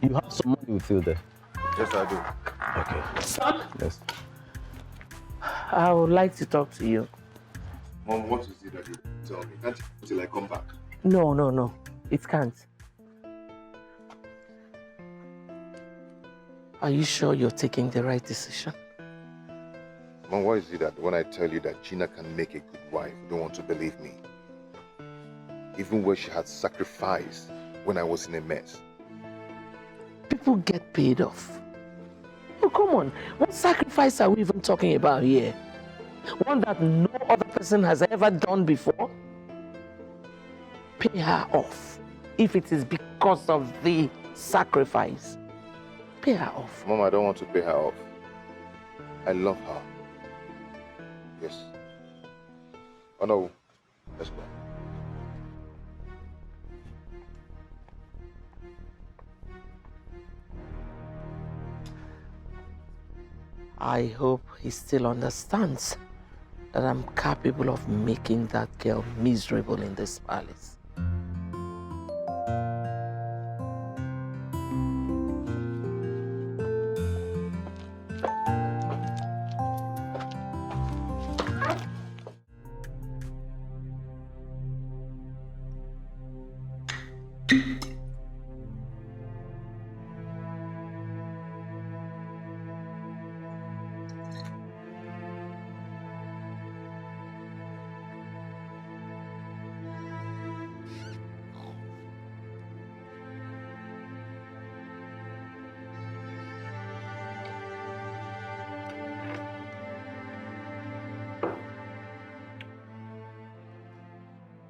You have some money with you there? Yes, I do. Okay. Son? Yes. I would like to talk to you. Mom, what is it that you tell me? Can't you wait till I come back? No. It can't. Are you sure you're taking the right decision? Mom, why is it that when I tell you that Gina can make a good wife, you don't want to believe me? Even where she had sacrificed when I was in a mess. People get paid off. Oh, come on. What sacrifice are we even talking about here? One that no other person has ever done before? Pay her off. If it is because of the sacrifice, pay her off. Mom, I don't want to pay her off. I love her. Yes. Oh no, let's go. I hope he still understands that I'm capable of making that girl miserable in this palace.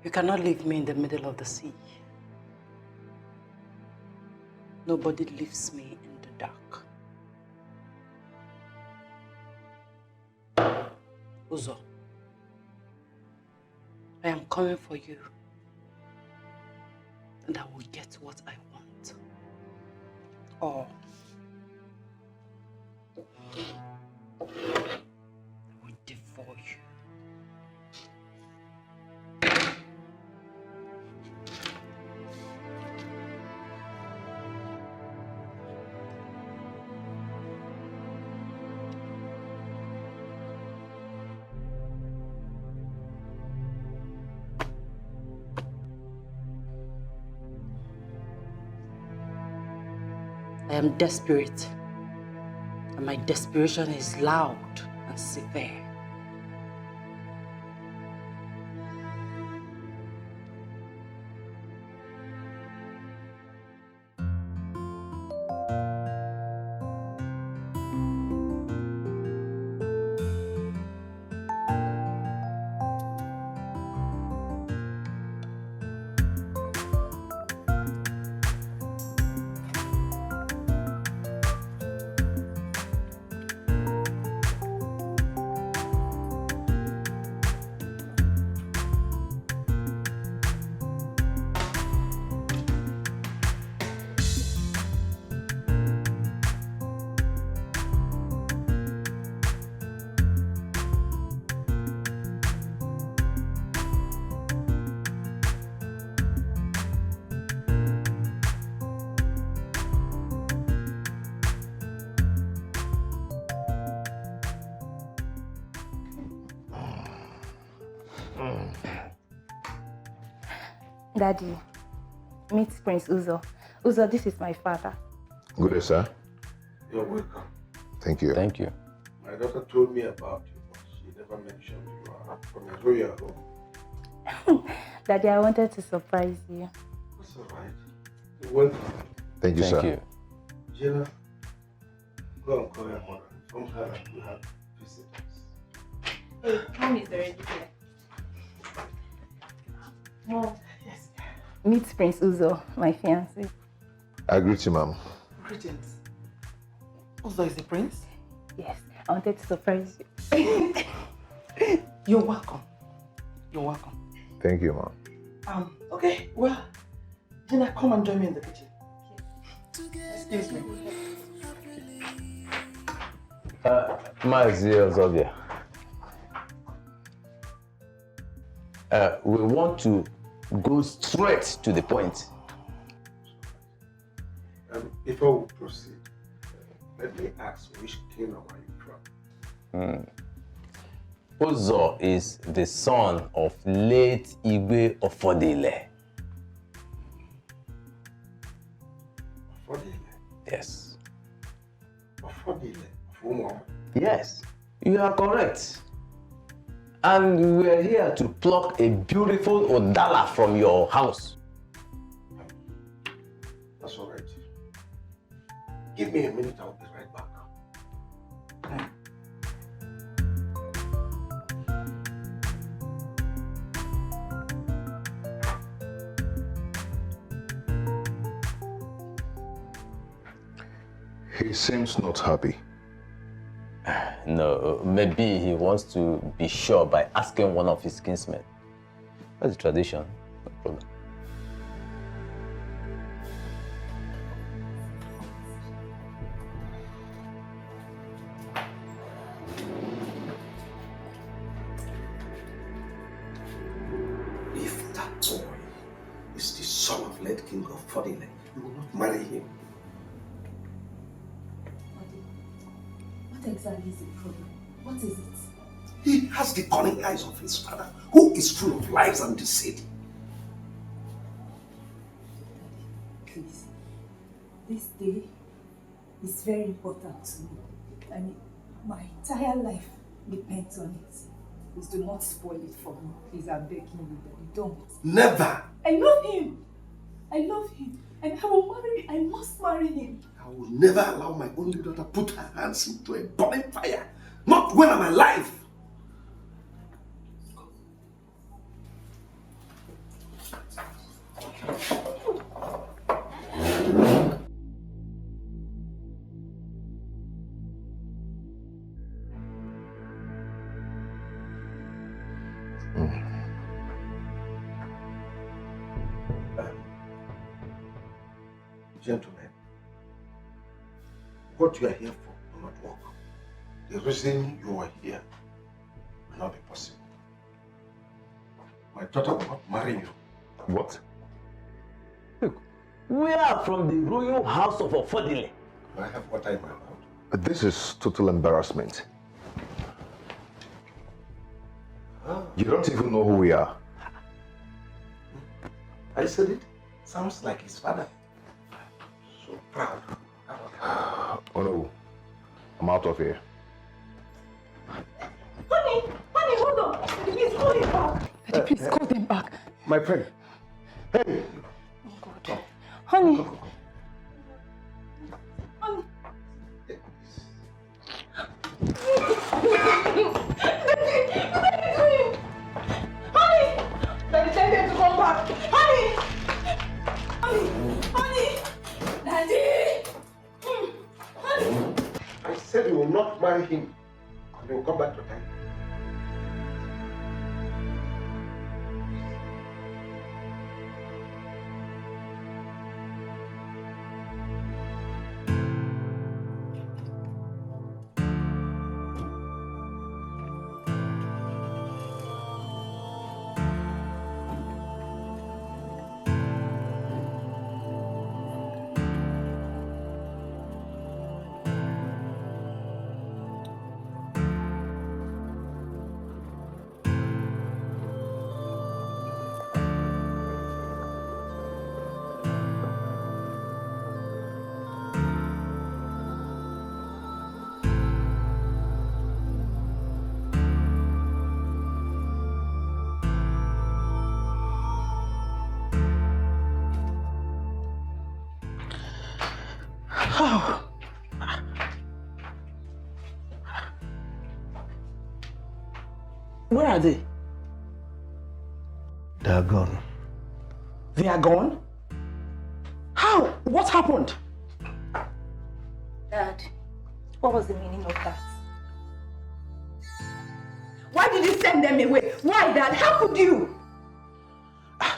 You cannot leave me in the middle of the sea. Nobody leaves me in the dark. Uzo, I am coming for you, and I will get what I want. Or I will devour you. I am desperate, and my desperation is loud and severe. Daddy, meet Prince Uzo. Uzo, this is my father. Good day, sir. You're welcome. Thank you. Thank you. My daughter told me about you, but she never mentioned you are from a royal home. Daddy, I wanted to surprise you. That's all right. You're welcome. Thank you, Thank sir. you. Jenna, go and call your mother. Inform her that we have visitors. Hey, Mom is already here. Mom. Yes. Meet Prince Uzo, my fiancé. I greet you, ma'am. Greetings. Uzo is the prince? Yes, I wanted to surprise you. You're welcome. You're welcome. Thank you, ma'am. Okay, well, Gina, come and join me in the kitchen. Excuse me. Mazi Ozobia. We want to go straight to the point. Before we proceed, let me ask which kingdom are you from? Uzo is the son of late Igwe Ofodile. Ofodile? Yes. Ofodile? Of Umuoma? Yes, you are correct. And we are here to pluck a beautiful Odala from your house. That's all right. Give me a minute, I'll be right back. He seems not happy. No, maybe he wants to be sure by asking one of his kinsmen. That's the tradition, no problem. If that boy is the son of late King of Fodile, you will not marry him. What exactly is the problem? What is it? He has the cunning eyes of his father, who is full of lies and deceit. Please, this day is very important to me. I mean, my entire life depends on it. Please do not spoil it for me. Please, I'm begging you, Daddy, don't. Never! I love him. I love him. And I will marry him. I must marry him. I will never allow my only daughter put her hands into a burning fire. Not when I'm alive. Gentlemen, what you are here for will not work. The reason you are here will not be possible. My daughter will not marry you. What? Look, we are from the royal house of Ofodile. Do I have water in my mouth? This is total embarrassment. You don't even know who we are. I said it. Sounds like his father. So proud. Oh no, I'm out of here. Honey, hold on. Please call him back. Daddy, please call them back. My friend. Hey! Oh God. Honey. Honey. Daddy, tell them to come back. Honey. Daddy. Honey. I said you will not marry him. You will come back to time. Where are they? They are gone. They are gone? How? What happened? Dad, what was the meaning of that? Why did you send them away? Why, Dad? How could you?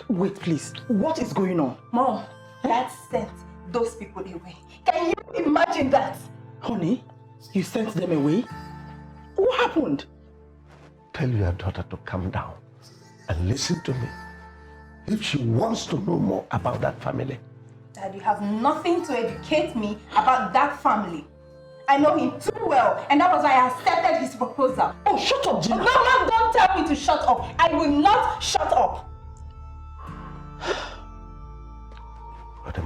Wait, please. What is going on? Mom, Dad sent those people away. Can you imagine that? Honey, you sent them away? What happened? Tell your daughter to calm down and listen to me. If she wants to know more about that family, Dad, you have nothing to educate me about that family. I know him too well, and that was why I accepted his proposal. Oh, shut up, Gina. No, Mom, don't tell me to shut up. I will not shut up. But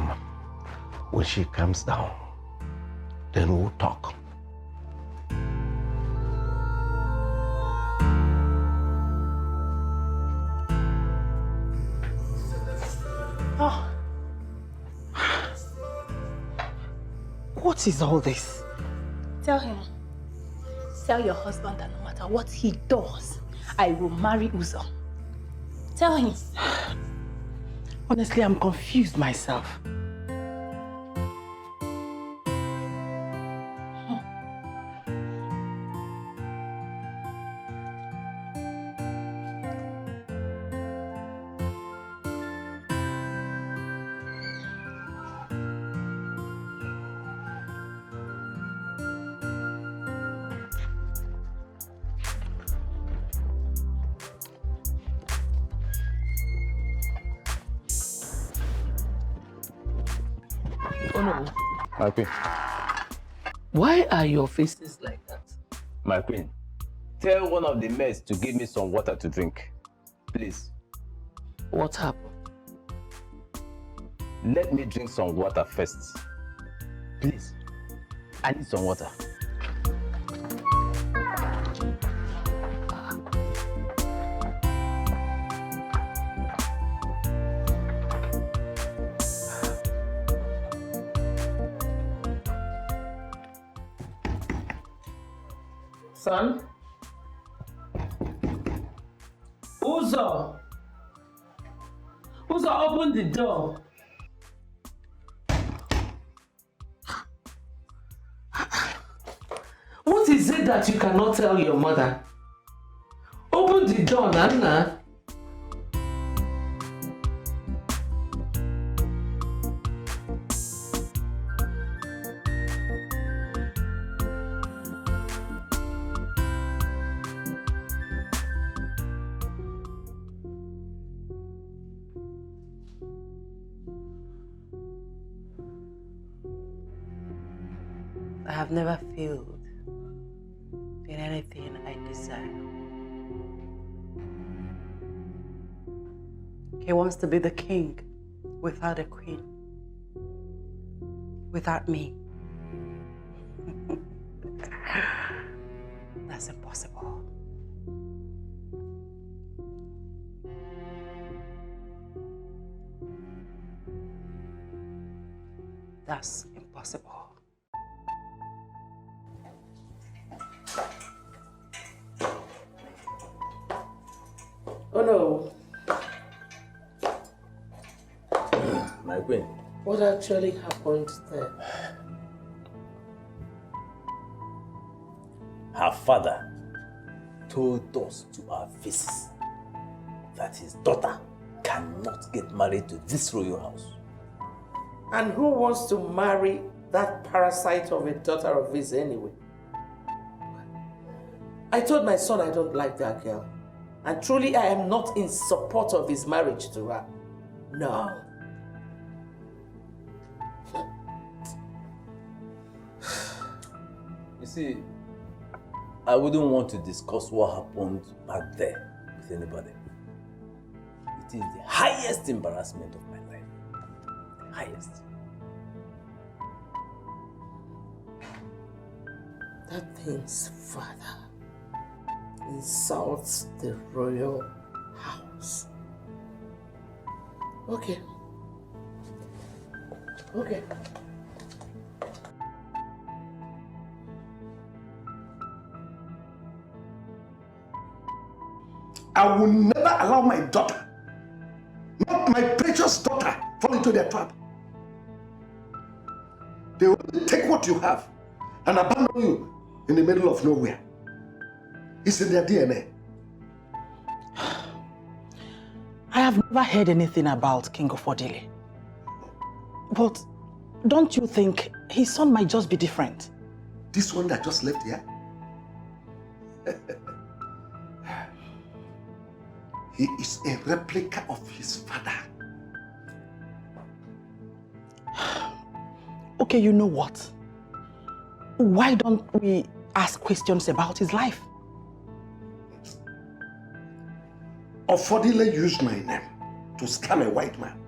when she comes down, then we'll talk. Oh. What is all this? Tell him. Tell your husband that no matter what he does, I will marry Uzo. Tell him. Honestly, I'm confused myself. Oh no. My queen. Why are your faces like that? My queen. Tell one of the maids to give me some water to drink. Please. What happened? Let me drink some water first. Please. I need some water. Son? Uzo! Uzo, open the door. What is it that you cannot tell your mother? Open the door, Nana. I have never failed in anything I desire. He wants to be the king without a queen, without me. That's impossible. That's impossible. Oh no. My queen. What actually happened there? Her father told us to our faces that his daughter cannot get married to this royal house. And who wants to marry that parasite of a daughter of his anyway? I told my son I don't like that girl. And truly I am not in support of his marriage to her. No. You see, I wouldn't want to discuss what happened back there with anybody. It is the highest embarrassment of my life. The highest. That thing's father insults the royal house. Okay. Okay. I will never allow my daughter, not my precious daughter, fall into their trap. They will take what you have and abandon you in the middle of nowhere. It's in their DNA. I have never heard anything about King Ofodile. But don't you think his son might just be different? This one that just left here? He is a replica of his father. Okay, you know what? Why don't we ask questions about his life? Ofodile used my name to scam a white man.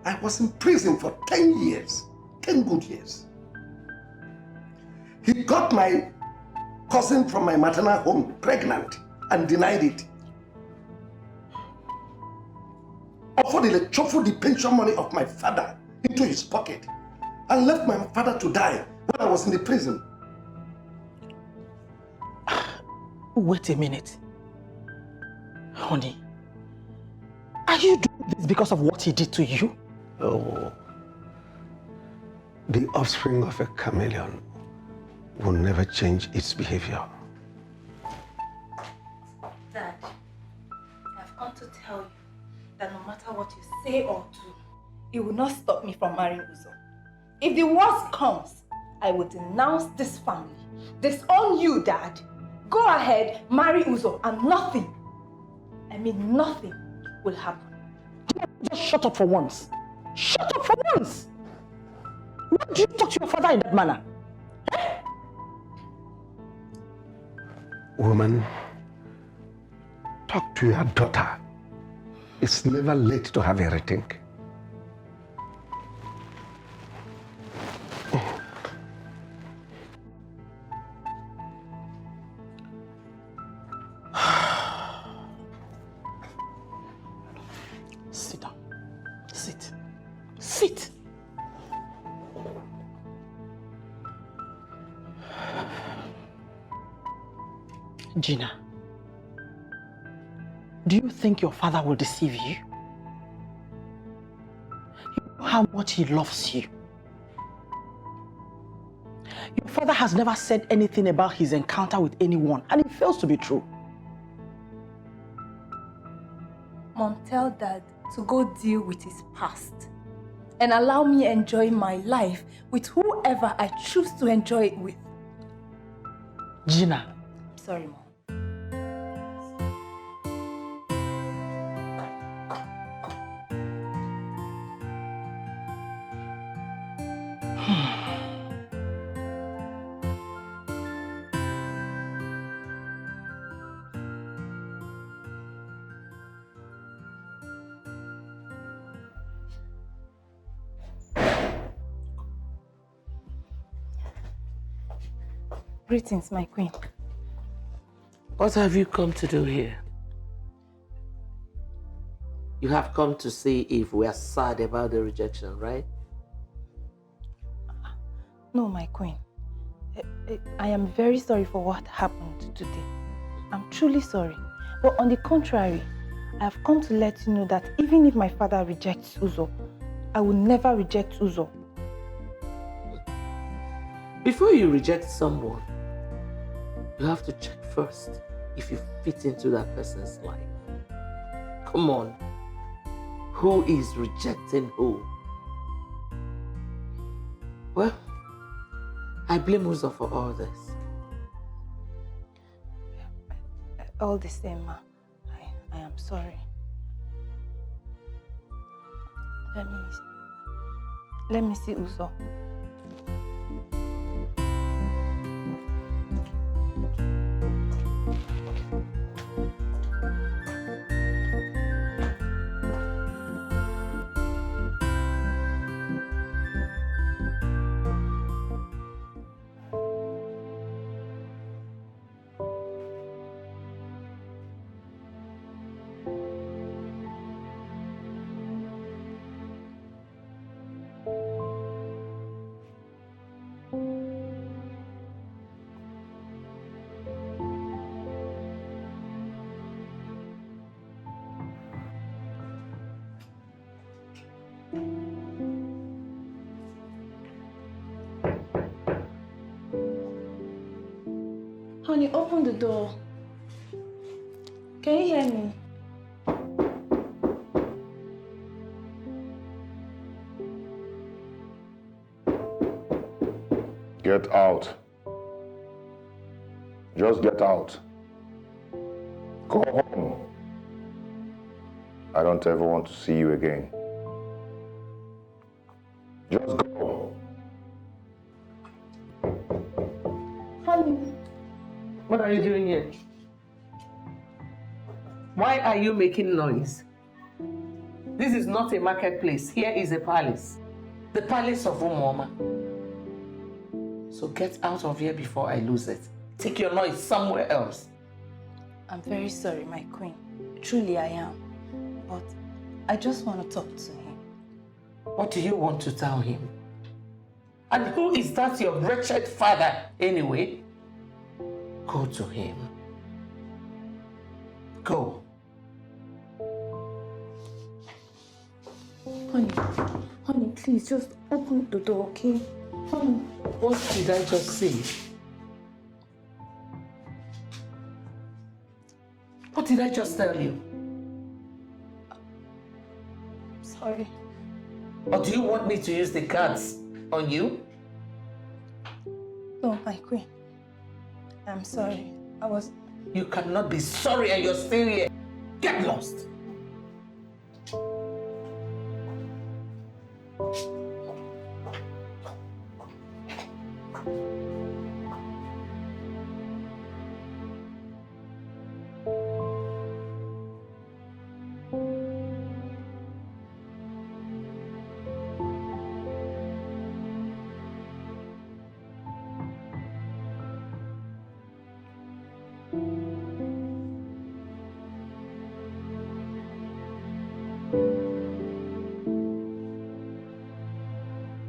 I was in prison for 10 years, 10 good years. He got my cousin from my maternal home pregnant and denied it. Ofodile shuffled the pension money of my father into his pocket and left my father to die when I was in the prison. Wait a minute. Honey, are you doing this because of what he did to you? Oh, the offspring of a chameleon will never change its behavior. Dad, I've come to tell you that no matter what you say or do, it will not stop me from marrying Uzo. If the worst comes, I will denounce this family. Disown you, Dad. Go ahead, marry Uzo, and nothing, I mean nothing, will happen. Just shut up for once. Shut up for once! Why do you talk to your father in that manner? Woman, talk to your daughter. It's never late to have a rethink. Sit down. Sit. Sit. Gina, do you think your father will deceive you? You know how much he loves you. Your father has never said anything about his encounter with anyone, and it fails to be true. Mom, tell Dad to go deal with his past and allow me enjoy my life with whoever I choose to enjoy it with. Gina. I'm sorry, Mom. Greetings, my queen. What have you come to do here? You have come to see if we are sad about the rejection, right? No, my queen. I am very sorry for what happened today. I'm truly sorry. But on the contrary, I have come to let you know that even if my father rejects Uzo, I will never reject Uzo. Before you reject someone, you have to check first if you fit into that person's life. Come on. Who is rejecting who? Well, I blame Uzo for all this. All the same, ma. I am sorry. Let me see Uzo. Honey, open the door. Can you hear me? Get out. Just get out. Go home. I don't ever want to see you again. are you doing here? Why are you making noise? This is not a marketplace. Here is a palace. The palace of Umoma. So get out of here before I lose it. Take your noise somewhere else. I'm very sorry, my queen. Truly I am. But I just want to talk to him. What do you want to tell him? And who is that your wretched father anyway? Go to him. Go. Honey, please just open the door, okay? Honey. What did I just say? What did I just tell you? Sorry. Or do you want me to use the cards on you? No, my queen. I'm sorry. You cannot be sorry and you're still here. Get lost.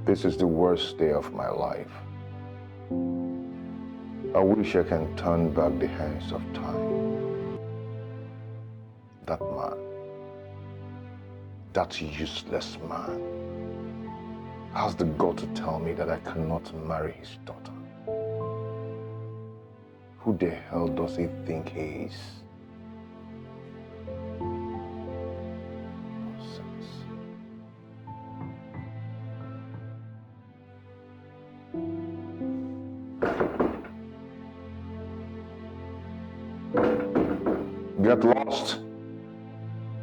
This is the worst day of my life. I wish I can turn back the hands of time. That man, that useless man, has the gall to tell me that I cannot marry his daughter. Who the hell does he think he is? Get lost.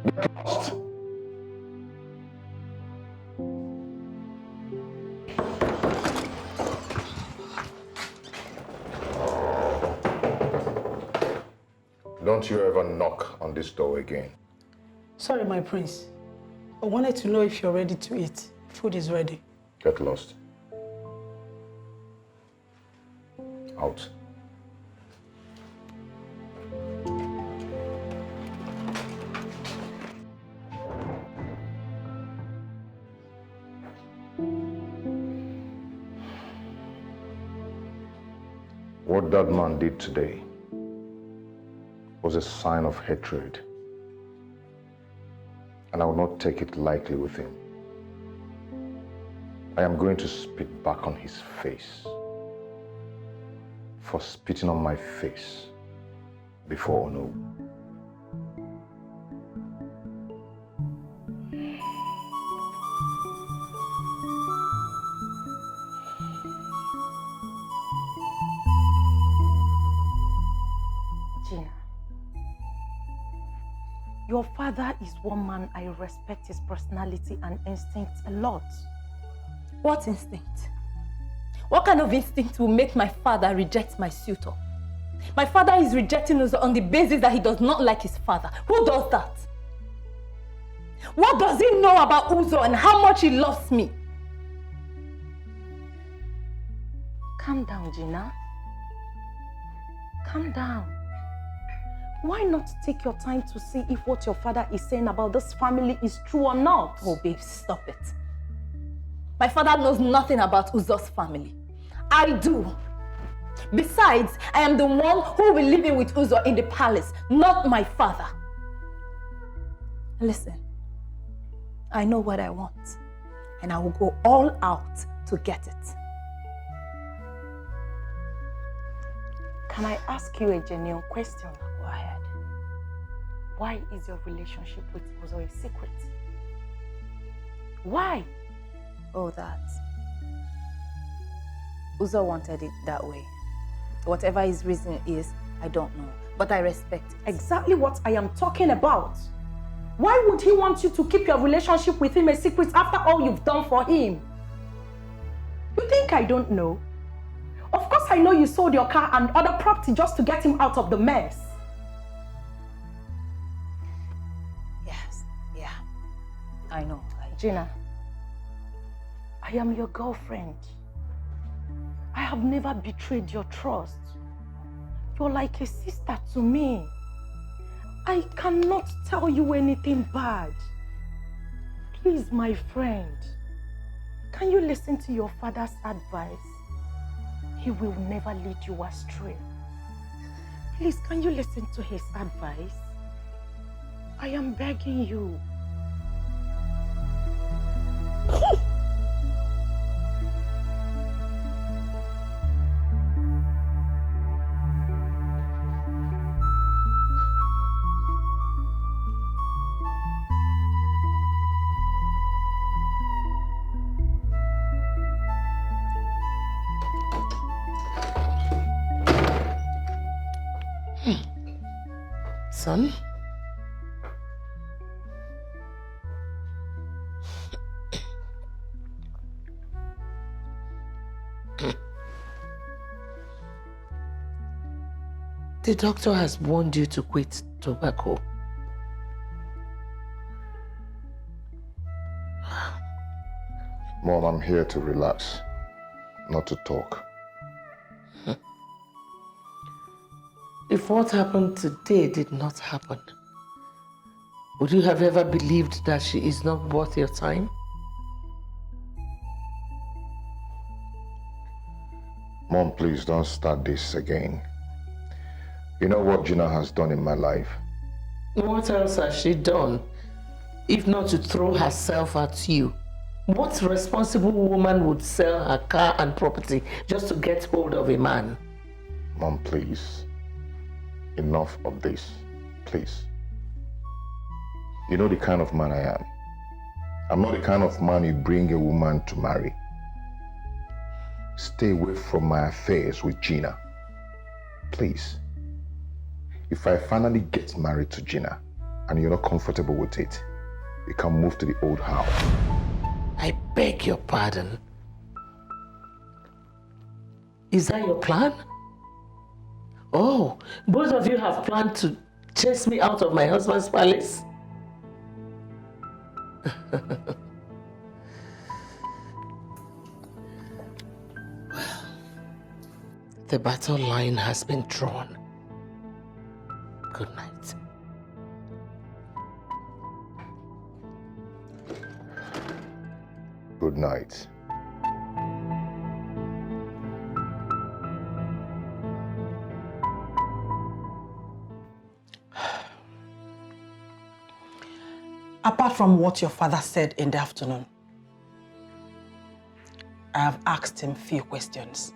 Get lost. Don't you ever knock on this door again. Sorry, my prince. I wanted to know if you're ready to eat. Food is ready. Get lost. Out. What that man did today was a sign of hatred, and I will not take it lightly with him. I am going to spit back on his face for spitting on my face before Ono. Your father is one man I respect his personality and instincts a lot. What instinct? What kind of instinct will make my father reject my suitor? My father is rejecting us on the basis that he does not like his father. Who does that? What does he know about Uzo and how much he loves me? Calm down, Gina. Calm down. Why not take your time to see if what your father is saying about this family is true or not? Oh, babe, stop it. My father knows nothing about Uzo's family. I do. Besides, I am the one who will live in with Uzo in the palace, not my father. Listen, I know what I want, and I will go all out to get it. Can I ask you a genuine question? Go ahead. Why is your relationship with Uzo a secret? Why? Oh, that. Uzo wanted it that way. Whatever his reason is, I don't know. But I respect it. Exactly what I am talking about. Why would he want you to keep your relationship with him a secret after all you've done for him? You think I don't know? Of course I know you sold your car and other property just to get him out of the mess. Yes, yeah. I know. Gina, I am your girlfriend. I have never betrayed your trust. You're like a sister to me. I cannot tell you anything bad. Please, my friend, can you listen to your father's advice? He will never lead you astray. Please, can you listen to his advice? I am begging you. Son? The doctor has warned you to quit tobacco. Mom, I'm here to relax, not to talk. If what happened today did not happen, would you have ever believed that she is not worth your time? Mom, please don't start this again. You know what Gina has done in my life? What else has she done, if not to throw herself at you? What responsible woman would sell her car and property just to get hold of a man? Mom, please. Enough of this, please. You know the kind of man I am. I'm not the kind of man you bring a woman to marry. Stay away from my affairs with Gina. Please. If I finally get married to Gina and you're not comfortable with it, we can move to the old house. I beg your pardon. Is that your plan? Oh, both of you have planned to chase me out of my husband's palace? Well, the battle line has been drawn. Good night. Good night. Apart from what your father said in the afternoon, I have asked him few questions.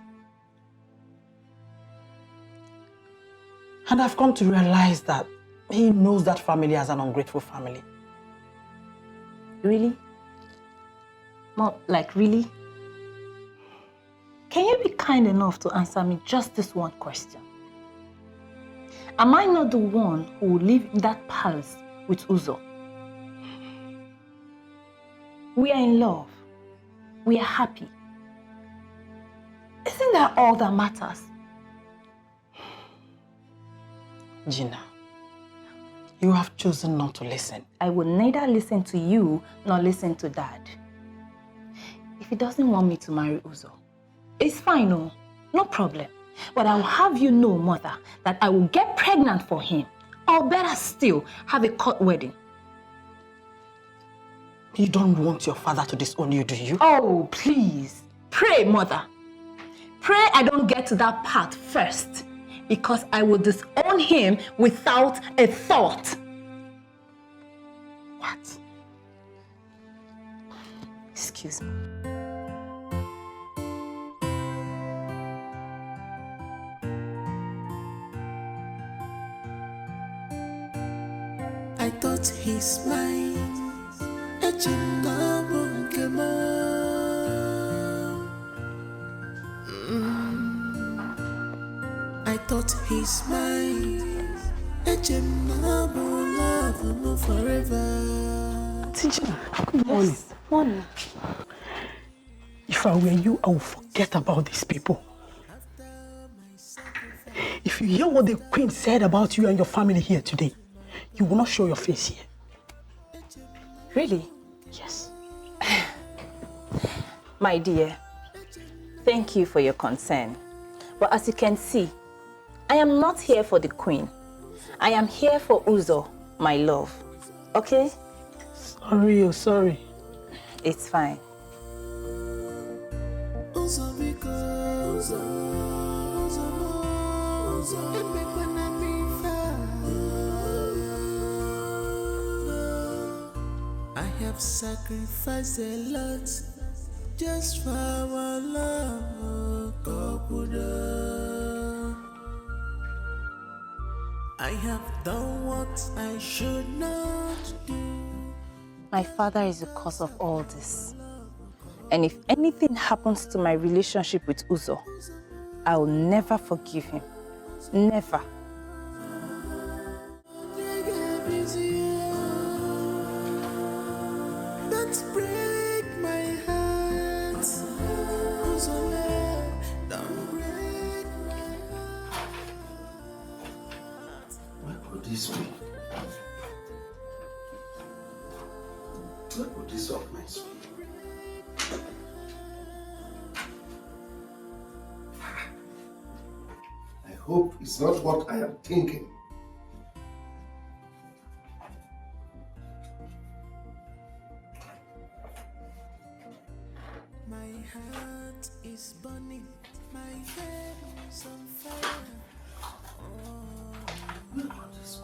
And I've come to realize that he knows that family as an ungrateful family. Really? Mom, like really? Can you be kind enough to answer me just this one question? Am I not the one who will live in that palace with Uzo? We are in love. We are happy. Isn't that all that matters? Gina, you have chosen not to listen. I will neither listen to you nor listen to Dad. If he doesn't want me to marry Uzo, it's fine, no problem. But I will have you know, Mother, that I will get pregnant for him. Or better still, have a court wedding. You don't want your father to disown you, do you? Oh, please. Pray, Mother. Pray I don't get to that part first, because I will disown him without a thought. What? Excuse me. I thought he's mine. I thought he's mine. Love forever. Gina, good morning. Yes, morning. If I were you, I would forget about these people. you hear what the queen said about you and your family here today, you will not show your face here. Really? Yes. My dear, thank you for your concern. But as you can see, I am not here for the queen. I am here for Uzo, my love. Okay? Sorry, sorry. It's fine. I have sacrificed a lot just for our love, Kokuda. I have done what I should not do. My father is the cause of all this. And if anything happens to my relationship with Uzo, I will never forgive him. Never. Don't break my heart. Don't break my heart. Where could this be? Where could this offense be? I hope it's not what I am thinking. My heart is burning, my head is on fire.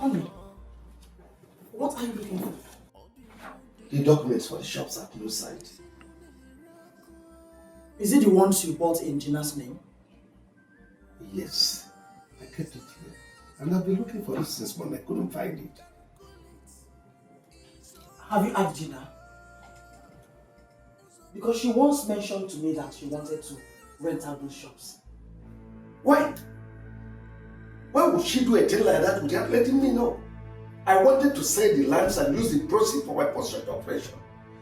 Mommy, what are you looking for? The documents for the shops at no site. Is it the ones you bought in Gina's name? Yes, I kept it here. And I've been looking for it since morning. I couldn't find it. Have you asked Gina? Because she once mentioned to me that she wanted to rent out those shops. Why? Why would she do a thing like that without letting me know? I wanted to sell the lands and use the proceeds for my post-rent operation.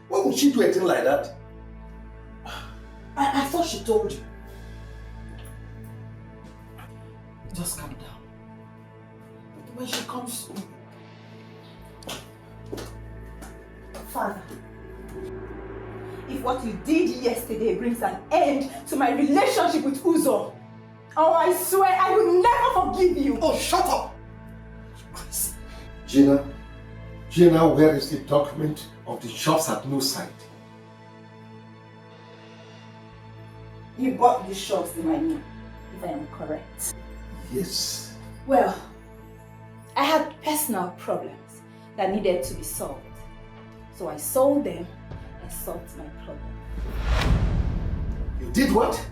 Why would she do a thing like that? I thought she told you. Just calm down. When she comes... Father, if what you did yesterday brings an end to my relationship with Uzo, oh, I swear I will never forgive you. Oh, shut up! Gina, where is the document of the shops at no site? You bought these shops in my name, if I am correct. Yes. Well, I had personal problems that needed to be solved. So I sold them and solved my problem. You did what?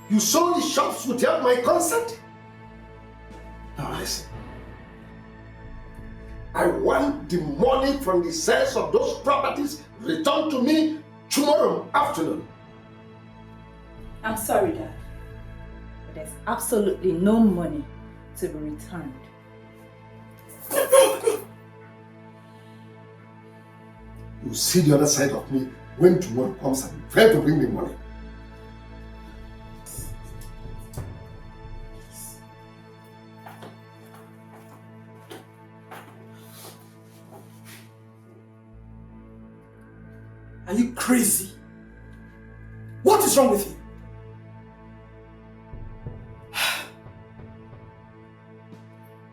You sold the shops without my consent? Now listen. I want the money from the sales of those properties returned to me tomorrow afternoon. I'm sorry, Dad, but there's absolutely no money to be returned. You see the other side of me when tomorrow comes and try to bring me money. Are you crazy? What is wrong with you?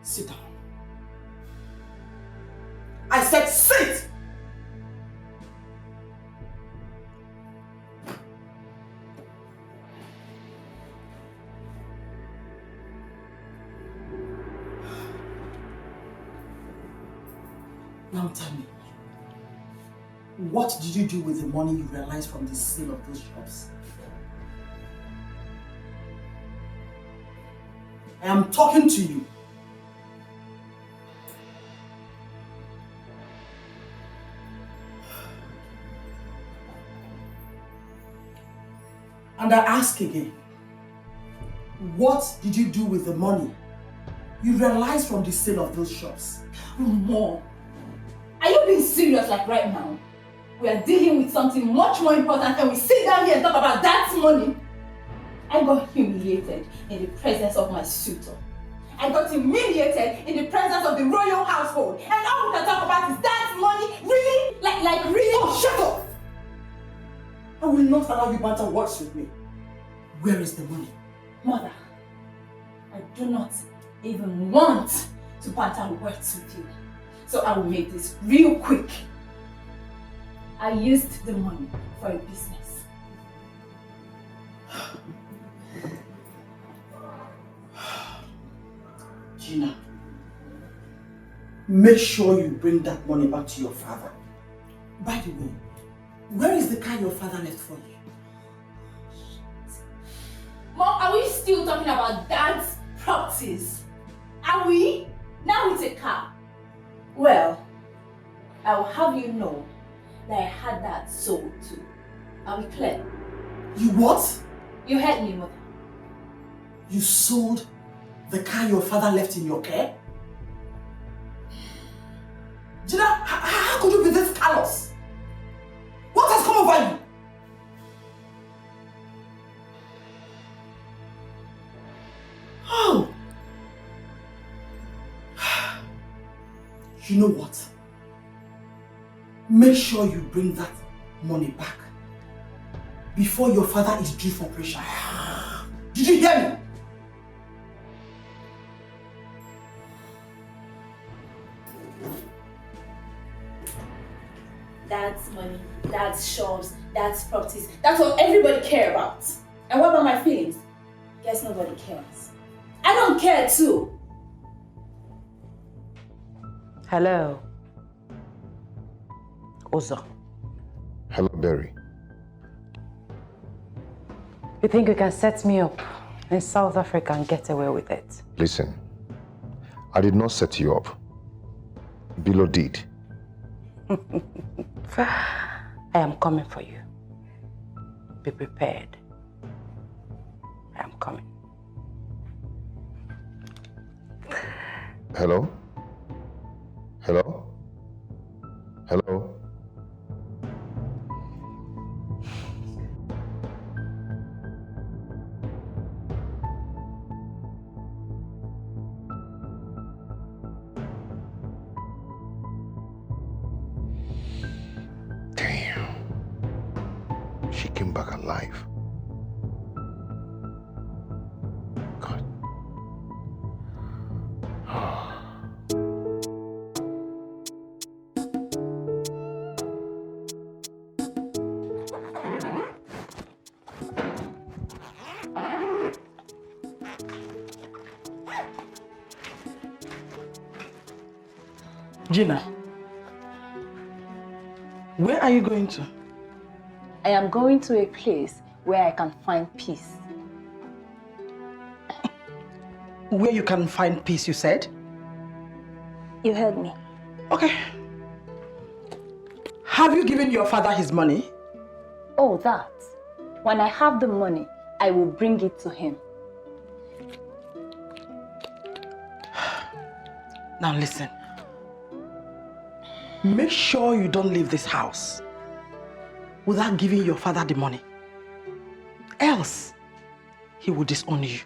Sit down. I said sit! Now tell me, what did you do with the money you realized from the sale of those shops? I am talking to you. And I ask again, what did you do with the money you realized from the sale of those shops? Mom, are you being serious like right now? We are dealing with something much more important and we sit down here and talk about that money. I got humiliated in the presence of my suitor. I got humiliated in the presence of the royal household. And all we can talk about is dad's money. Really? Like really? Oh, shut up! I will not allow you banter words with me. Where is the money? Mother, I do not even want to banter words with you. So I will make this real quick. I used the money for a business. Gina, make sure you bring that money back to your father. By the way, where is the car your father left for you? Mom, are we still talking about dad's properties? Are we? Now it's a car. Well, I will have you know that I had that sold too. Are we clear? You what? You heard me, Mother. You sold the car your father left in your care? Gina, how could you be this callous? What has come over you? Oh! You know what? Make sure you bring that money back before your father is due for operation. Did you hear me? Dad's money, dad's shops, dad's properties. That's what everybody cares about. And what about my feelings? Guess nobody cares. I don't care too. Hello. Uzo. Hello, Berry. You think you can set me up in South Africa and get away with it? Listen, I did not set you up. Bilo did. I am coming for you. Be prepared. I am coming. Hello? Hello? Hello? Damn. She came back alive. God. Gina, where are you going to? I am going to a place where I can find peace. Where you can find peace, you said? You heard me. Okay. Have you given your father his money? Oh, that. When I have the money, I will bring it to him. Now listen. Make sure you don't leave this house without giving your father the money. Else, he will disown you.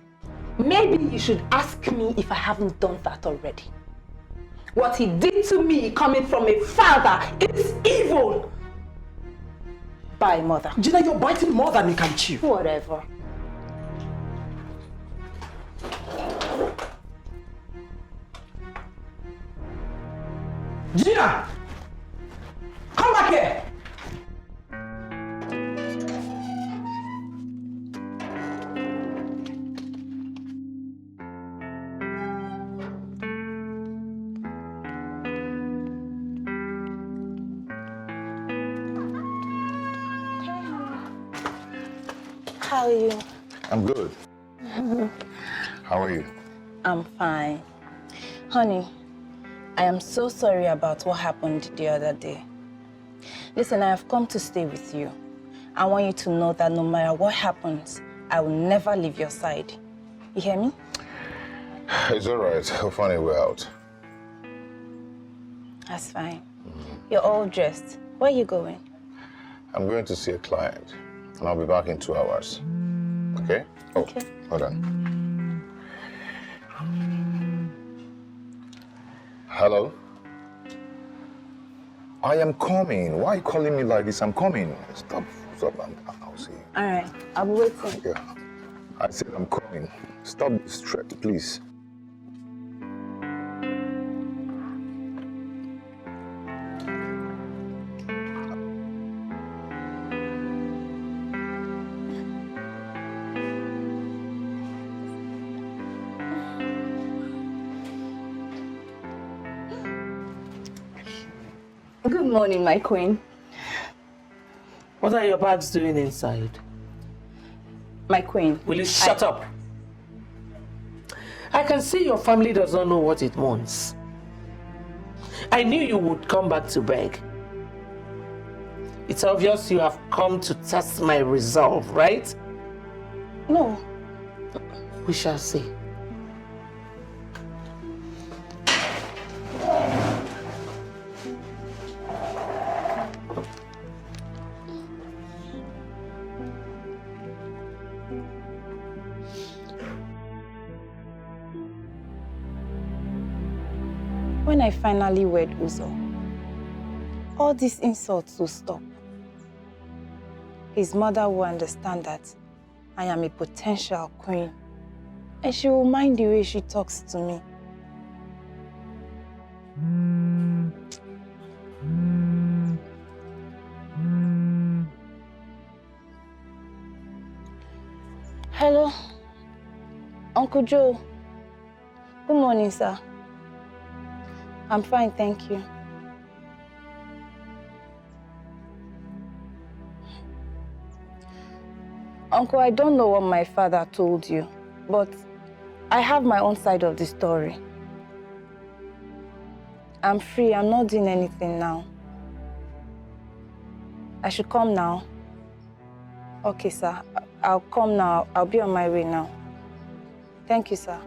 Maybe you should ask me if I haven't done that already. What he did to me coming from a father is evil. Bye, Mother. Gina, you're biting more than you can chew. Whatever. Gina! Come back here! How are you? I'm good. How are you? I'm fine. Honey, I am so sorry about what happened the other day. Listen, I have come to stay with you. I want you to know that no matter what happens, I will never leave your side. You hear me? It's all right. I'll find a way out. That's fine. You're all dressed. Where are you going? I'm going to see a client, and I'll be back in 2 hours. Okay? Oh, Okay. hold on. Hello? I am coming. Why are you calling me like this? I'm coming. Stop. I'll see you. All right. I'll be waiting. Yeah. I said I'm coming. Stop this threat, please. Good morning, my queen. What are your bags doing inside? My queen. Will you shut up? I can see your family does not know what it wants. I knew you would come back to beg. It's obvious you have come to test my resolve, right? No. We shall see. When I finally wed Uzo, all these insults will stop. His mother will understand that I am a potential queen, and she will mind the way she talks to me. Hello, Uncle Joe. Good morning, sir. I'm fine, thank you. Uncle, I don't know what my father told you, but I have my own side of the story. I'm free, I'm not doing anything now. I should come now? Okay, sir. I'll come now. I'll be on my way now. Thank you, sir.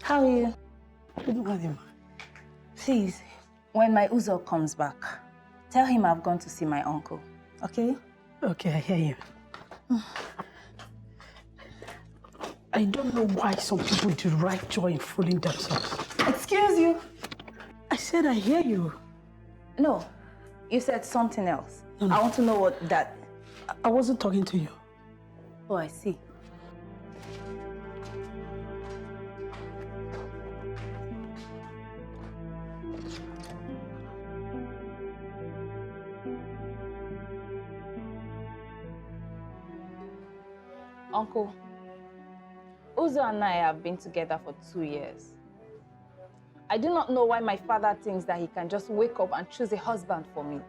How are you? Good morning. Please, when my Uzo comes back, tell him I've gone to see my uncle, okay? Okay, I hear you. I don't know why some people derive joy in fooling themselves. Excuse you? I said I hear you. No, you said something else. No. I want to know what that... I wasn't talking to you. Oh, I see. Uncle, Uzo and I have been together for 2 years. I do not know why my father thinks that he can just wake up and choose a husband for me.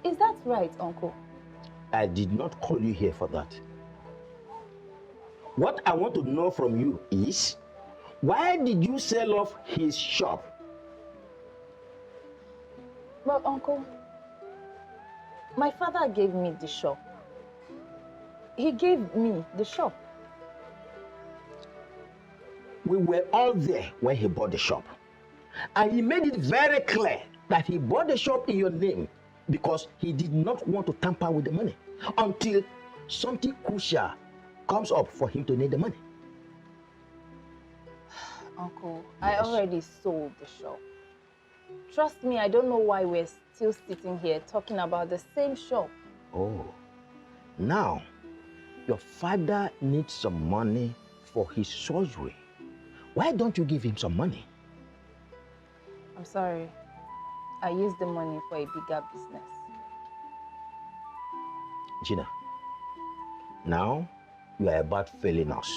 Is that right, Uncle? I did not call you here for that. What I want to know from you is, why did you sell off his shop? Well, Uncle, my father gave me the shop. He gave me the shop. We were all there when he bought the shop. And he made it very clear that he bought the shop in your name because he did not want to tamper with the money until something crucial comes up for him to need the money. Uncle, I already sold the shop. Trust me, I don't know why we're still sitting here talking about the same shop. Oh, now your father needs some money for his surgery. Why don't you give him some money? I'm sorry. I used the money for a bigger business. Gina, now you are about failing us.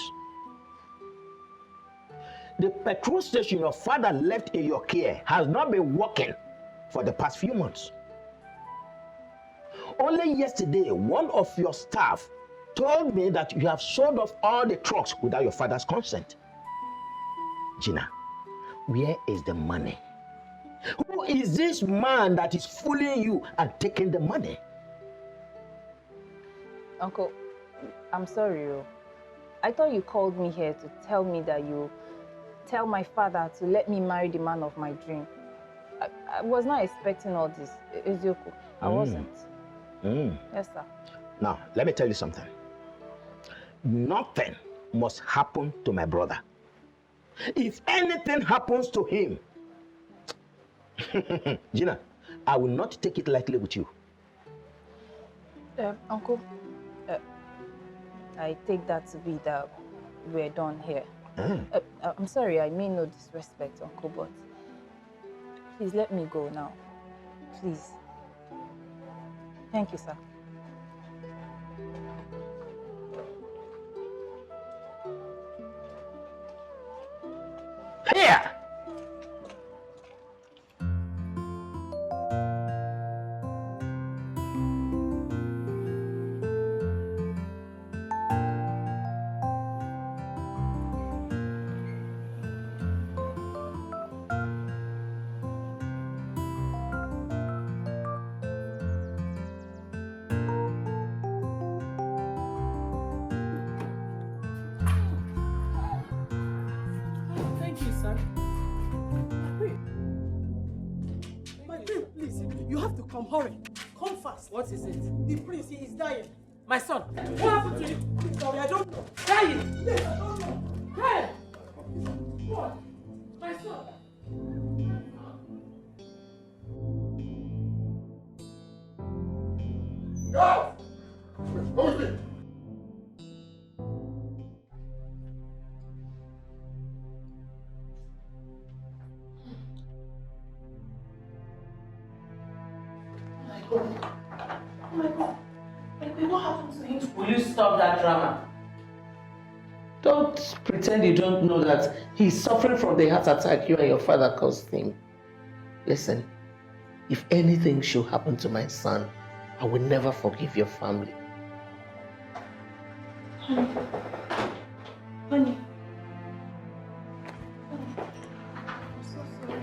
The petrol station your father left in your care has not been working for the past few months. Only yesterday, one of your staff told me that you have sold off all the trucks without your father's consent. Gina, where is the money? Who is this man that is fooling you and taking the money? Uncle, I'm sorry. I thought you called me here to tell me that you tell my father to let me marry the man of my dream. I was not expecting all this. Eziokwu, I wasn't. Yes, sir. Now, let me tell you something. Nothing must happen to my brother. If anything happens to him, Gina, I will not take it lightly with you. Uncle, I take that to be that we're done here. I'm sorry, I mean no disrespect, Uncle, but please let me go now. Please. Thank you, sir. Here! Thank you, sir. My babe, please, you have to come. Hurry. Come fast. What is it? The prince, he is dying. My son. What happened to him? Please, sorry, I don't know. Dying. Yes, I don't know. Hey! What? My son. Go! Come with me. Oh my God. Baby, what happened to him? Will you stop that drama? Don't pretend you don't know that he's suffering from the heart attack you and your father caused him. Listen, if anything should happen to my son, I will never forgive your family. Honey.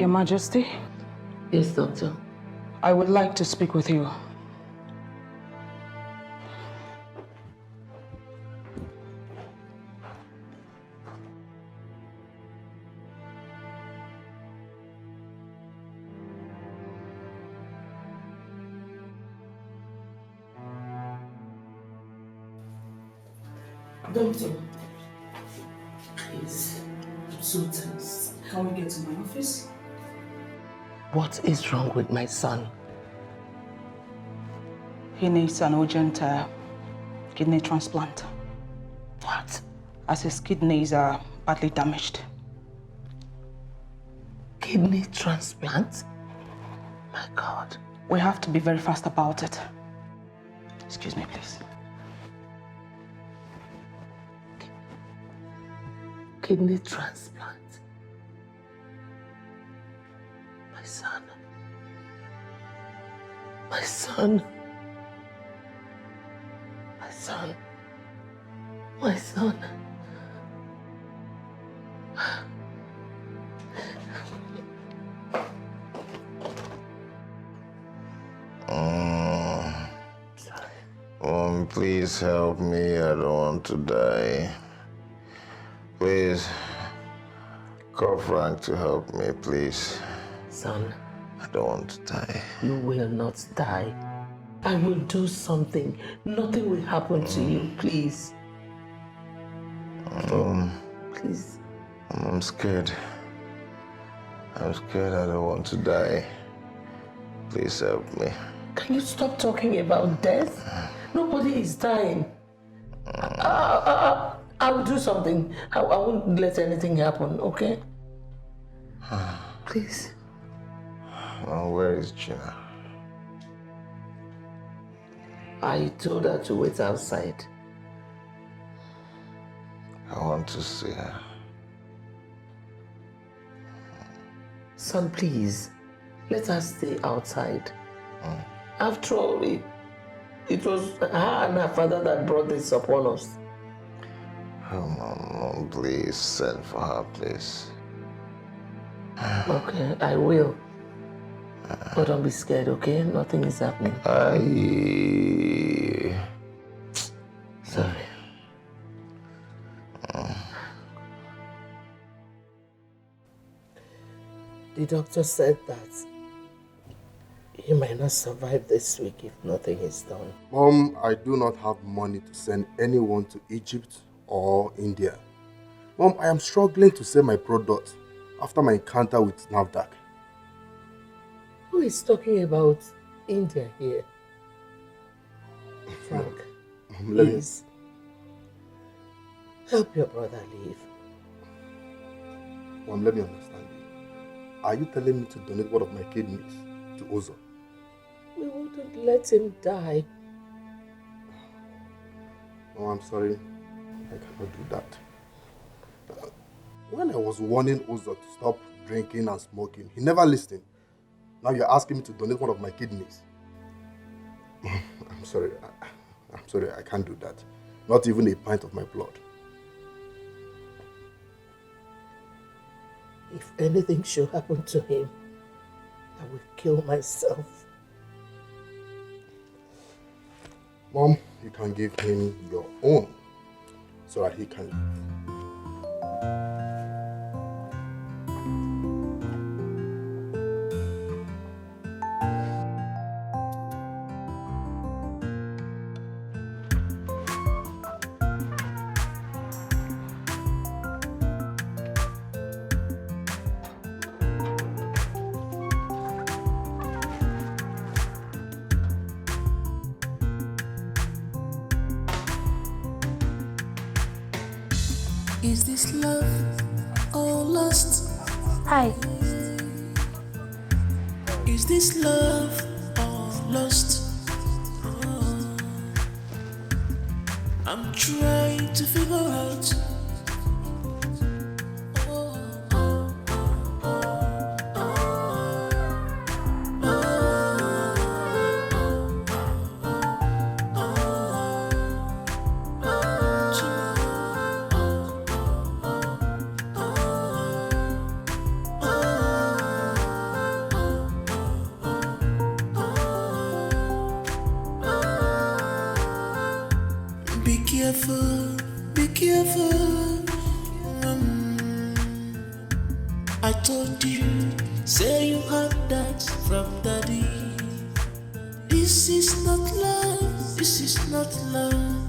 Your Majesty? Yes, Doctor. I would like to speak with you. Doctor, please, I'm so tense. Can we get to my office? What is wrong with my son? He needs an urgent kidney transplant. What? As his kidneys are badly damaged. Kidney transplant? My God. We have to be very fast about it. Excuse me, please. Kidney transplant? My son. My son. My son. My son. Please help me. I don't want to die. Please, call Frank to help me, please. Son, I don't want to die. you will not die. I will do something. Nothing will happen to you, please. Please. I'm scared. I'm scared. I don't want to die. Please help me. Can you stop talking about death? Nobody is dying. I will do something. I won't let anything happen, okay? Please. Well, where is Gina? I told her to wait outside. I want to see her. Son, please. Let her stay outside. After all, it was her and her father that brought this upon us. Oh, Mom, please send for her, please. Okay, I will. But don't be scared, okay? Nothing is happening. Sorry. The doctor said that you might not survive this week if nothing is done. Mom, I do not have money to send anyone to Egypt or India. Mom, I am struggling to sell my product after my encounter with NAFDAC. Who is talking about India here? Frank, please. Help your brother leave. Mom, let me understand you. Are you telling me to donate one of my kidneys to Uzo? We wouldn't let him die. Oh, I'm sorry. I cannot do that. When I was warning Uzo to stop drinking and smoking, he never listened. Now you're asking me to donate one of my kidneys. I'm sorry. I'm sorry, I can't do that. Not even a pint of my blood. If anything should happen to him, I will kill myself. Mom, you can give him your own so that he can live. Is this love or lust? Hi. Is this love or lust? I'm trying to figure out. Be careful, be careful. I told you, say you heard that from daddy. This is not love, this is not love.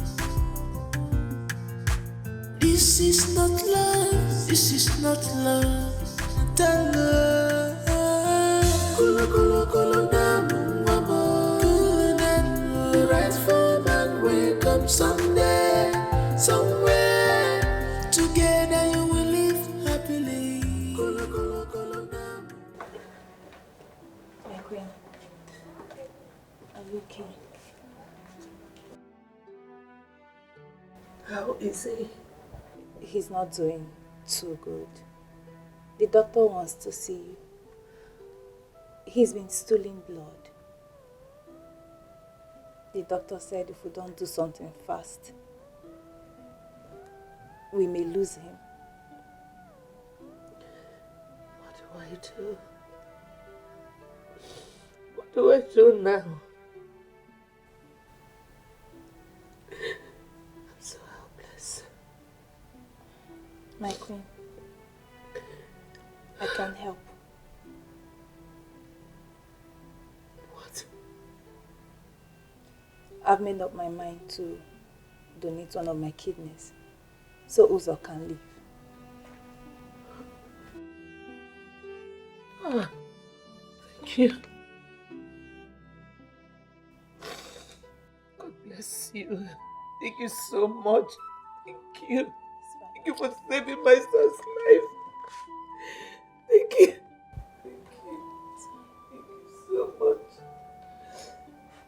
This is not love, this is not love. Tell her, kulu kulu kulu namu mama. Kulu namu, the right for man will come someday, somewhere. Together you will live happily. Kulu kulu kulu namu. My queen, are you okay? How is he? He's not doing too good. The doctor wants to see you. He's been stooling blood. The doctor said if we don't do something fast, we may lose him. What do I do? What do I do now? I'm so helpless. My queen, I can't help. What? I've made up my mind to donate one of my kidneys so Uzo can live. Ah, thank you. God bless you. Thank you so much. Thank you. Thank you for saving my son's life. Thank you. Thank you. Thank you so much.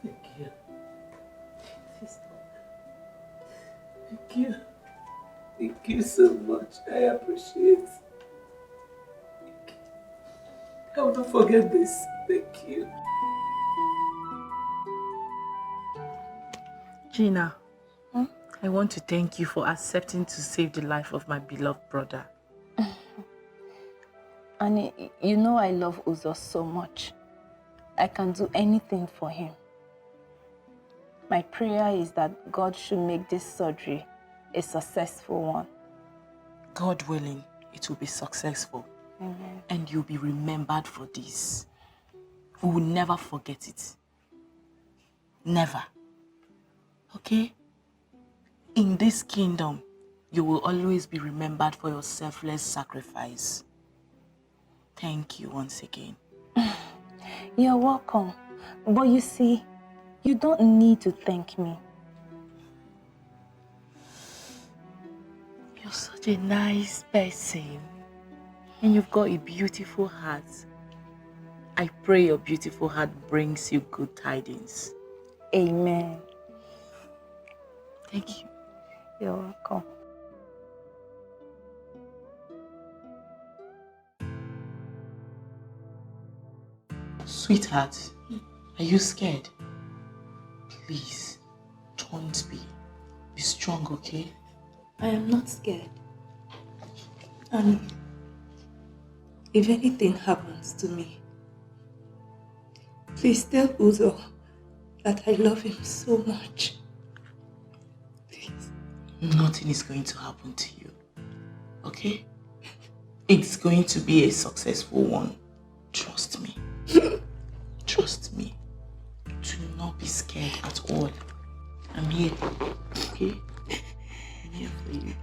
Thank you. Thank you. Thank you so much. I appreciate it. Thank you. I will not forget this. Thank you. Gina, I want to thank you for accepting to save the life of my beloved brother. And you know I love Uzo so much. I can do anything for him. My prayer is that God should make this surgery a successful one. God willing, it will be successful. Amen. And you'll be remembered for this. We will never forget it. Never. Okay? In this kingdom, you will always be remembered for your selfless sacrifice. Thank you once again. You're welcome. But you see, you don't need to thank me. You're such a nice person. And you've got a beautiful heart. I pray your beautiful heart brings you good tidings. Amen. Thank you. You're welcome. Sweetheart, are you scared? Please, don't be. Be strong, okay? I am not scared. And if anything happens to me, please tell Uzo that I love him so much. Please. Nothing is going to happen to you, okay? It's going to be a successful one. Trust me. Trust me. Do not be scared at all. I'm here, okay? I'm here for you.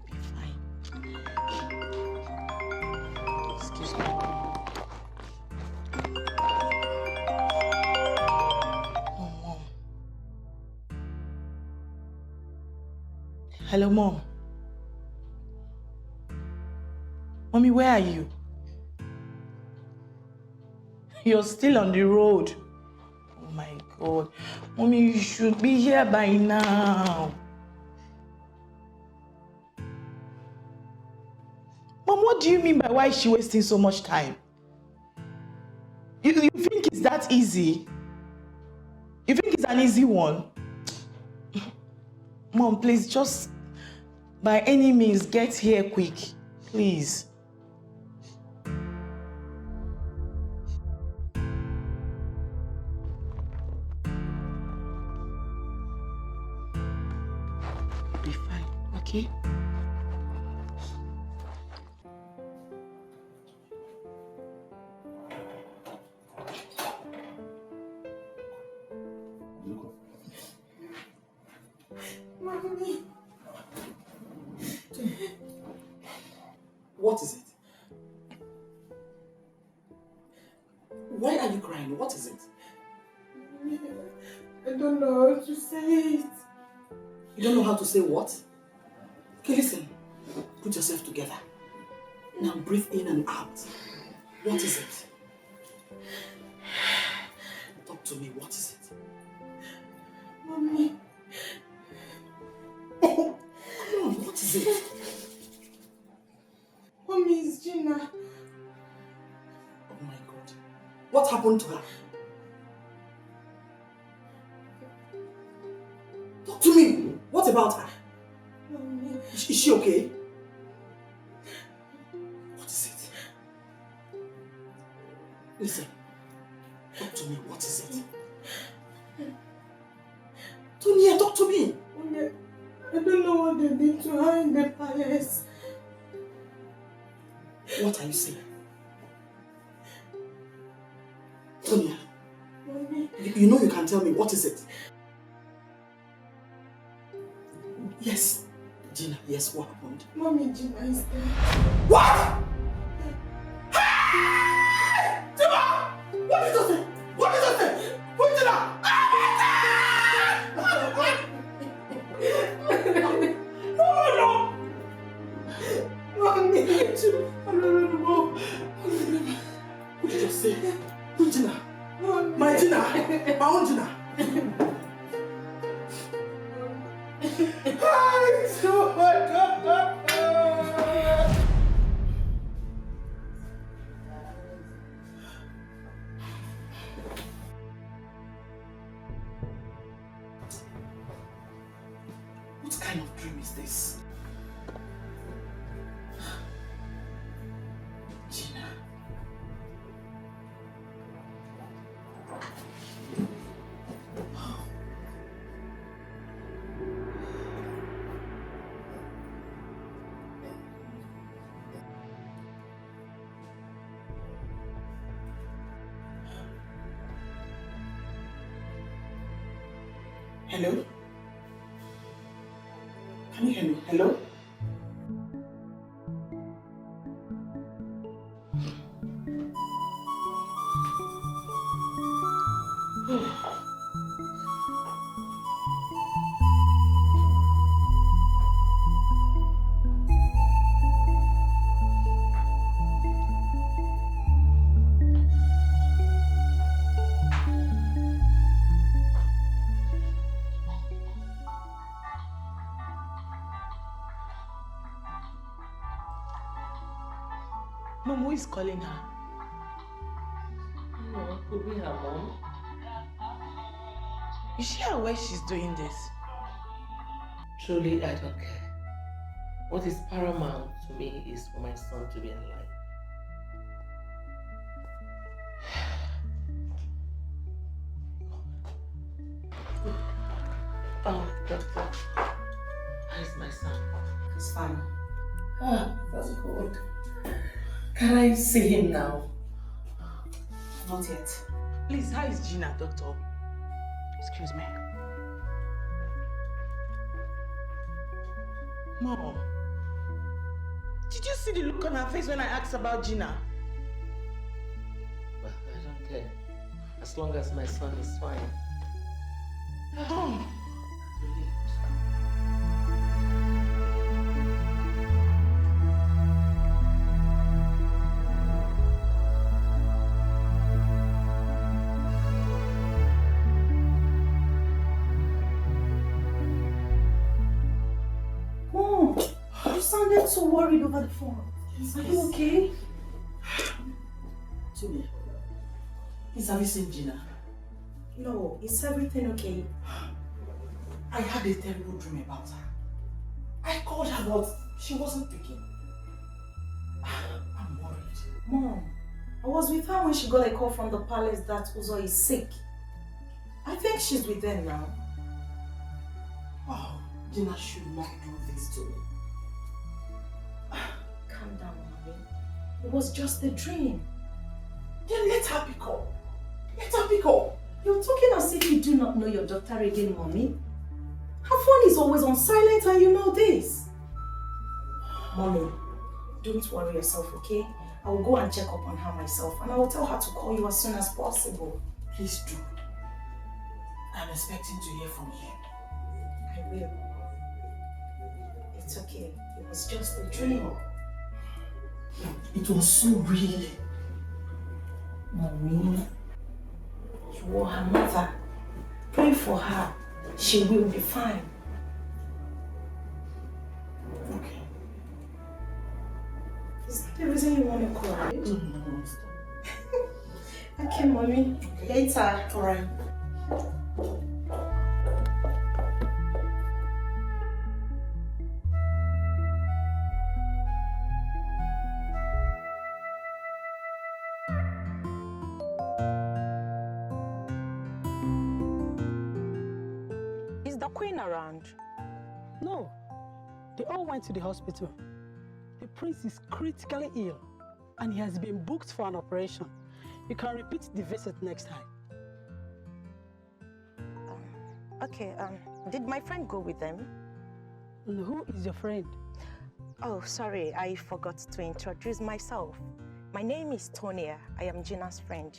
You'll be fine. Excuse me. Oh, Mom. Hello, Mom. Mommy, where are you? You're still on the road. Oh my God. Mommy, you should be here by now. Mom, what do you mean by why is she wasting so much time? You think it's that easy? You think it's an easy one? Mom, please, just by any means, get here quick. Please. Be fine, okay? Mommy. What is it? Why are you crying? What is it? I don't know how to say it. You don't know how to say what? Okay, listen. Put yourself together. Now breathe in and out. What is it? Talk to me. What is it? Mommy. Oh, come on. What is it? Mommy, it's Gina. Oh my God. What happened to her? Talk to me. What about her? Mommy. Is she okay? What is it? Listen. Talk to me. What is it? Tonya, talk to me. Mommy, I don't know what they did to her in the palace. What are you saying? Tonya, Mommy. you know you can tell me. What is it? Yes. Gina, yes, what happened? Mommy, Gina is there. What? Hey! Tima! What did you say? What did you say? Who did that? No! Mommy, no. What did you say? Who Gina? Mommy. My Gina? My own Gina? Oh my God. What kind of dream is this? Hello? Can you hear me? Hello? Mom, who is calling her? No, could be her mom. Is she aware she's doing this? Truly, I don't care. What is paramount to me is for my son to be alive. Oh, doctor. How is my son? He's fine. Ah, that's good. Can I see him now? Not yet. Please, how is Gina, doctor? Excuse me. Mom, did you see the look on her face when I asked about Gina? Well, I don't care. As long as my son is fine. Mom. Mom, you sounded so worried over the phone. Are you okay? Julia, have you seen Gina? No, is everything okay? I had a terrible dream about her. I called her, but she wasn't picking. I'm worried. Mom, I was with her when she got a call from the palace that Uzo is sick. I think she's with them now. Oh, Gina should not do this to me. Calm down, mommy. It was just a dream. Then let her pick up. Let her pick up. You're talking as if you do not know your daughter again, mommy. Her phone is always on silent and you know this. Mommy, don't worry yourself, okay? I will go and check up on her myself and I will tell her to call you as soon as possible. Please do. I'm expecting to hear from you. I will. It's okay. It was just a dream. It was so real. Mommy, you are her mother. Pray for her. She will be fine. Okay. Is that the reason you want to cry? No. Okay, mommy. Later. Alright. Is the queen around? No, they all went to the hospital. The prince is critically ill and he has been booked for an operation. You can repeat the visit next time. Okay, did my friend go with them? And who is your friend? Oh, sorry, I forgot to introduce myself. My name is Tonia. I am Gina's friend.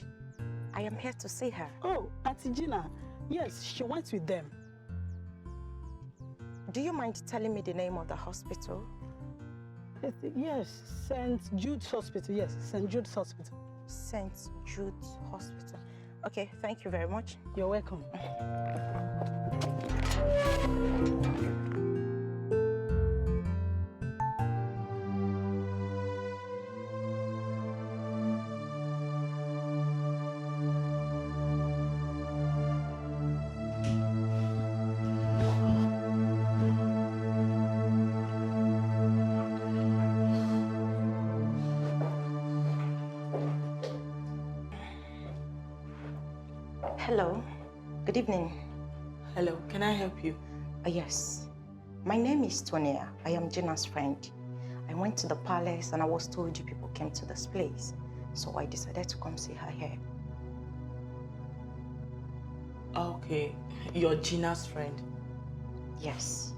I am here to see her. Oh, Auntie Gina. Yes, she went with them. Do you mind telling me the name of the hospital? Yes, St. Jude's Hospital. Yes, St. Jude's Hospital. St. Jude's Hospital. Okay, thank you very much. You're welcome. Hello, good evening. Hello, can I help you? Yes, my name is Tonia. I am Gina's friend. I went to the palace and I was told you people came to this place. So I decided to come see her here. Okay, you're Gina's friend. Yes.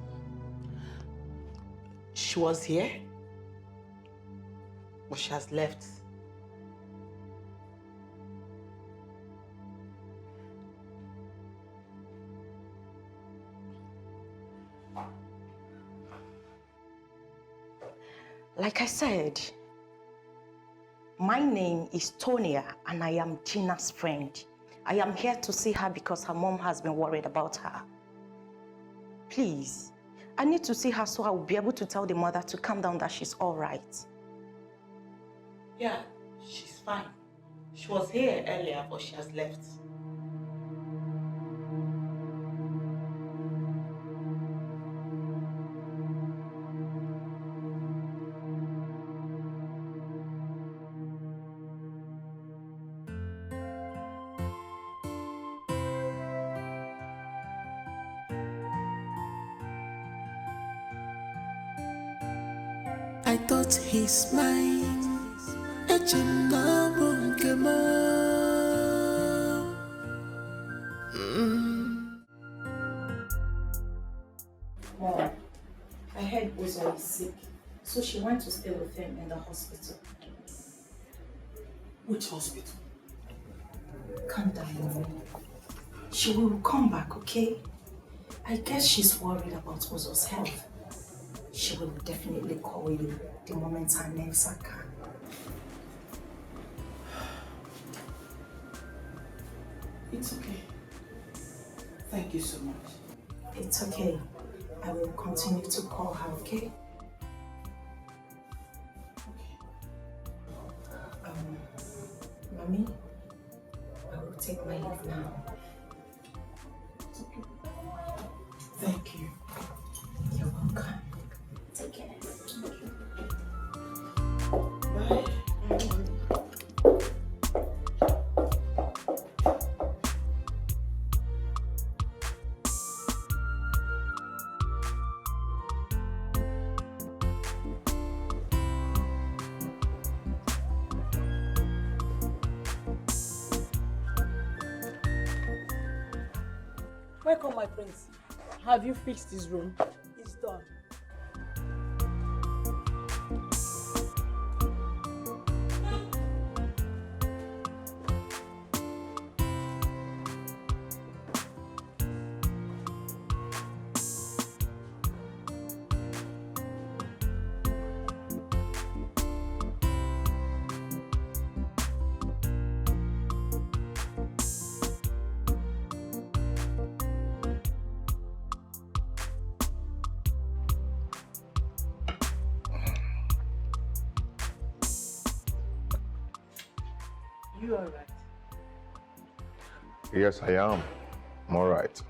She was here, but she has left. Like I said, my name is Tonia and I am Gina's friend. I am here to see her because her mom has been worried about her. Please, I need to see her so I will be able to tell the mother to calm down, that she's all right. Yeah, she's fine. She was here earlier, but she has left. I thought he's mine. Echema bunkema. Mom, I heard Uzo is sick, so she went to stay with him in the hospital. Which hospital? Calm down, Mommy. She will come back, okay? I guess she's worried about Uzo's health. She will definitely call you the moment her nerves are calm. It's okay. Thank you so much. It's okay. I will continue to call her, okay? Mommy, I will take my leave now. It's okay. Thank you. You're welcome. Take care. Bye. Welcome, my prince. Have you fixed his room? It's done. You are right. Yes, I am. I'm all right.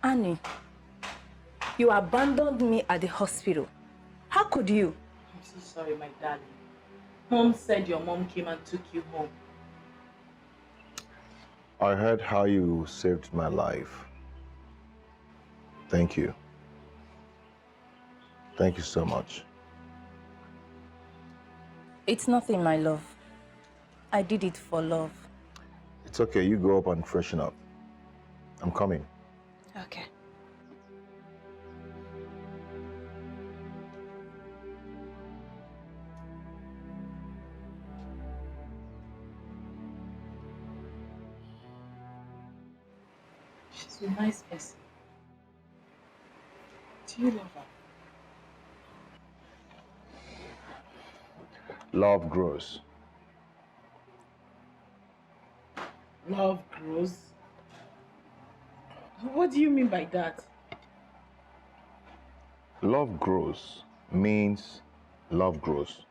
Annie, you abandoned me at the hospital. How could you? I'm so sorry, my darling. Mom said your mom came and took you home. I heard how you saved my life. Thank you. Thank you so much. It's nothing, my love. I did it for love. It's okay, you go up and freshen up. I'm coming. Okay. She's a nice person. Do you love her? Love grows. Love grows? What do you mean by that? Love grows means love grows.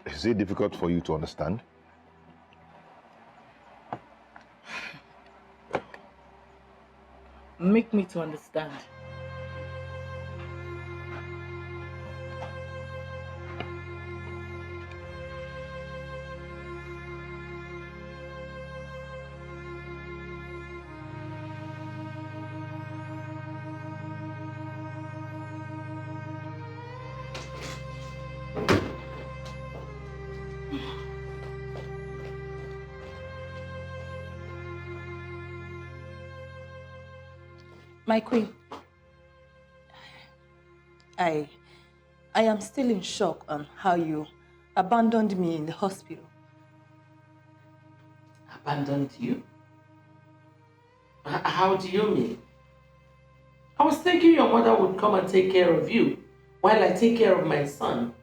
Is it difficult for you to understand? Make me to understand. My queen, I am still in shock on how you abandoned me in the hospital. Abandoned you? How do you mean? I was thinking your mother would come and take care of you while I take care of my son.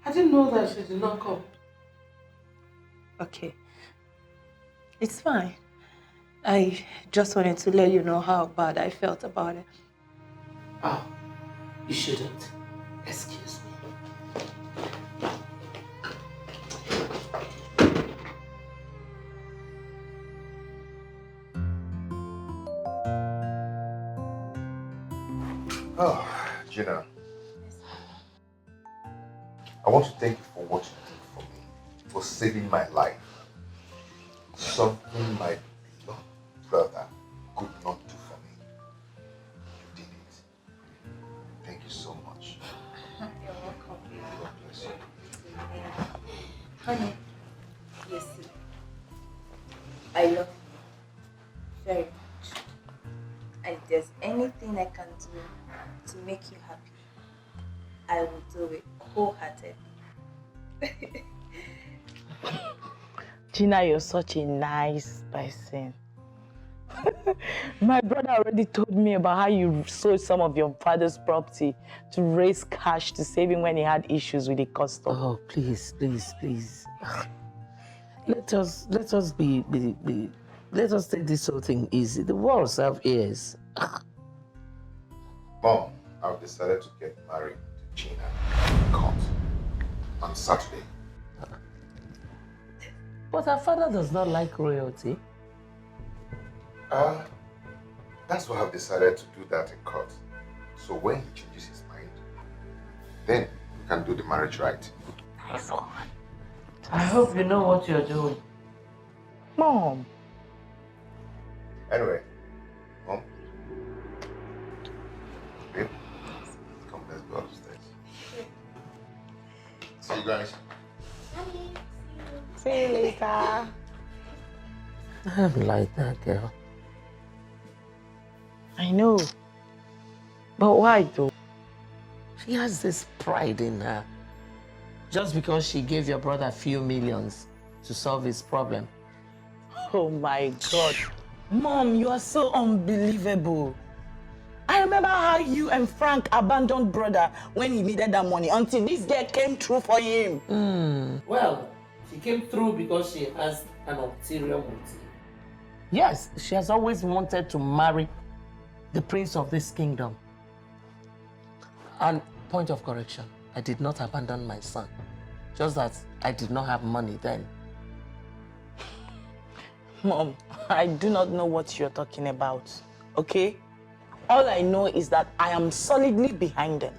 I didn't know that she did not come. Okay. It's fine. I just wanted to let you know how bad I felt about it. Oh, you shouldn't. Excuse me. Oh, Gina. I want to thank you for what you did for me, for saving my life. Something my beloved brother could not do for me. You did it. Thank you so much. You're welcome. God bless you. Honey, yes, I love you very much. And if there's anything I can do to make you happy, I will do it wholeheartedly. Gina, you're such a nice person. My brother already told me about how you sold some of your father's property to raise cash to save him when he had issues with the custom. Oh, please, please, please. Let us take this whole thing easy. The walls have ears. Mom, I've decided to get married to Gina in court on Saturday. But her father does not like royalty. That's why I've decided to do that in court. So when he changes his mind, then we can do the marriage right. Nice one. I hope you know what you're doing. Mom. Anyway, Mom. Babe, come, let's go upstairs. See you guys. See you later. I don't like that girl. I know. But why though? She has this pride in her. Just because she gave your brother a few millions to solve his problem. Oh my God. Mom, you are so unbelievable. I remember how you and Frank abandoned brother when he needed that money until this girl came through for him. Well, she came through because she has an ulterior motive. Yes, she has always wanted to marry the prince of this kingdom. And point of correction, I did not abandon my son. Just that I did not have money then. Mom, I do not know what you're talking about, okay? All I know is that I am solidly behind them.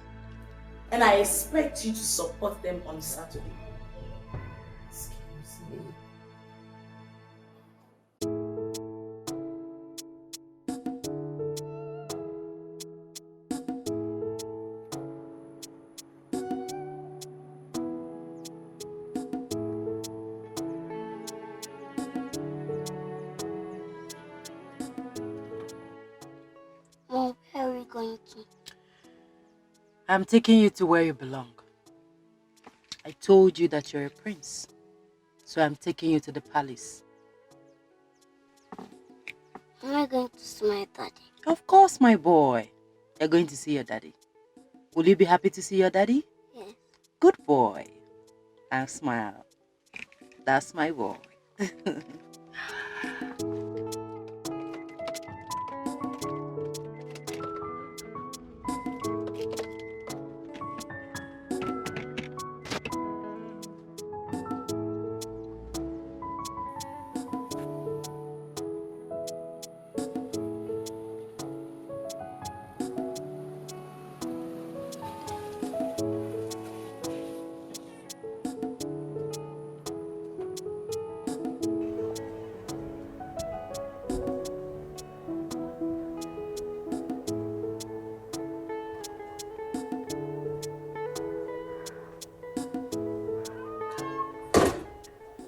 And I expect you to support them on Saturday. Excuse me. Mom, where are we going to? I'm taking you to where you belong. I told you that you're a prince, so I'm taking you to the palace. Am I going to see my daddy? Of course, my boy. You're going to see your daddy. Will you be happy to see your daddy? Yes. Good boy. And smile. That's my boy.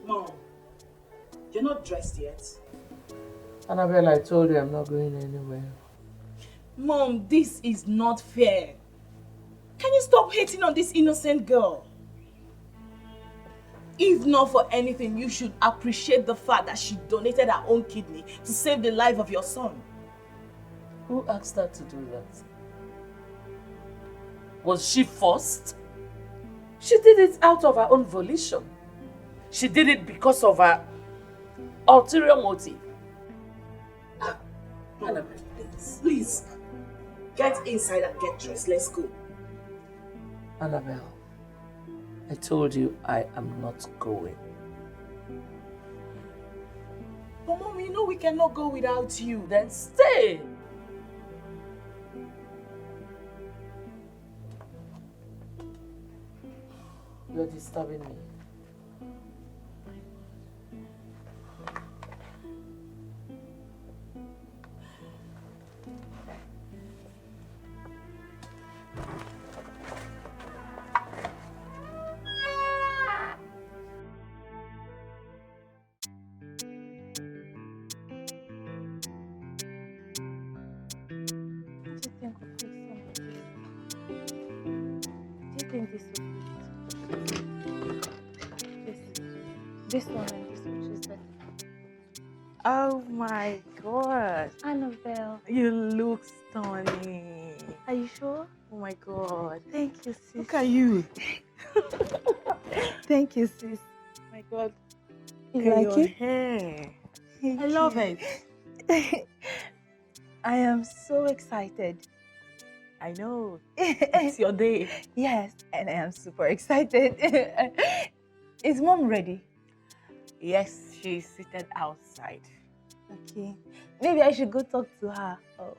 Mom, you're not dressed yet. Annabelle, I told you I'm not going anywhere. Mom, this is not fair. Can you stop hating on this innocent girl? If not for anything, you should appreciate the fact that she donated her own kidney to save the life of your son. Who asked her to do that? Was she forced? She did it out of her own volition. She did it because of her ulterior motive. Annabelle, please, get inside and get dressed. Let's go. Annabelle, I told you I am not going. But Mom, you know we cannot go without you. Then stay. You're disturbing me. This one and this one, which is better? Oh my God. Annabelle. You look stunning. Are you sure? Oh my God. Thank you, sis. Look at you. Thank you, sis. Oh my God. You Look at like your it? hair. Thank I love you. it. I am so excited. I know. It's your day. Yes, and I am super excited. Is Mom ready? Yes, she's seated outside. Okay. Maybe I should go talk to her. Oh.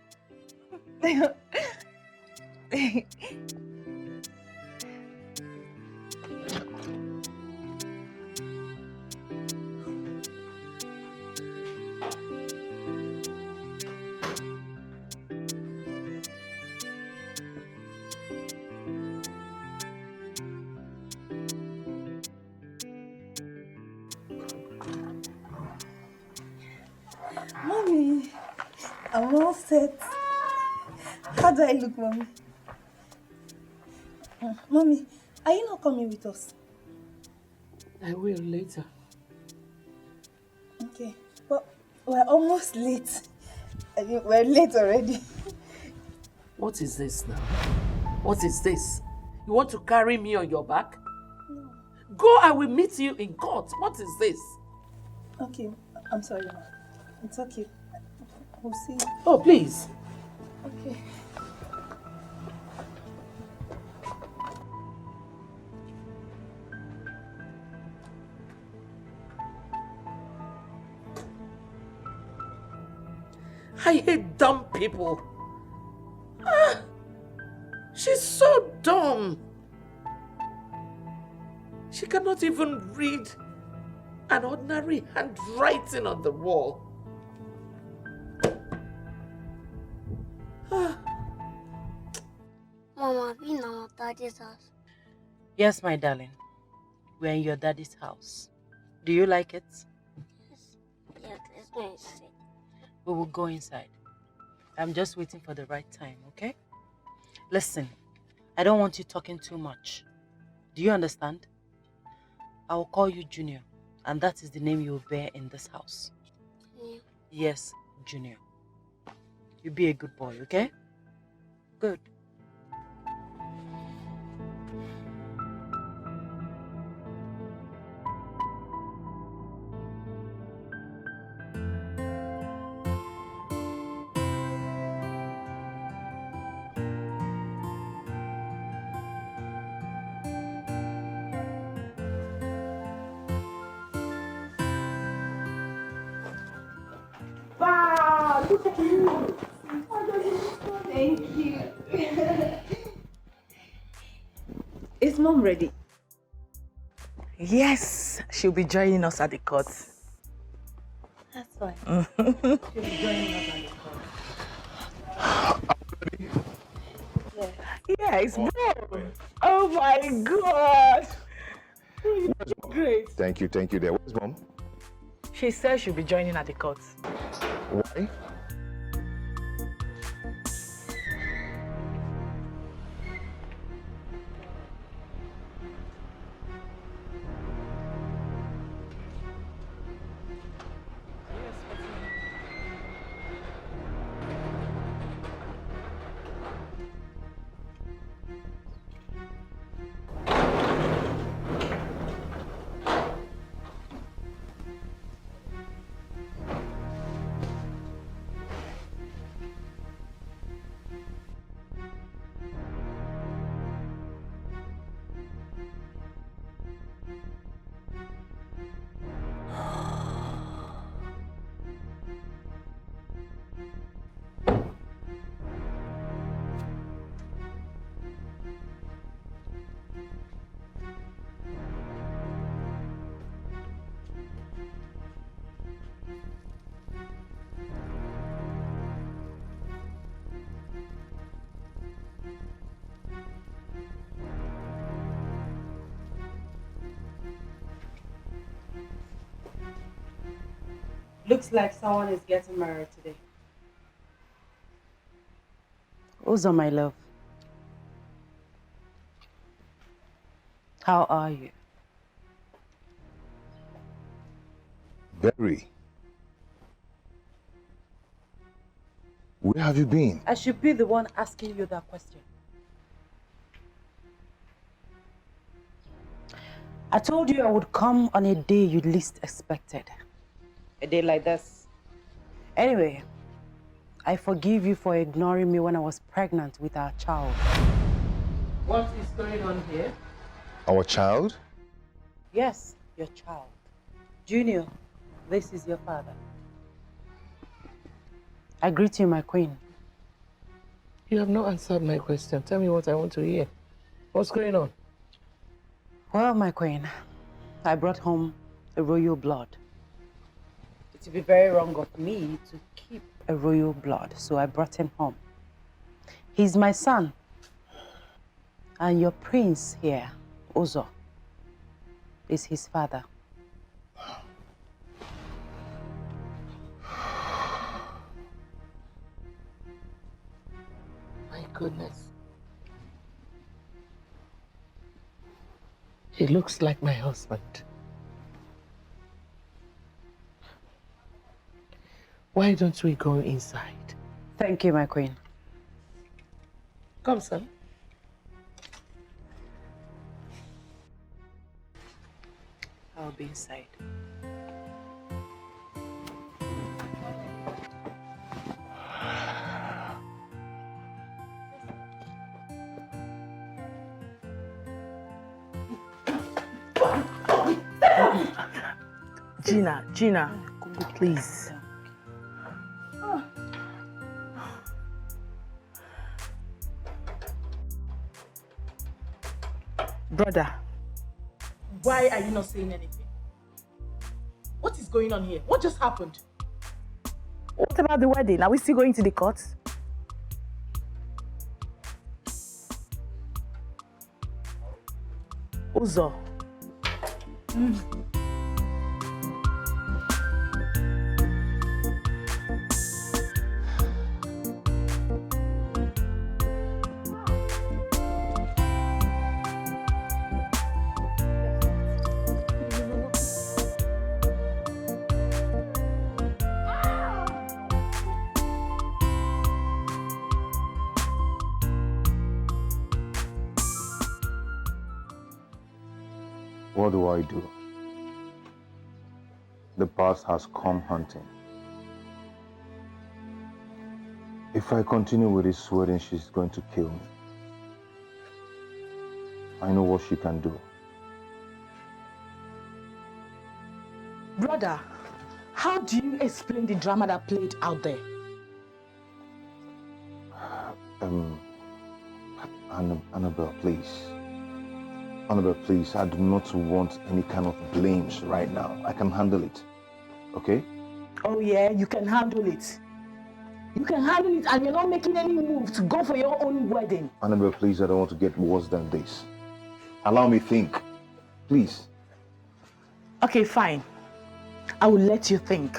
Mommy, I'm all set. How do I look, Mommy? Mommy, are you not coming with us? I will later. Okay, but we're almost late. I mean, we're late already. What is this now? What is this? You want to carry me on your back? No. Go, I will meet you in court. What is this? Okay, I'm sorry, Mom. It's okay. We'll see you. Oh, please. Okay. I hate dumb people. Ah, she's so dumb. She cannot even read an ordinary handwriting on the wall. Ah. Mama, we know Daddy's house. Yes, my darling. We're in your daddy's house. Do you like it? Yes, let's go inside. We will go inside. I'm just waiting for the right time, okay? Listen, I don't want you talking too much. Do you understand? I will call you Junior, and that is the name you will bear in this house. Yeah. Yes, Junior. You be a good boy, okay? Good. Wow, look at you. Thank you. Is Mom ready? Yes, she'll be joining us at the court. That's fine. She'll be joining us at the court. Yeah, it's Mom. Oh my God. Great. Thank you there. Where's Mom? She says she'll be joining at the court. Why? Looks like someone is getting married today. Uzo, my love. How are you? Berry. Where have you been? I should be the one asking you that question. I told you I would come on a day you least expected. A day like this. Anyway, I forgive you for ignoring me when I was pregnant with our child. What is going on here? Our child? Yes, your child. Junior, this is your father. I greet you, my queen. You have not answered my question. Tell me what I want to hear. What's going on? Well, my queen, I brought home a royal blood. It would be very wrong of me to keep a royal blood, so I brought him home. He's my son. And your prince here, Uzo, is his father. My goodness. He looks like my husband. Why don't we go inside? Thank you, my queen. Come, son. I'll be inside. Gina, please. Brother, why are you not saying anything? What is going on here? What just happened? What about the wedding? Are we still going to the court? Uzo. What do I do? The past has come hunting. If I continue with this wedding, she's going to kill me. I know what she can do. Brother, how do you explain the drama that played out there? Annabelle, please. Annabelle, please, I do not want any kind of blames right now. I can handle it, okay? Oh yeah, you can handle it. You can handle it and you're not making any move to go for your own wedding. Annabelle, please, I don't want to get worse than this. Allow me think, please. Okay, fine. I will let you think.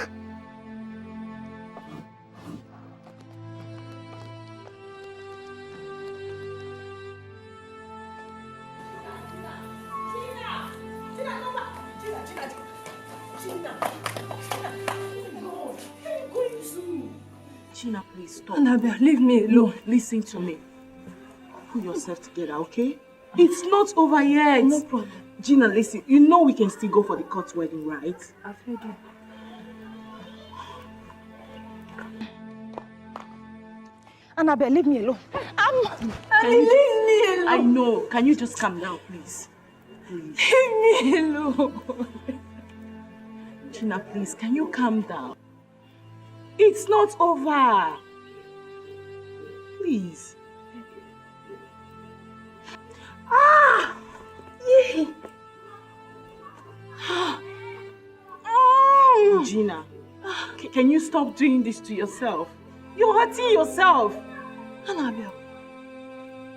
Gina, please stop. Annabelle, leave me alone. Listen to me. Pull yourself together, okay? It's not over yet. No problem. Gina, listen. You know we can still go for the court wedding, right? I've heard you. Annabelle, leave me alone. Leave me alone. I know. Can you just calm down, please? Please. Leave me alone. Gina, please, can you calm down? It's not over. Please. Ah! Yeah. Gina, can you stop doing this to yourself? You're hurting yourself. Annabelle,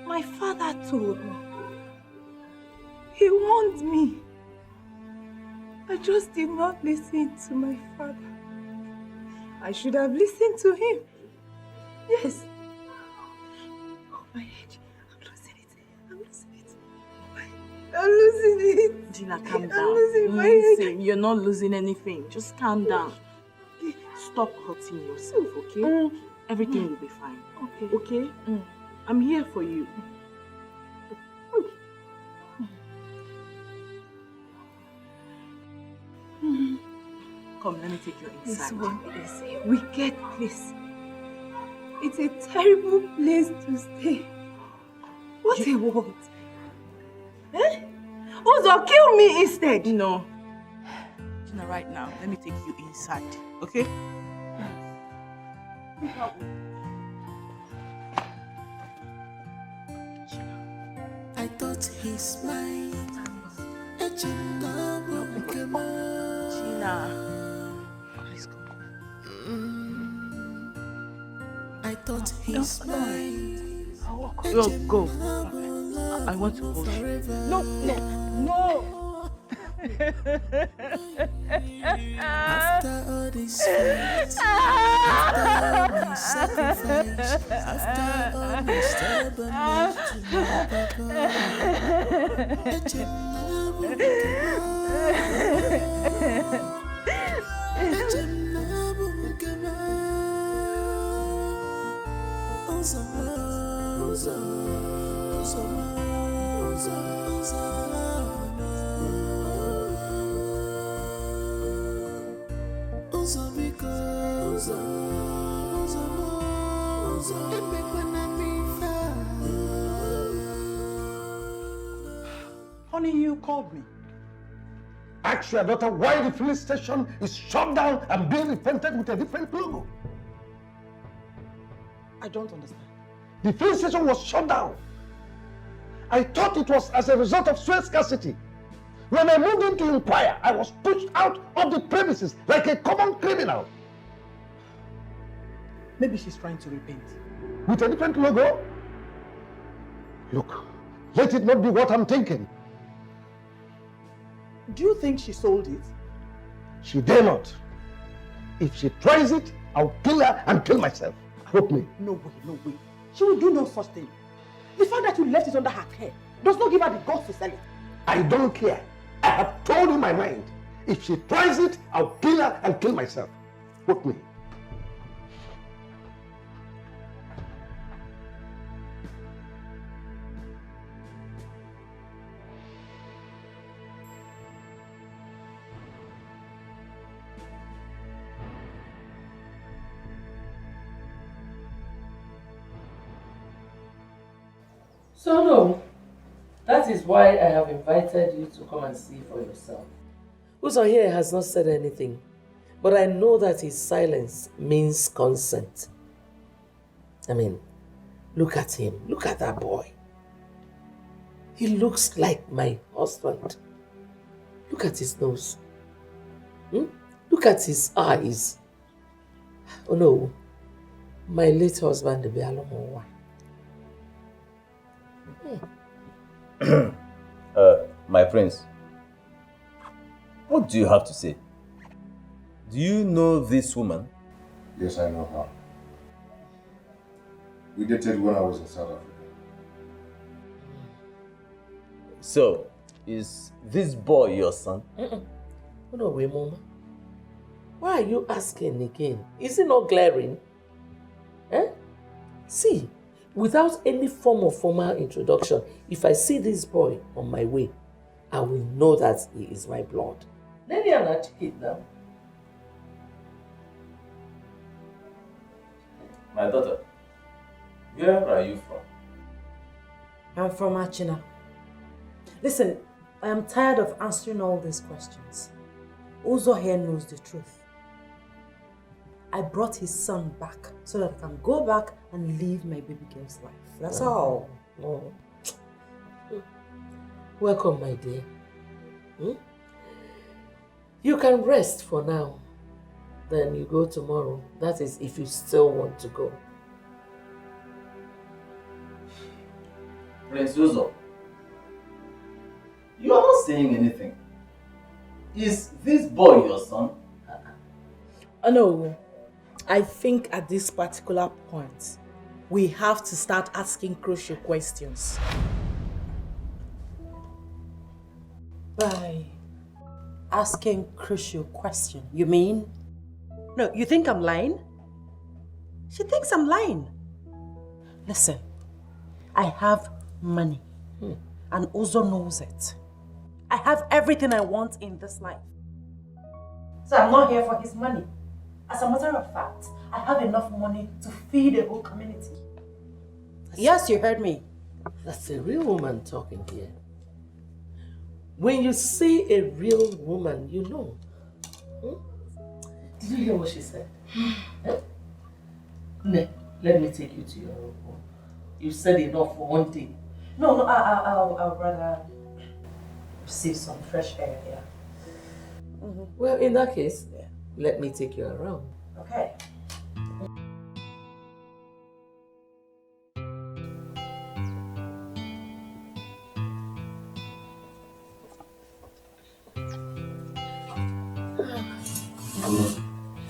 my father told me. He warned me. I just did not listen to my father. I should have listened to him. Yes. Oh, my head. I'm losing it. I'm losing it. Gina, calm down. I'm losing my head. Listen, you're not losing anything. Just calm down. Stop hurting yourself, okay? Everything will be fine. Okay? I'm here for you. Come, let me take you inside. This one is a wicked place. It's a terrible place to stay. What a world. Eh? Uzo, kill me instead. No. Gina, right now, let me take you inside, okay? I thought he's mine. Gina. Please go. I thought he's mine. Yo, go. I want to hold you. No. After all this fight, after all my sacrifice, after all my stubbornness to my Honey, you called me. Ask your daughter why the filling station is shut down and being repainted with a different logo. I don't understand. The filling station was shut down. I thought it was as a result of fuel scarcity. When I moved in to inquire, I was pushed out of the premises like a common criminal. Maybe she's trying to repaint. With a different logo? Look, let it not be what I'm thinking. Do you think she sold it? She dare not. If she tries it, I'll kill her and kill myself. Quote me. No way. She will do no such thing. The fact that you left it under her care does not give her the guts to sell it. I don't care. I have told you my mind. If she tries it, I'll kill her and kill myself. Quote me. So no, that is why I have invited you to come and see for yourself. Uzo here has not said anything, but I know that his silence means consent. I mean, look at him, look at that boy. He looks like my husband. Look at his nose. Look at his eyes. Oh no, my late husband, the Alomowa. My prince, what do you have to say? Do you know this woman? Yes, I know her. We dated when I was in South Africa. So, is this boy your son? No way, Mama. Why are you asking again? Is it not glaring? See, without any form of formal introduction, if I see this boy on my way, I will know that he is my blood. Let me articulate now. My daughter, where are you from? I'm from Achina. Listen, I am tired of answering all these questions. Uzo here knows the truth. I brought his son back so that I can go back and live my baby girl's life. That's all. Oh. Welcome, my dear. You can rest for now. Then you go tomorrow. That is if you still want to go. Prince Uzo, you are not saying anything. Is this boy your son? No. I think at this particular point, we have to start asking crucial questions. By asking crucial question, you mean? No, you think I'm lying? She thinks I'm lying. Listen, I have money, and Uzo knows it. I have everything I want in this life. So I'm not here for his money. As a matter of fact, I have enough money to feed a whole community. Yes, you heard me. That's a real woman talking here. When you see a real woman, you know. Did you hear what she said? Ne, let me take you to your room. You said enough for one day. No, I'll rather receive some fresh air here. Well, in that case, let me take you around. Okay.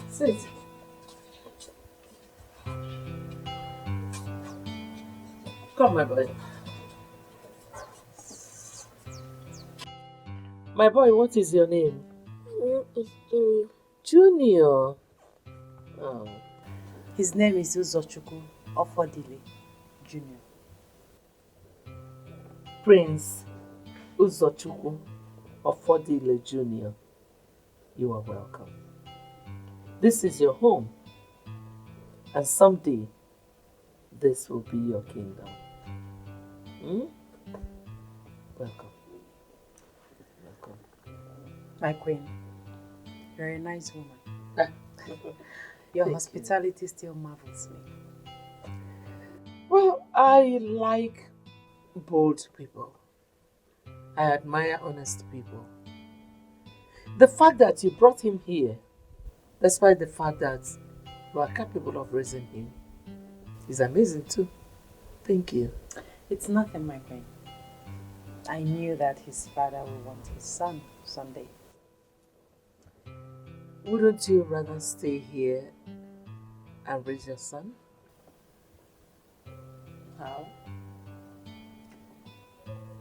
Sit. Come, my boy. My boy, what is your name? It's Junior. Junior. Oh. His name is Uzochukwu Ofodile Jr. Prince Uzochukwu Ofodile Jr. You are welcome. This is your home, and someday this will be your kingdom. Welcome. Welcome. My queen, you're a nice woman. Your hospitality still marvels me. Well, I like bold people. I admire honest people. The fact that you brought him here, despite the fact that you are capable of raising him, is amazing too. Thank you. It's nothing, my queen. I knew that his father would want his son someday. Wouldn't you rather stay here and raise your son? How?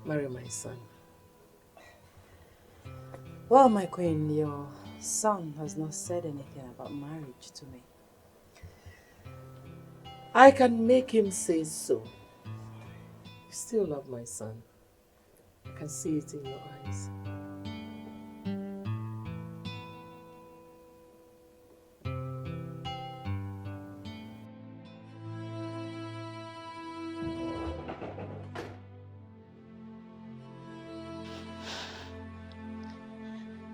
Marry my son. Well, my queen, your son has not said anything about marriage to me. I can make him say so. You still love my son. I can see it in your eyes.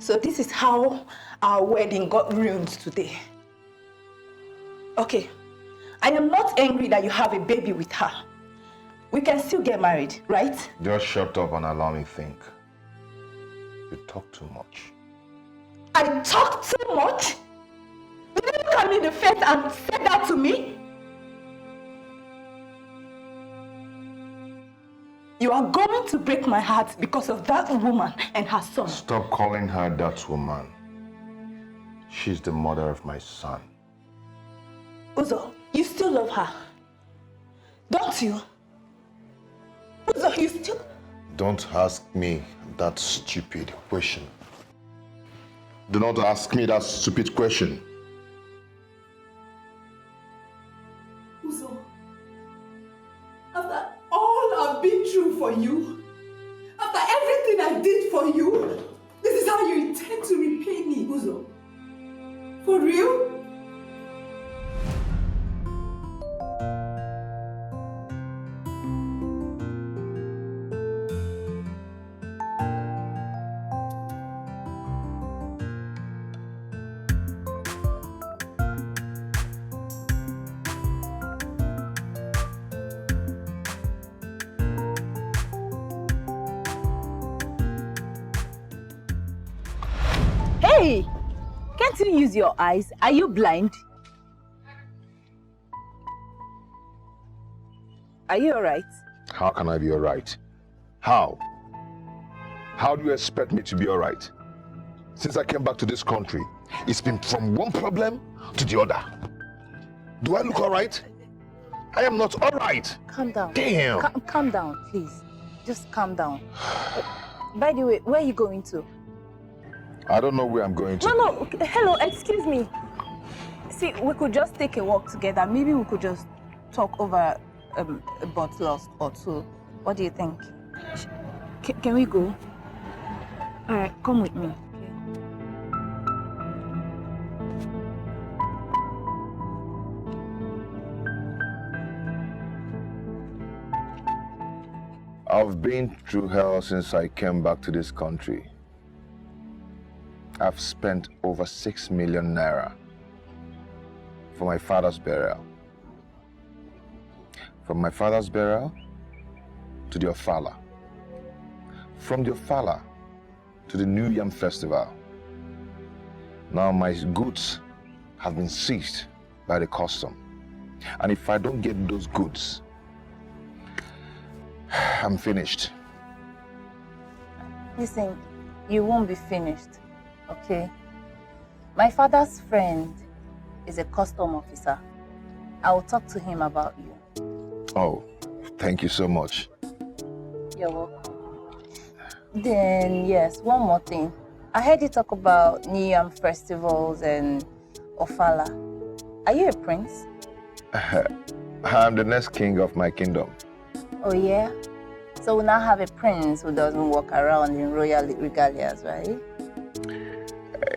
So this is how our wedding got ruined today. Okay, I am not angry that you have a baby with her. We can still get married, right? Just shut up and allow me think. You talk too much. I talk too much? You didn't look at me in the face and say that to me? You are going to break my heart because of that woman and her son. Stop calling her that woman. She's the mother of my son. Uzo, you still love her, don't you? Uzo, you still... Don't ask me that stupid question. Do not ask me that stupid question. Uzo, after all I've been through for you, after everything I did for you, this is how you intend to repay me, Uzo? For real? Hey! Can't you use your eyes? Are you blind? Are you alright? How can I be alright? How? How do you expect me to be alright? Since I came back to this country, it's been from one problem to the other. Do I look all right? I am not all right. Calm down. Damn. Calm down, please. Just calm down. By the way, where are you going to? I don't know where I'm going to. No. Hello, excuse me. See, we could just take a walk together. Maybe we could just talk over a bottle or two. What do you think? Can we go? All right, come with me. I've been through hell since I came back to this country. I've spent over 6 million naira for my father's burial. From my father's burial to the Ofala. From the Ofala to the New Yam Festival. Now my goods have been seized by the custom. And if I don't get those goods, I'm finished. Listen, you won't be finished, okay? My father's friend is a custom officer. I will talk to him about you. Oh, thank you so much. You're welcome. Then, yes, one more thing. I heard you talk about New Yam festivals and Ofala. Are you a prince? I'm the next king of my kingdom. Oh, yeah? So we now have a prince who doesn't walk around in royal regalias, right?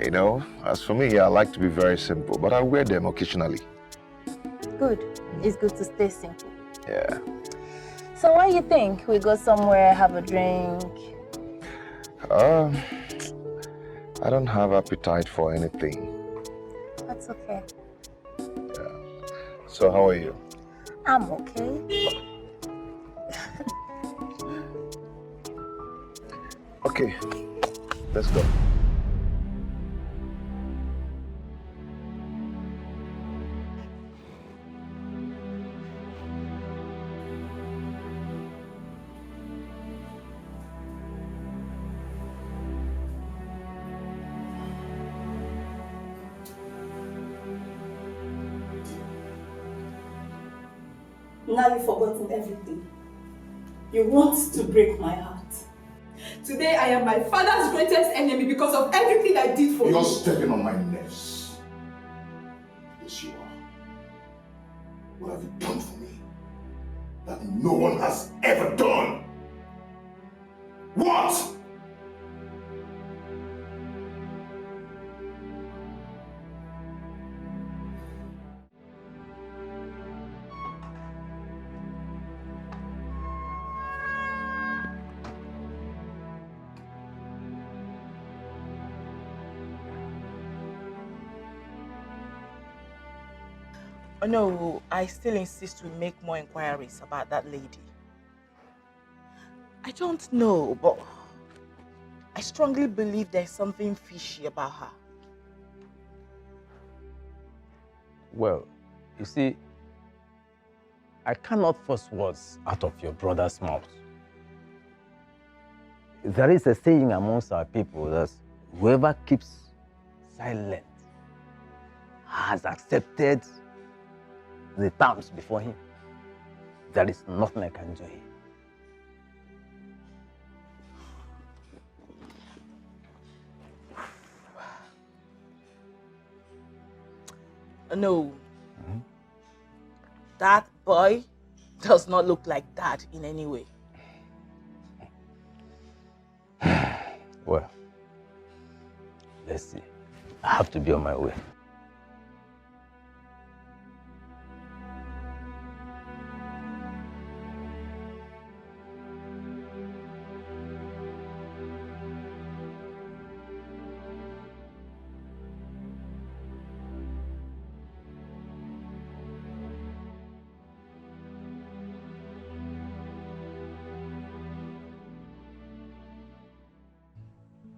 You know, as for me, I like to be very simple, but I wear them occasionally. Good. It's good to stay simple. Yeah. So what do you think? We go somewhere, have a drink? I don't have appetite for anything. That's okay. Yeah. So how are you? I'm okay. Okay, let's go. Now you've forgotten everything. You want to break my heart. Today I am my father's greatest enemy because of everything I did for you. You're stepping on my nerves. Yes, you are. What have you done for me that no one has ever done? What? Oh, no, I still insist we make more inquiries about that lady. I don't know, but I strongly believe there's something fishy about her. Well, you see, I cannot force words out of your brother's mouth. There is a saying amongst our people that whoever keeps silent has accepted the terms before him. There is nothing I can do here. No. That boy does not look like that in any way. Well, let's see. I have to be on my way.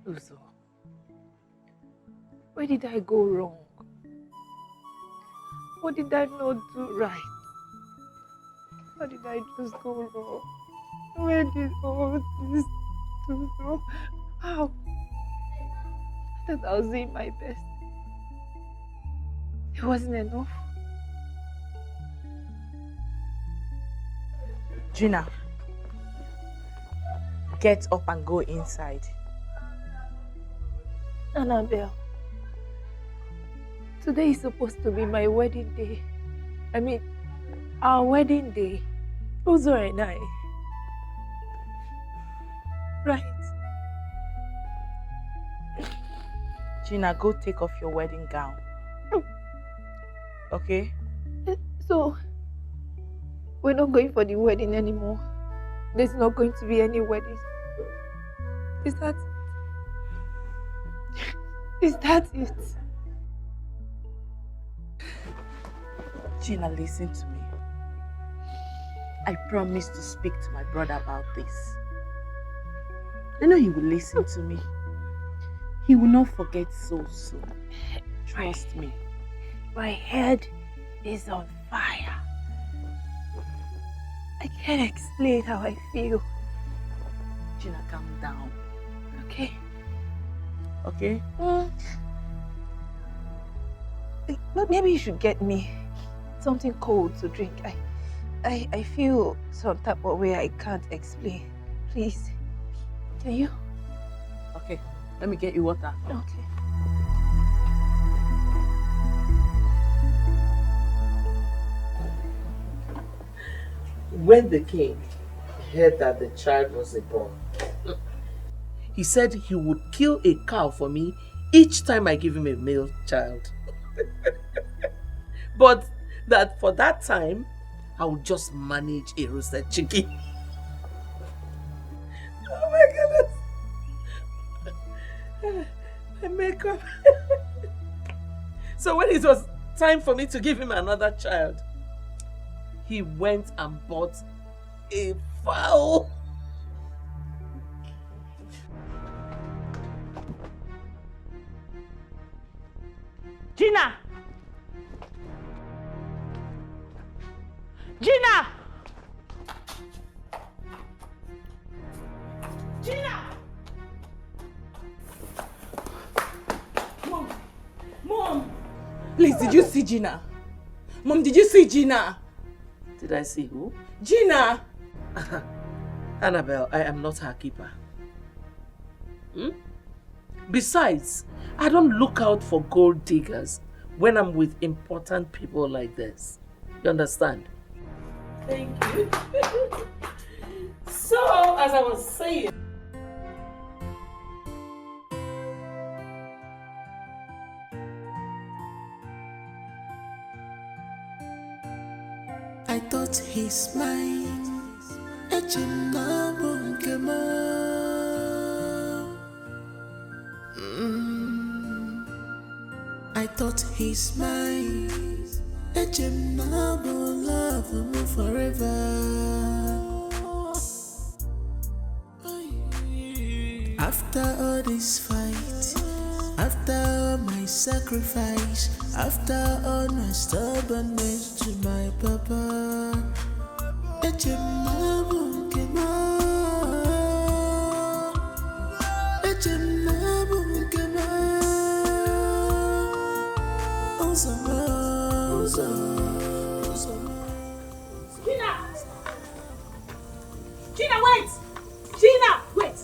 Uzo, where did I go wrong? What did I not do right? How did I just go wrong? Where did all this go wrong? How? I thought I was doing my best. It wasn't enough. Gina, get up and go inside. Annabelle, today is supposed to be my wedding day. I mean, our wedding day. Uzo and I. Right. Gina, go take off your wedding gown. Okay? So, we're not going for the wedding anymore. There's not going to be any wedding. Is that it? Gina, listen to me. I promised to speak to my brother about this. I know he will listen to me. He will not forget so soon. Trust me. My head is on fire. I can't explain how I feel. Gina, calm down. Okay? Okay? But maybe you should get me something cold to drink. I feel some type of way I can't explain. Please. Can you? Okay. Let me get you water. Okay. When the king heard that the child was a boy, he said he would kill a cow for me each time I give him a male child. But that for that time, I would just manage a roasted chicken. Oh my goodness. My makeup. So when it was time for me to give him another child, he went and bought a fowl. Gina! Gina! Gina! Mom! Please, did you see Gina? Mom, did you see Gina? Did I see who? Gina! Annabelle, I am not her keeper. Besides, I don't look out for gold diggers when I'm with important people like this. You understand? Thank you. So, as I was saying, I thought he's mine. I thought he's mine. Love him forever. After all this fight, after all my sacrifice, after all my stubbornness to my papa, Gina! Gina, wait! Gina, wait!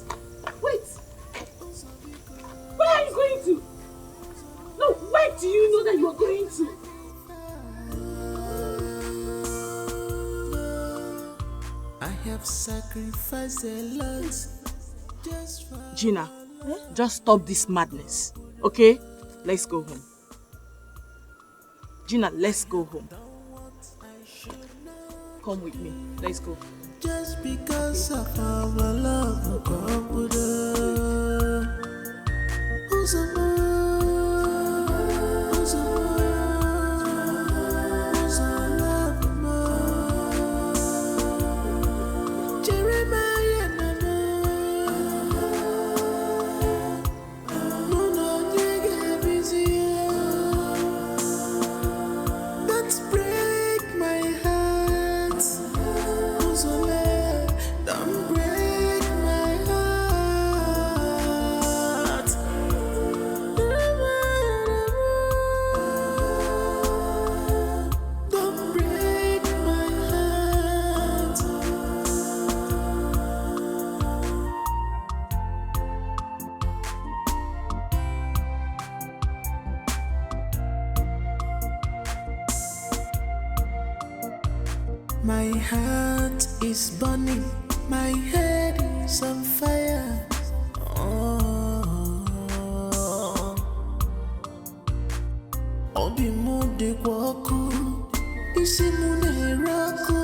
Wait! Where are you going to? No, where do you know that you are going to? I have sacrificed a lot just for Gina, just stop this madness, okay? Let's go home. Gina, let's go home. Come with me. Let's go. just because of our love. Don't break my heart. Don't break my heart. My heart is burning, my head is on fire. Obi mu de kwaku, isi mu ne rako.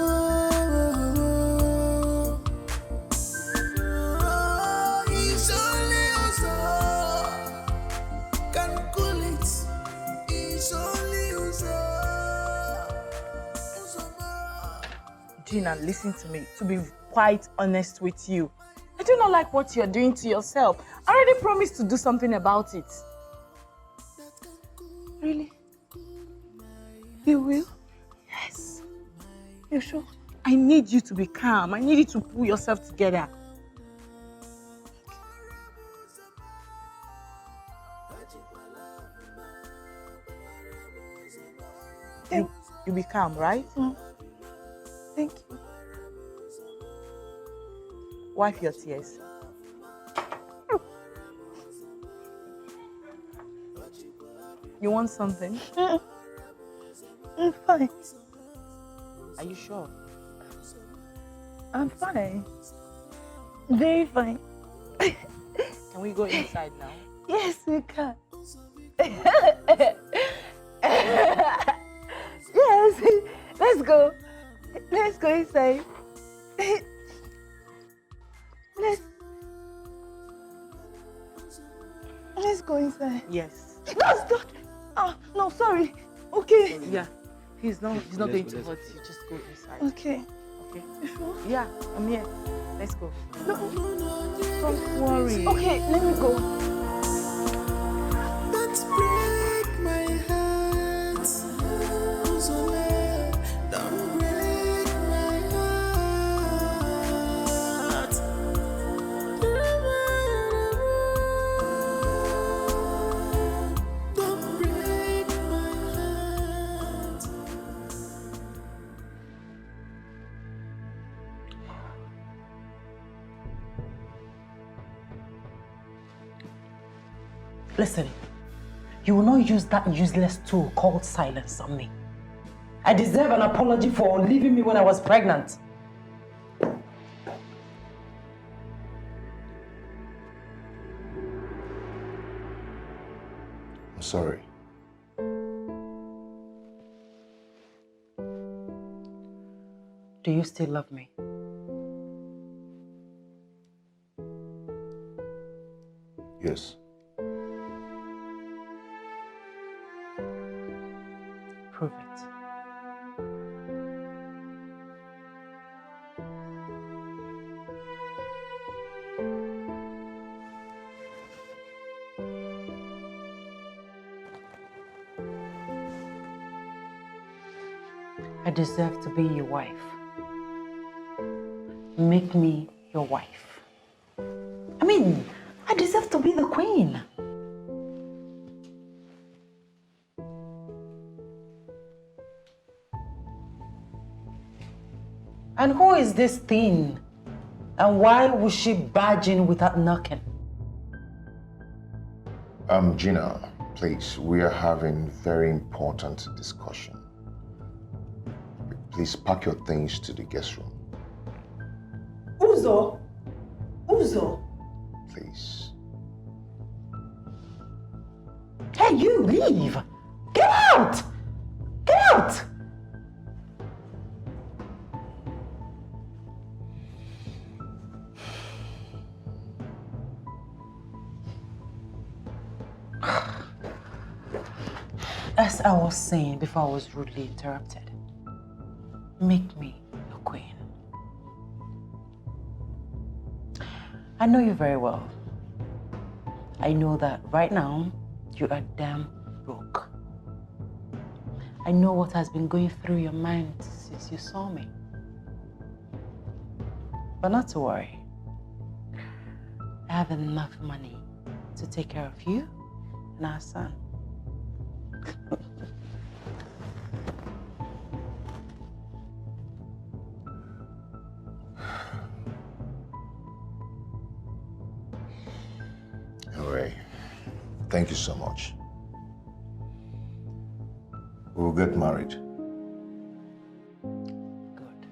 It's only us can cool it. It's only us. Gina, listen to me. To be quite honest with you, I do not like what you're doing to yourself. I already promised to do something about it. Really? You will? Yes. You sure? I need you to be calm. I need you to pull yourself together. You be calm, right? Thank you. Wipe your tears. You want something? I'm fine. Are you sure? I'm fine. Very fine. Can we go inside now? Yes, we can. Yes, let's go. Let's go inside. Let's go inside. Yes. No, stop. No, sorry. Okay. Yeah. He's not going to hurt you. Just go inside. Okay. Okay. You sure? Yeah, I'm here. Let's go. No. Don't worry. Okay, let me go. Let's break my heart. Don't break my heart. Don't break my heart. Listen, you will not use that useless tool called silence on me. I deserve an apology for leaving me when I was pregnant. I'm sorry. Do you still love me? Yes. Prove it. I deserve to be your wife. Make me your wife. I mean, I deserve to be the queen. And who is this thing? And why would she barge in without knocking? Gina, please, we are having very important discussion. Please pack your things to the guest room. Uzo! Uzo! Please. Hey, you leave! Get out! Get out! As I was saying before I was rudely interrupted, make me your queen. I know you very well. I know that right now you are damn broke. I know what has been going through your mind since you saw me. But not to worry. I have enough money to take care of you and our son. All right. Thank you so much. We'll get married. Good.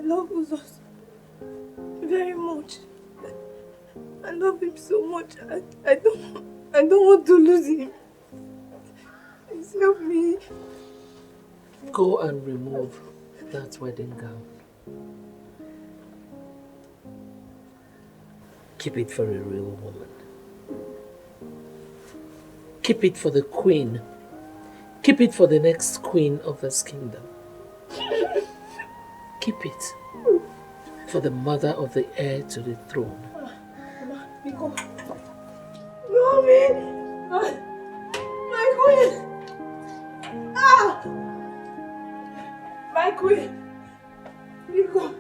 love Uzo very much. I love him so much. I don't want to lose him. Please help me. Go and remove that wedding gown. Keep it for a real woman. Keep it for the queen. Keep it for the next queen of this kingdom. Keep it for the mother of the heir to the throne. Nico. Mommy! My queen! Ah! My queen! Nico.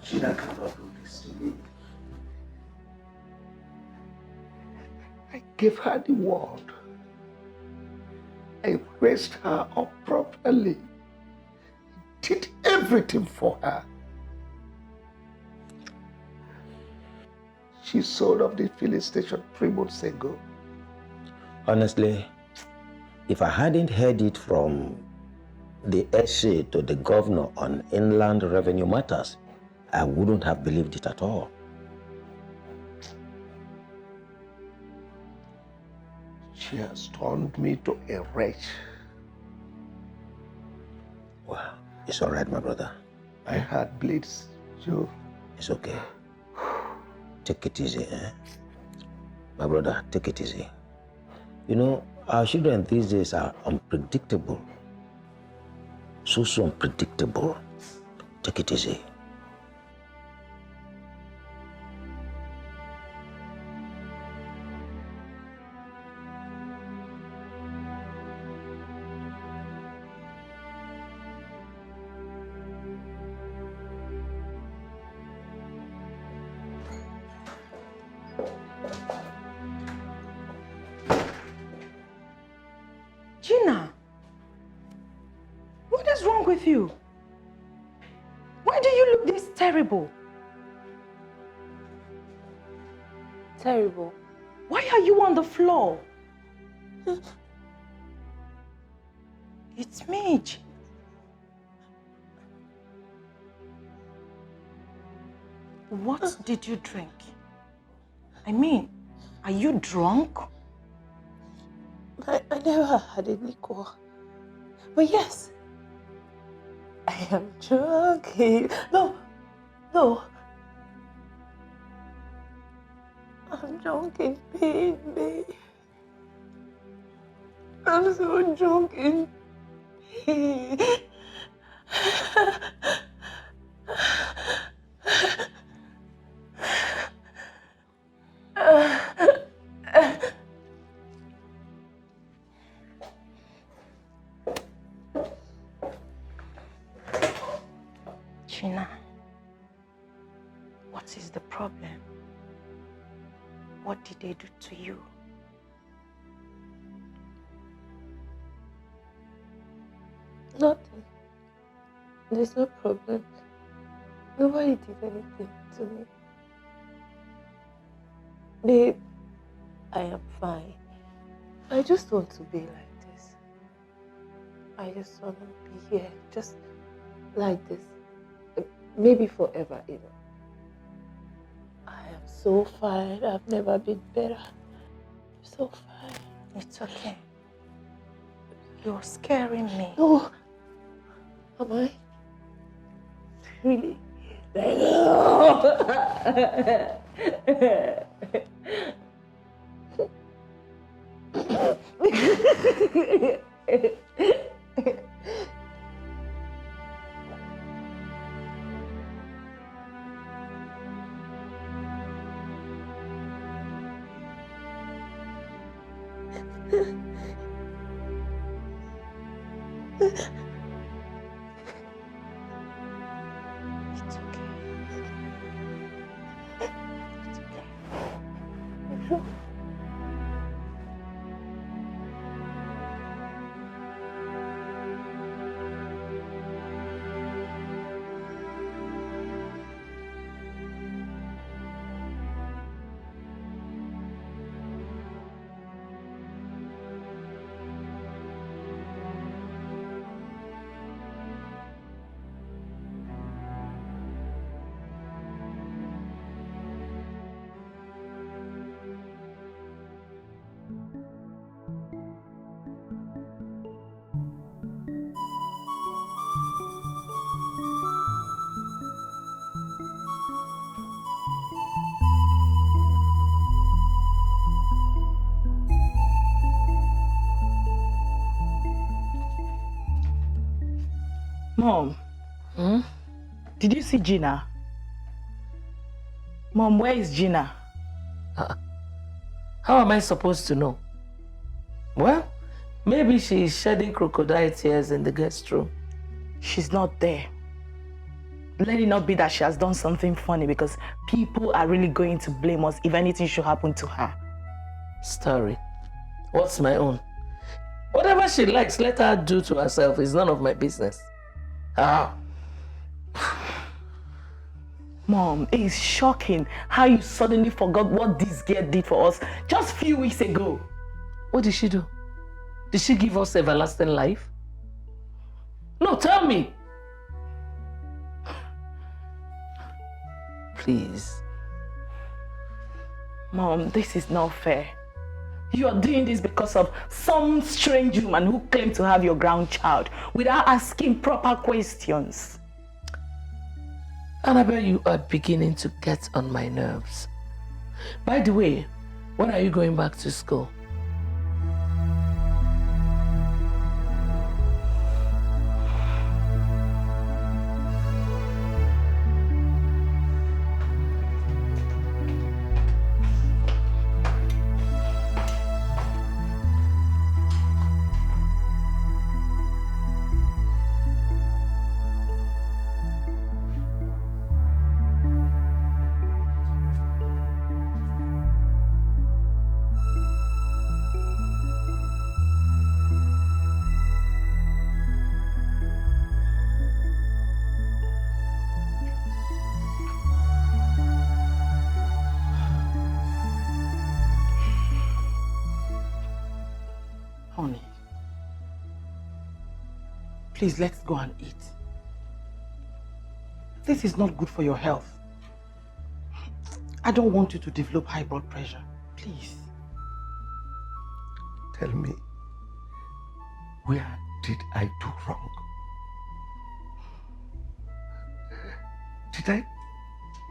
Gina cannot do this to me. I gave her the word. I raised her up properly. Did everything for her. She sold off the filling station 3 months ago. Honestly, if I hadn't heard it from the essay to the governor on inland revenue matters, I wouldn't have believed it at all. She has turned me to a wretch. Well, it's all right, my brother. My heart bleeds, Joe. It's okay. Take it easy, eh? My brother, take it easy. You know, our children these days are unpredictable. So unpredictable. Take it easy. Gina, what is wrong with you? Why do you look this terrible? Terrible? Why are you on the floor? It's me, Gina. What did you drink? I mean, are you drunk? I never had a liquor. But yes, I am drunk. No. I'm drunk in pain, babe. I'm so drunk in pain. Gina, what is the problem? What did they do to you? Nothing. There's no problem. Nobody did anything to me. Babe, I am fine. I just want to be like this. I just want to be here, just like this. Maybe forever, you know. I am so fine. I've never been better. I'm so fine. It's okay. You're scaring me. No. Am I? Really? Mom, did you see Gina? Mom, where is Gina? How am I supposed to know? Well, maybe she is shedding crocodile tears in the guest room. She's not there. Let it not be that she has done something funny, because people are really going to blame us if anything should happen to her. Story. What's my own? Whatever she likes, let her do to herself. It's none of my business. Mom, it's shocking how you suddenly forgot what this girl did for us just a few weeks ago. What did she do? Did she give us everlasting life? No, tell me. Please. Mom, this is not fair. You are doing this because of some strange woman who claimed to have your grandchild without asking proper questions. Annabelle, you are beginning to get on my nerves. By the way, when are you going back to school? Honey, please, let's go and eat. This is not good for your health. I don't want you to develop high blood pressure. Please. Tell me, where did I do wrong? Did I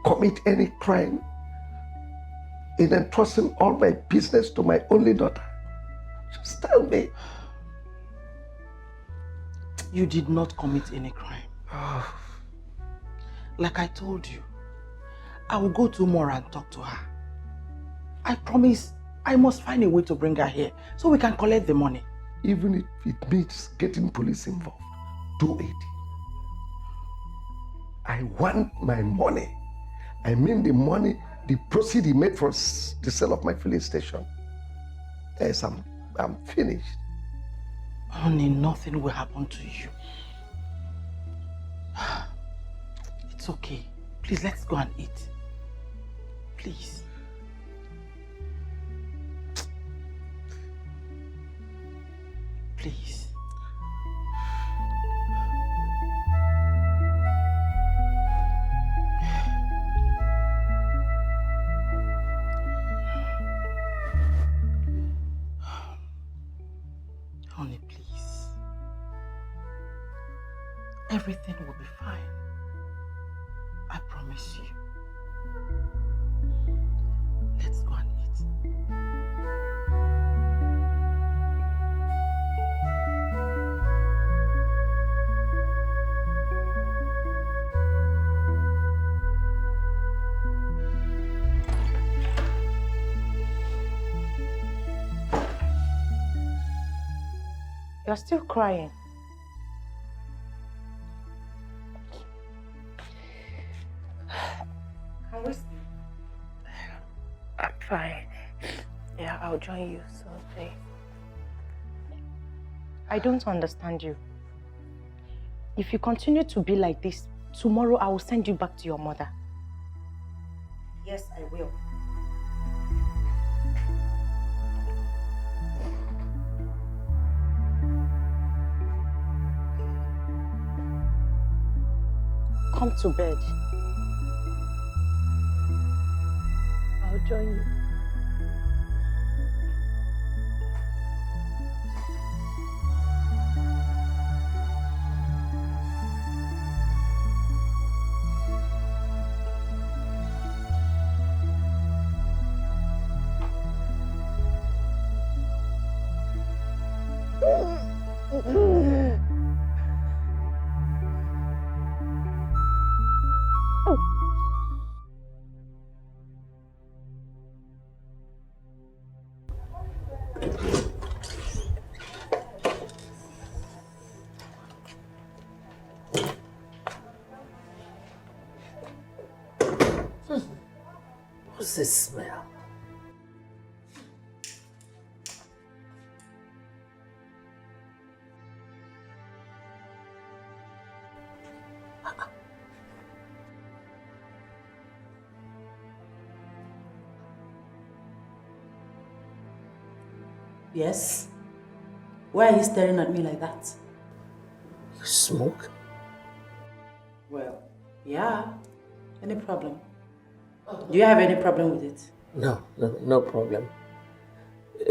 commit any crime in entrusting all my business to my only daughter? Just tell me. You did not commit any crime. Like I told you, I will go tomorrow and talk to her. I promise I must find a way to bring her here so we can collect the money. Even if it means getting police involved, do it. I want my money. I mean the money, the proceeds he made from the sale of my filling station. Yes, I'm finished. Honey, nothing will happen to you. It's okay. Please, let's go and eat. Please. Please. Honey, please. Everything will be fine. I promise you. Let's go and eat. You're still crying. Can we sleep? I'm fine. Yeah, I'll join you someday. I don't understand you. If you continue to be like this, tomorrow I will send you back to your mother. Yes, I will. Come to bed. I'll join you. What's this smell? Yes? Why are you staring at me like that? You smoke? Well, yeah. Any problem? Do you have any problem with it? No problem.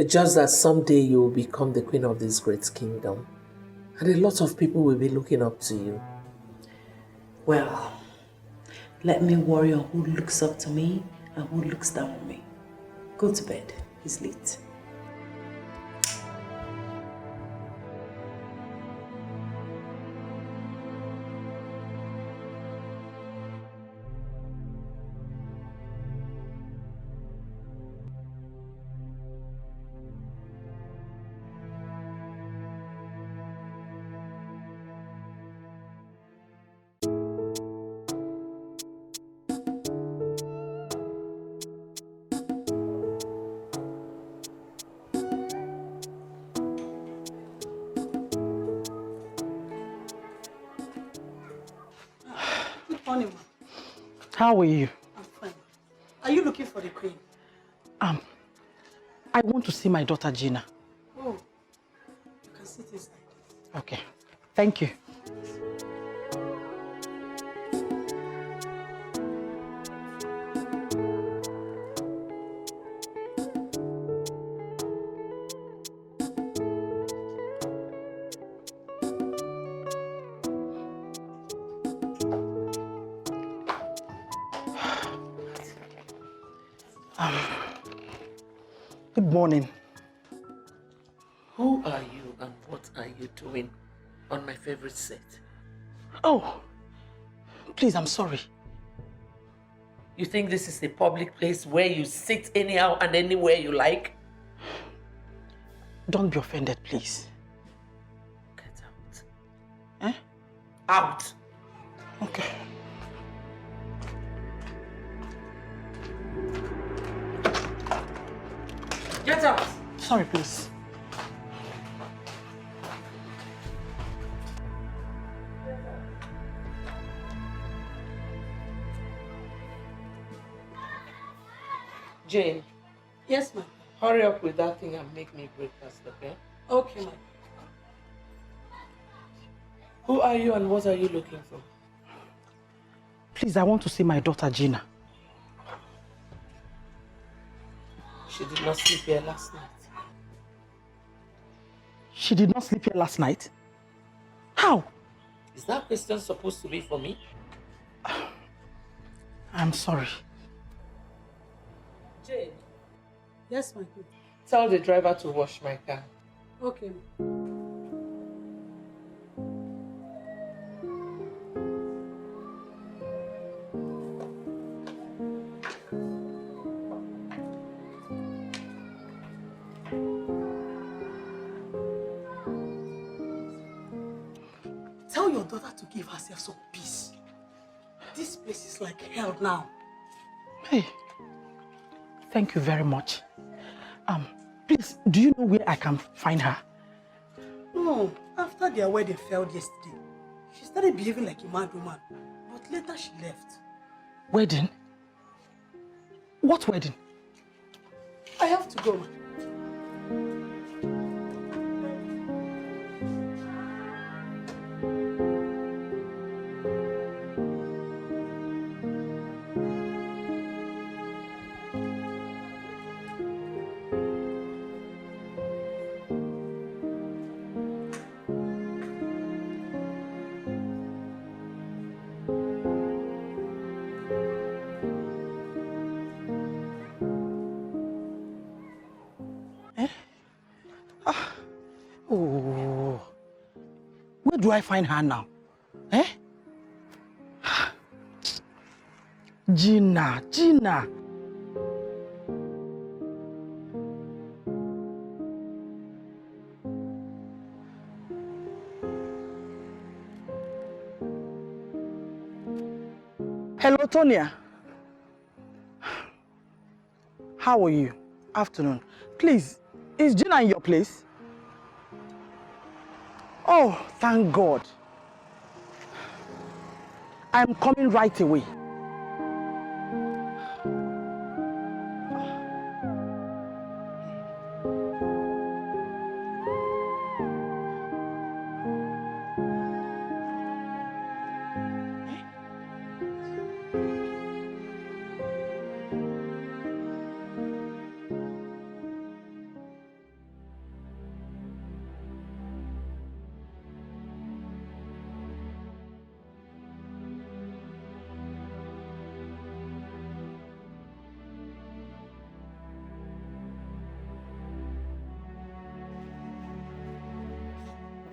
Just that someday you will become the queen of this great kingdom. And a lot of people will be looking up to you. Well, let me worry on who looks up to me and who looks down on me. Go to bed. It's late. Morning, ma. How are you? I'm fine. Are you looking for the queen? I want to see my daughter Gina. Oh, you can sit inside. Okay, thank you. Good morning. Who are you and what are you doing on my favorite set? Oh, please, I'm sorry. You think this is a public place where you sit anyhow and anywhere you like? Don't be offended, please. Get out. Eh? Out. Okay. Get out. Sorry, please. Jane. Yes, ma'am. Hurry up with that thing and make me breakfast, okay? Okay, ma'am. Who are you and what are you looking for? Please, I want to see my daughter Gina. She did not sleep here last night. She did not sleep here last night? How? Is that question supposed to be for me? I'm sorry. Jane, Yes, my queen. Tell the driver to wash my car. Okay. Tell your daughter to give herself some peace. This place is like hell now. Hey, thank you very much. Please, do you know where I can find her? No, after their wedding failed yesterday, she started behaving like a mad woman, but later she left. Wedding? What wedding? I have to go. Oh, where do I find her now? Eh? Gina. Hello, Tonia. How are you? Afternoon. Please, is Gina in your place? Oh, thank God. I'm coming right away.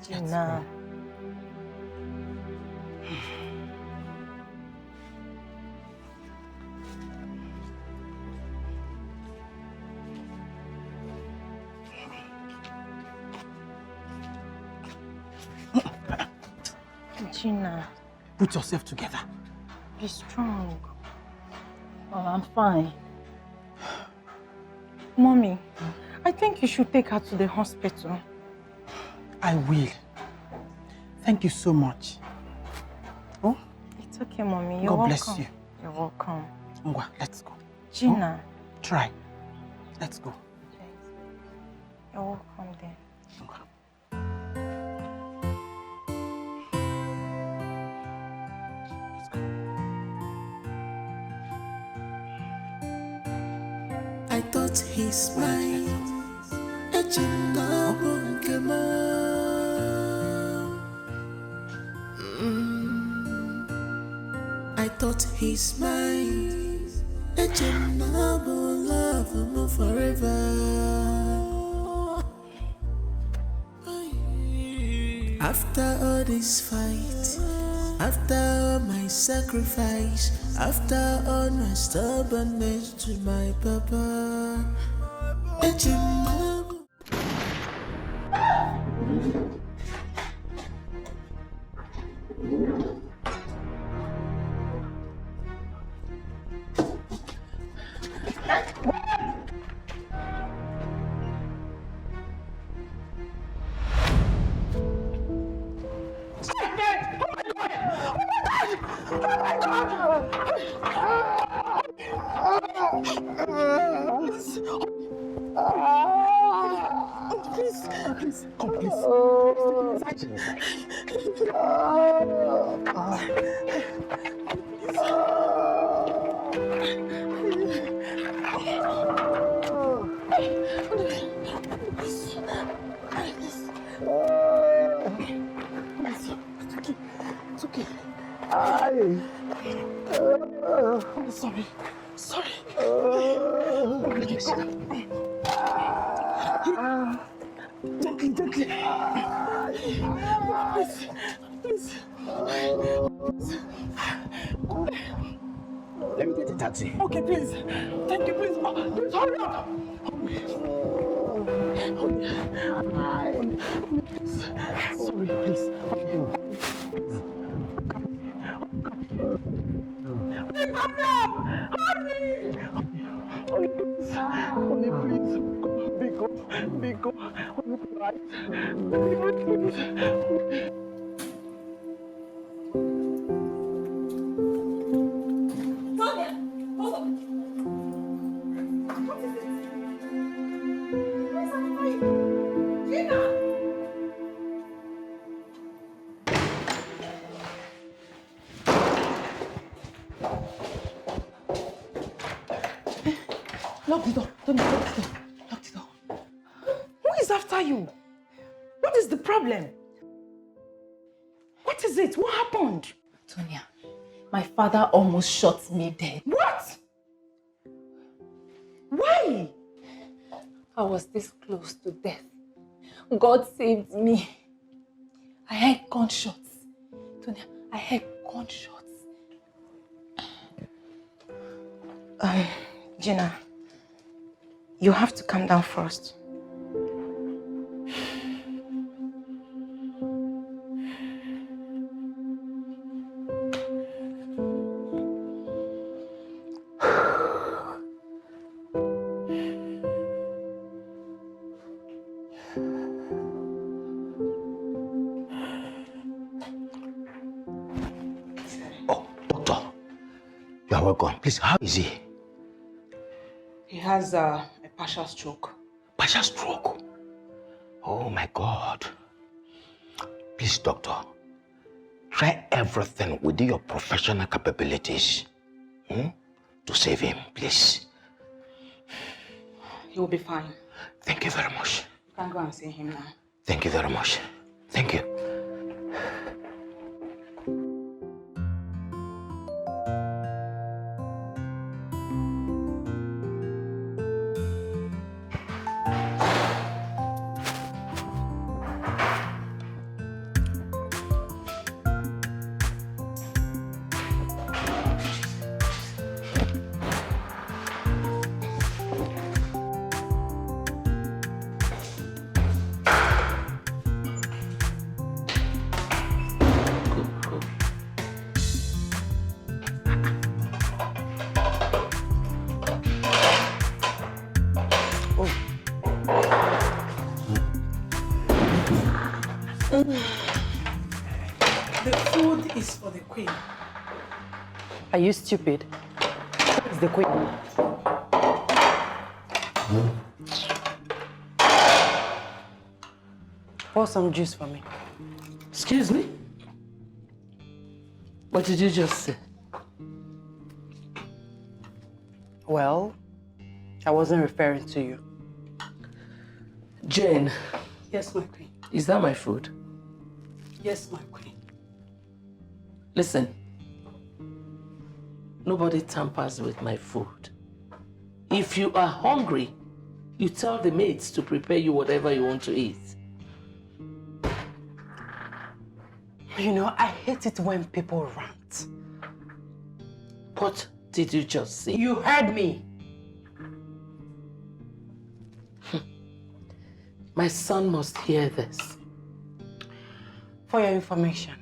Gina. Gina. Put yourself together. Be strong. Oh, I'm fine. Mommy, I think you should take her to the hospital. I will. Thank you so much. Oh? It's okay, Mommy. You're God welcome. bless you. You're welcome. Ngwa, let's go. Gina. Oh? Try. Let's go. You're welcome then. I thought he's mine. I thought he's mine. Love him forever. After all this fight, after all my sacrifice, after all my stubbornness to my papa, Please, come, please. It's okay. I'm sorry. Sorry. gently. Please. Let me get a taxi. Okay, please. Thank you, please. Please hurry up. Sorry, please. Please hurry up! Hurry! Honey, please. Be good. Honey, right? Please. Tonya, hold on. What is it? Where's everybody? Gina! Lock the door. Don't lock the door. Lock the door. Who is after you? What is the problem? What is it? What happened? Tonya, my father almost shot me dead. What? Why? I was this close to death. God saved me. I heard gunshots. Tonya, I heard gunshots. Gina, you have to calm down first. You are welcome. Please, how is he? He has a partial stroke. Partial stroke? Oh my God. Please, doctor, try everything within your professional capabilities to save him, please. He will be fine. Thank you very much. You can go and see him now. Thank you very much. Thank you. The food is for the queen. Are you stupid? Where's the queen? Pour some juice for me. Excuse me? What did you just say? Well, I wasn't referring to you. Jane, Yes, my queen. is that my food? Yes, my queen. Listen, nobody tampers with my food. If you are hungry, you tell the maids to prepare you whatever you want to eat. You know, I hate it when people rant. What did you just say? You heard me. My son must hear this. For your information,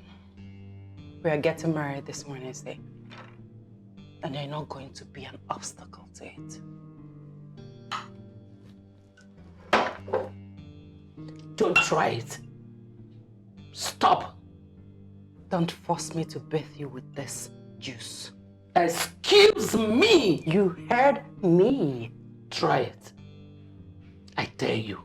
we are getting married this Wednesday. And you're not going to be an obstacle to it. Don't try it. Stop. Don't force me to bathe you with this juice. Excuse me! You heard me. Try it. I dare you.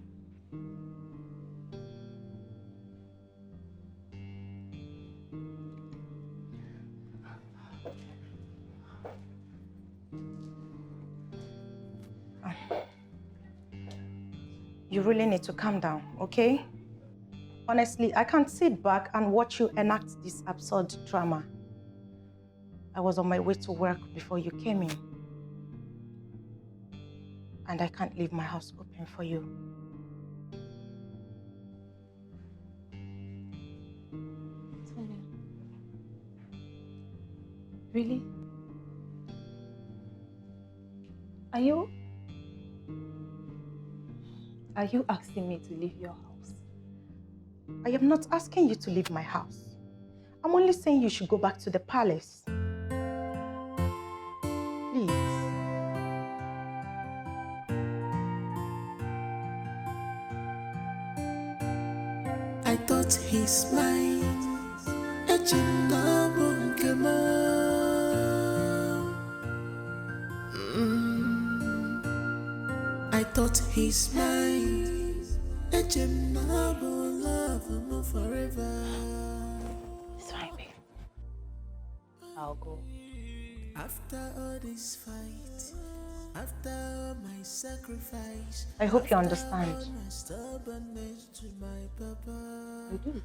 You really need to calm down, okay? Honestly, I can't sit back and watch you enact this absurd drama. I was on my way to work before you came in. And I can't leave my house open for you. Really? Are you asking me to leave your house? I am not asking you to leave my house. I'm only saying you should go back to the palace. Please. I thought he's mine. I thought he's mine. Love forever. It's fine, babe. I'll go. After all this fight, after all my sacrifice, I hope you understand. my stubbornness to my papa. I do.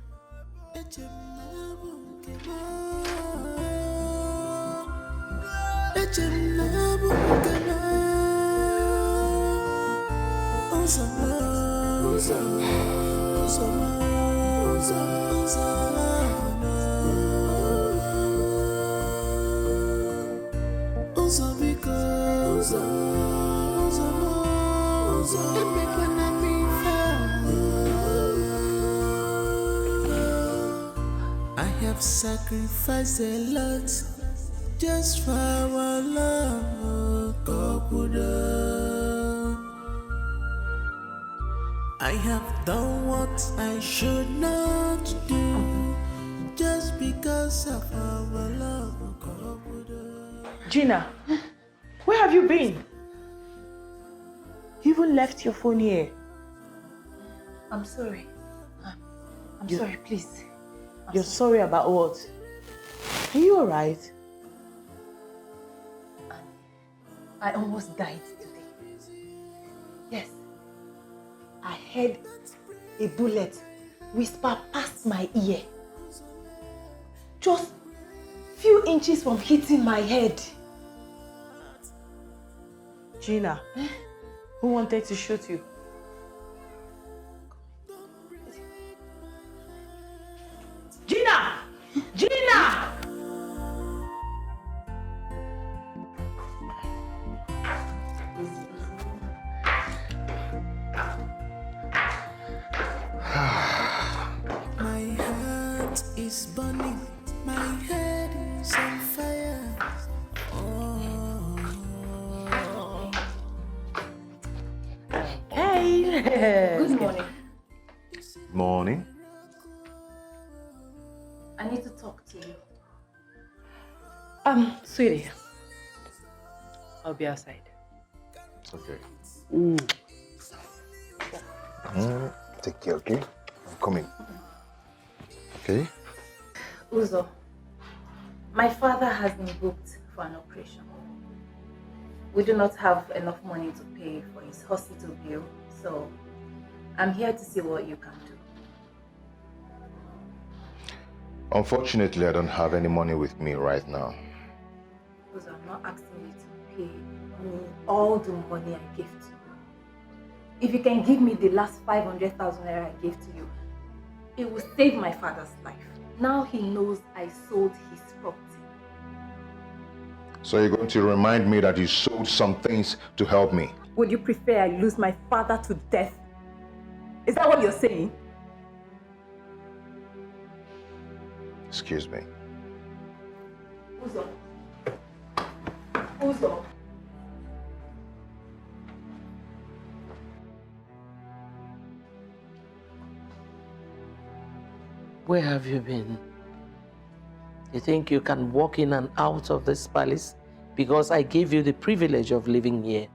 I have sacrificed a lot just for our love, Kokuda. I have done what I should not do just because of our love, Kokuda. Gina, where have you been? You even left your phone here. I'm sorry. I'm You- sorry, please. You're sorry about what? Are you alright? I almost died today. Yes. I heard a bullet whisper past my ear. Just few inches from hitting my head. Gina, who wanted to shoot you? Gina! Gina! My heart is burning, my head is on fire. Hey! Good morning. Morning. I need to talk to you. Sweetie. I'll be outside. Okay. Ooh. Take care, okay? I'm coming. Okay? Uzo, my father has been booked for an operation. We do not have enough money to pay for his hospital bill, so I'm here to see what you can do. Unfortunately, I don't have any money with me right now. Uzo, I'm not asking you to pay me all the money I gave to you. If you can give me the last 500,000 naira I gave to you, it will save my father's life. Now he knows I sold his property. So you're going to remind me that you sold some things to help me? Would you prefer I lose my father to death? Is that what you're saying? Excuse me. Uzo. Uzo. Where have you been? You think you can walk in and out of this palace because I gave you the privilege of living here?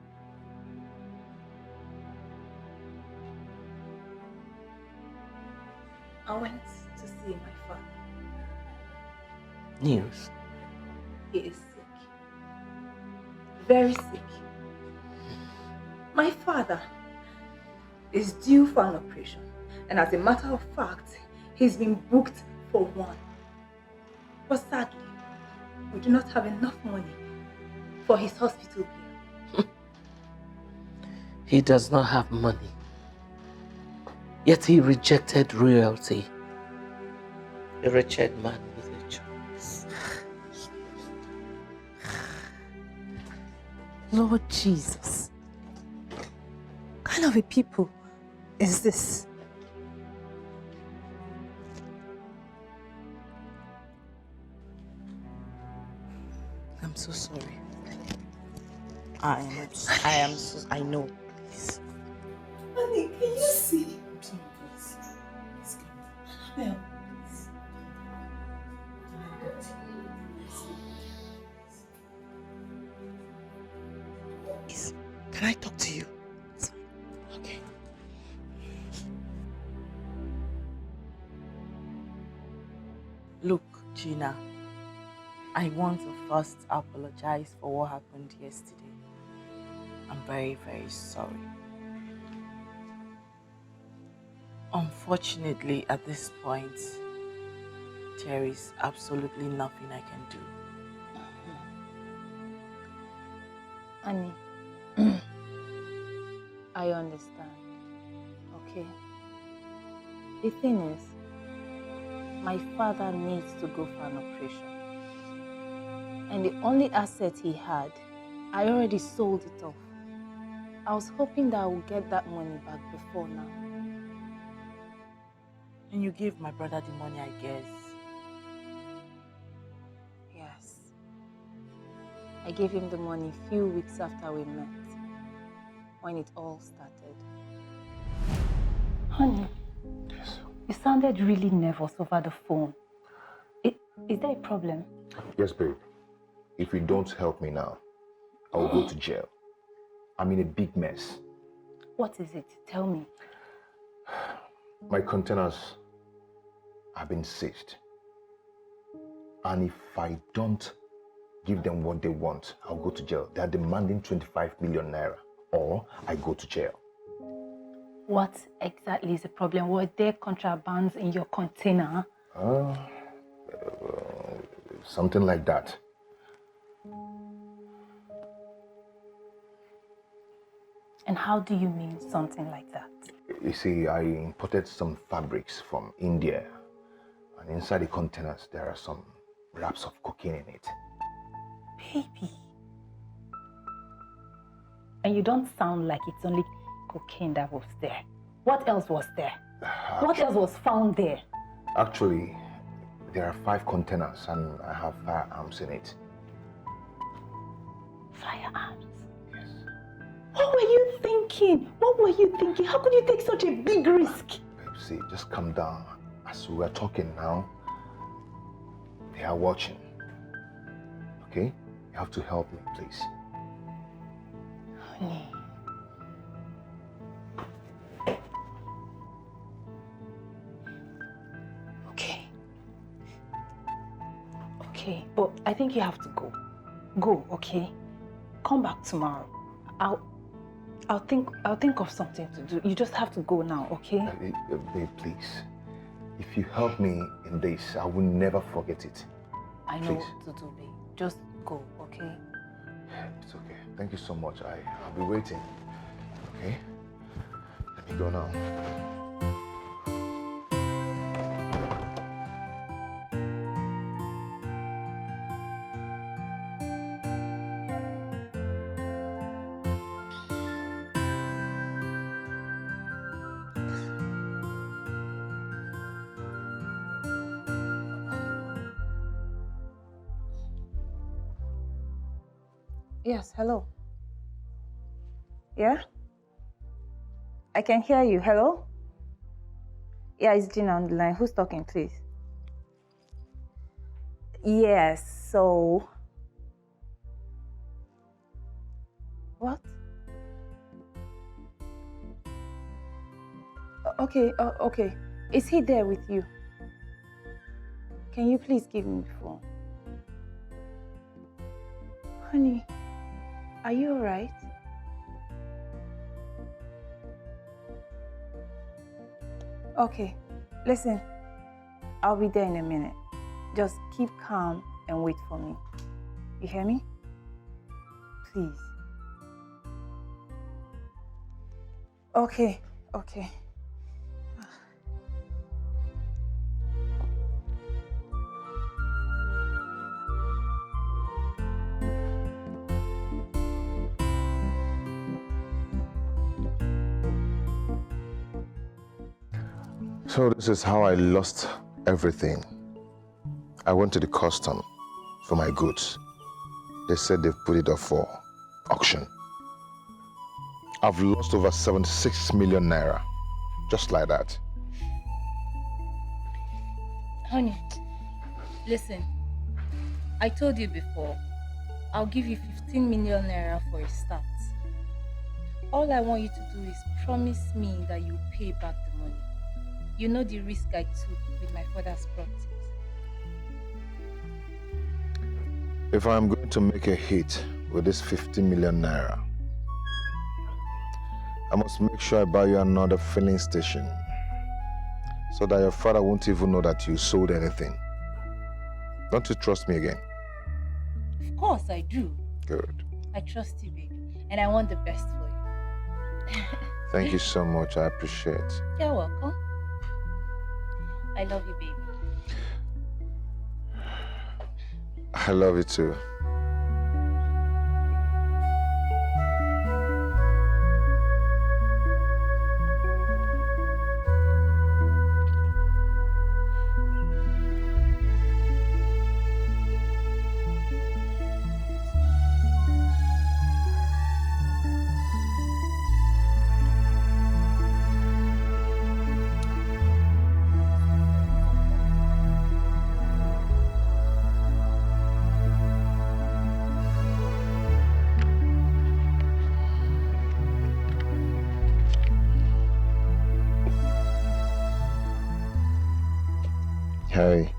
I went to see my father. News. He is sick. Very sick. My father is due for an operation. And as a matter of fact, he's been booked for one. But sadly, we do not have enough money for his hospital bill. He does not have money. Yet he rejected royalty. A wretched man with a choice. Lord Jesus. What kind of a people is this? I'm so sorry. I know. Honey, can you see? I'm sorry, please. Please come. Annabelle. Please, can I talk to you? Okay. Look, Gina, I want to first apologize for what happened yesterday. I'm very, very sorry. Unfortunately, at this point, there is absolutely nothing I can do. Annie, I understand, okay? The thing is, my father needs to go for an operation. And the only asset he had, I already sold it off. I was hoping that I would get that money back before now. And you gave my brother the money, I guess. Yes. I gave him the money a few weeks after we met, when it all started. Honey, you sounded really nervous over the phone. Is there a problem? Yes, babe. If you don't help me now, I will go to jail. I'm in a big mess. What is it? Tell me. My containers have been seized. And if I don't give them what they want, I'll go to jail. They are demanding 25 million naira, or I go to jail. What exactly is the problem? Were there contrabands in your container? Something like that. And how do you mean something like that? You see, I imported some fabrics from India, and inside the containers there are some wraps of cocaine in it. Baby. And you don't sound like it's only cocaine that was there. What else was there? What else was found there? Actually, there are 5 containers and I have firearms in it. Firearms? Yes. What were you thinking? What were you thinking? How could you take such a big risk? Babe, see, just calm down. As we are talking now, they are watching. Okay? You have to help me, please. Honey. Okay, but I think you have to go. Go, okay? Come back tomorrow. I'll think of something to do. You just have to go now, okay? Babe, please. If you help me in this, I will never forget it. I know Please. what to do, babe. Just go, okay? It's okay. Thank you so much. I'll be waiting. Okay? Let me go now. Yes, hello. Yeah? I can hear you. Hello? Yeah, it's Gina on the line. Who's talking, please? Yes, so... What? Okay, okay. Is he there with you? Can you please give me the phone? Honey, are you all right? Okay, listen, I'll be there in a minute. Just keep calm and wait for me. You hear me? Please. Okay, okay. So this is how I lost everything. I went to the custom for my goods. They said they've put it up for auction. I've lost over 76 million naira, just like that. Honey, listen. I told you before, I'll give you 15 million naira for a start. All I want you to do is promise me that you'll pay back the money. You know the risk I took with my father's properties. If I'm going to make a hit with this 50 million naira, I must make sure I buy you another filling station so that your father won't even know that you sold anything. Don't you trust me again? Of course I do. Good. I trust you, baby. And I want the best for you. Thank you so much. I appreciate it. You're welcome. I love you, baby. I love you too. Hey.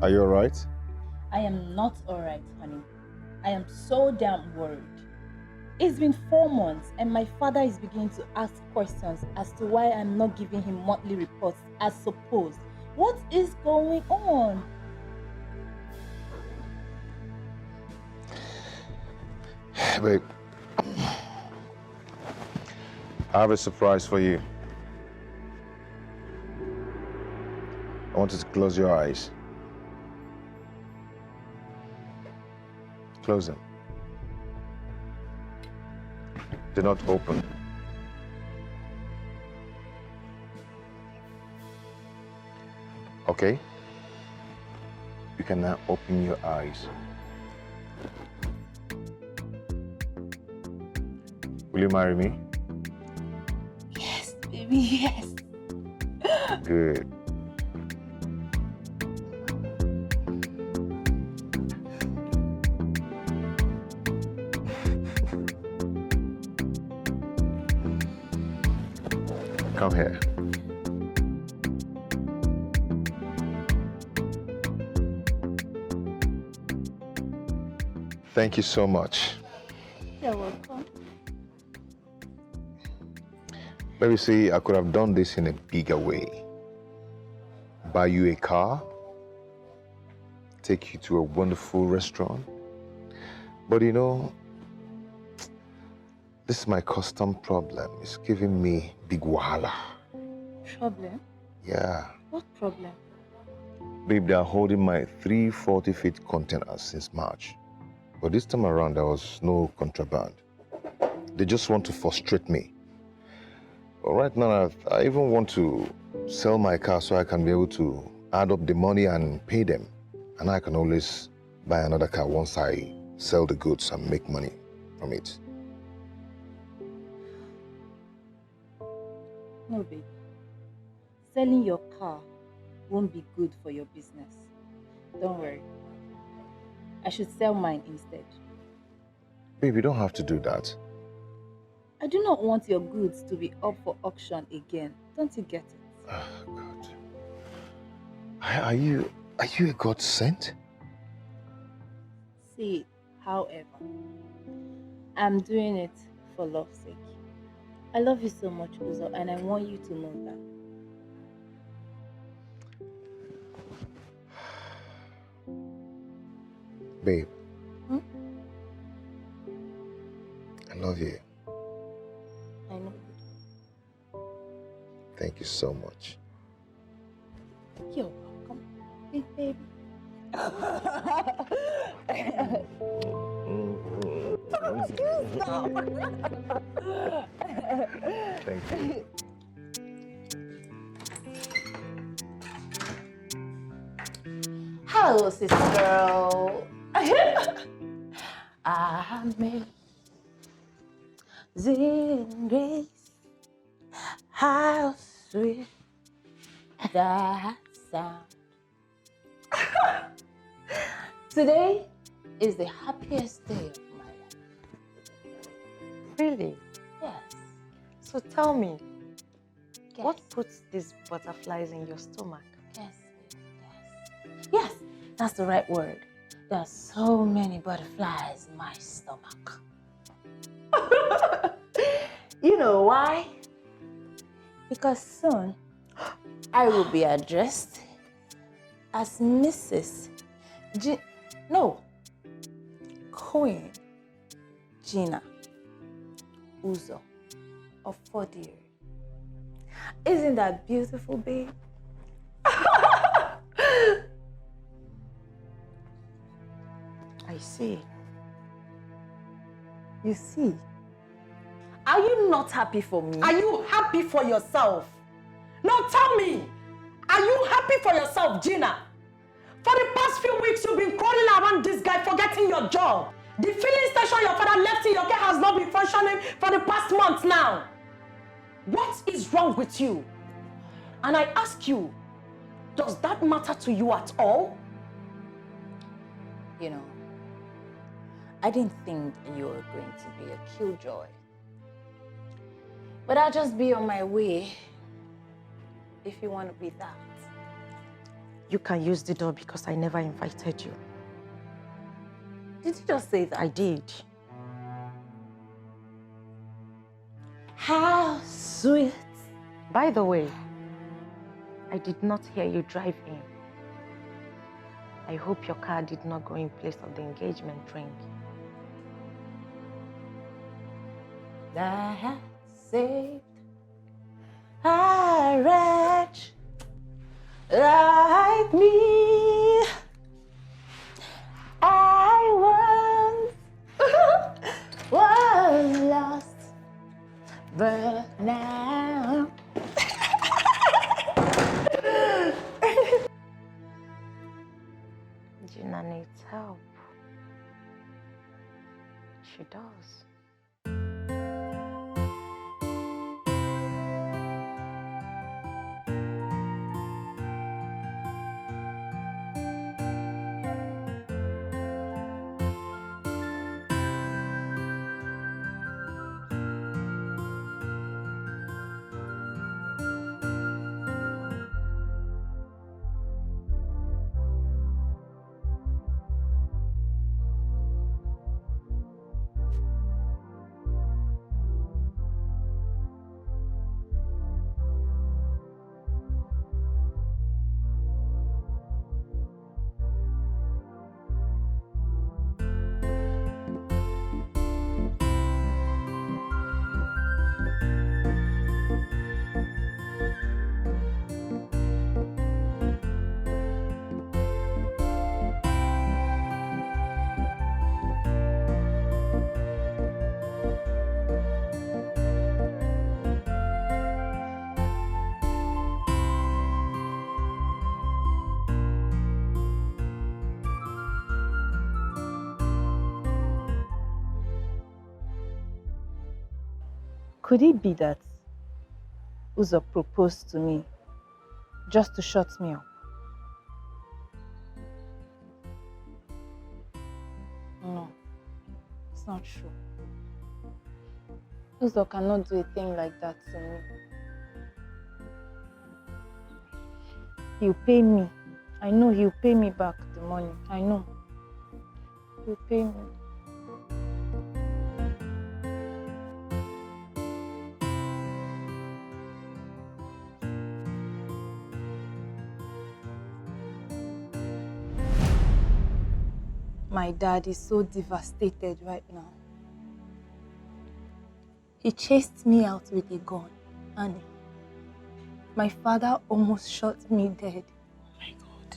Are you alright? I am not alright, honey. I am so damn worried. It's been 4 months and my father is beginning to ask questions as to why I'm not giving him monthly reports as supposed. What is going on? Babe, I have a surprise for you. I want you to close your eyes. Close them. Do not open. Okay? You can now open your eyes. Will you marry me? Yes, baby, yes. Good. Come here. Thank you so much. You're welcome. Baby, see, I could have done this in a bigger way. Buy you a car, take you to a wonderful restaurant. But you know, this is my custom problem. It's giving me big wahala. Problem? Yeah. What problem? Babe, they are holding my 3 40-feet containers since March. But this time around, there was no contraband. They just want to frustrate me. But right now, I even want to sell my car so I can be able to add up the money and pay them. And I can always buy another car once I sell the goods and make money from it. No, baby. Selling your car won't be good for your business. Don't worry. I should sell mine instead. Babe, you don't have to do that. I do not want your goods to be up for auction again. Don't you get it? Oh, God. Are you a God sent? See, however, I'm doing it for love's sake. I love you so much, Uzo, and I want you to know that. Babe. I love you. I know. Thank you so much. You're welcome, big baby. Thank you. Hello, sister girl. Amazing grace, how sweet that sound. Today is the happiest day of my life. Really? Yes. So tell me, what puts these butterflies in your stomach? Yes, yes, that's the right word. There are so many butterflies in my stomach. You know why? Because soon I will be addressed as Mrs. Queen Gina Uzo of Fordiri. Isn't that beautiful, babe? I see. You see? Are you not happy for me? Are you happy for yourself? No, tell me. Are you happy for yourself, Gina? For the past few weeks, you've been crawling around this guy, forgetting your job. The filling station your father left in your care has not been functioning for the past month now. What is wrong with you? And I ask you, does that matter to you at all? You know, I didn't think you were going to be a killjoy. But I'll just be on my way if you want to be that. You can use the door because I never invited you. Did you just say that? I did. How sweet. By the way, I did not hear you drive in. I hope your car did not go in place of the engagement ring. That has saved a wretch like me. I once was lost, but now Gina needs help. She does. Could it be that Uzo proposed to me just to shut me up? No, it's not true. Uzo cannot do a thing like that to me. He'll pay me. I know he'll pay me back the money. I know. He'll pay me. My dad is so devastated right now. He chased me out with a gun, and my father almost shot me dead. Oh my God.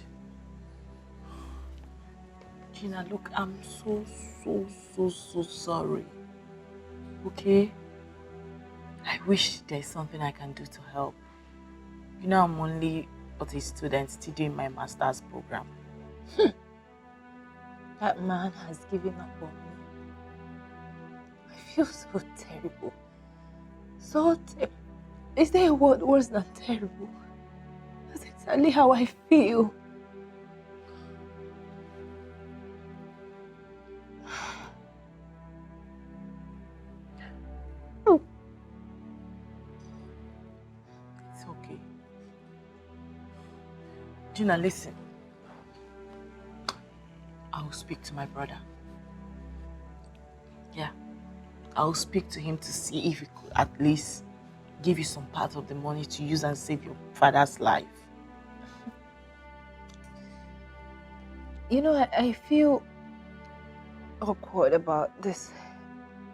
Gina, look, I'm so sorry. Okay? I wish there's something I can do to help. You know, I'm only a student still doing my master's program. That man has given up on me. I feel so terrible. Is there a word worse than terrible? That's exactly how I feel. It's okay. Gina, listen. I'll speak to my brother. Yeah. I'll speak to him to see if he could at least give you some part of the money to use and save your father's life. You know, I feel awkward about this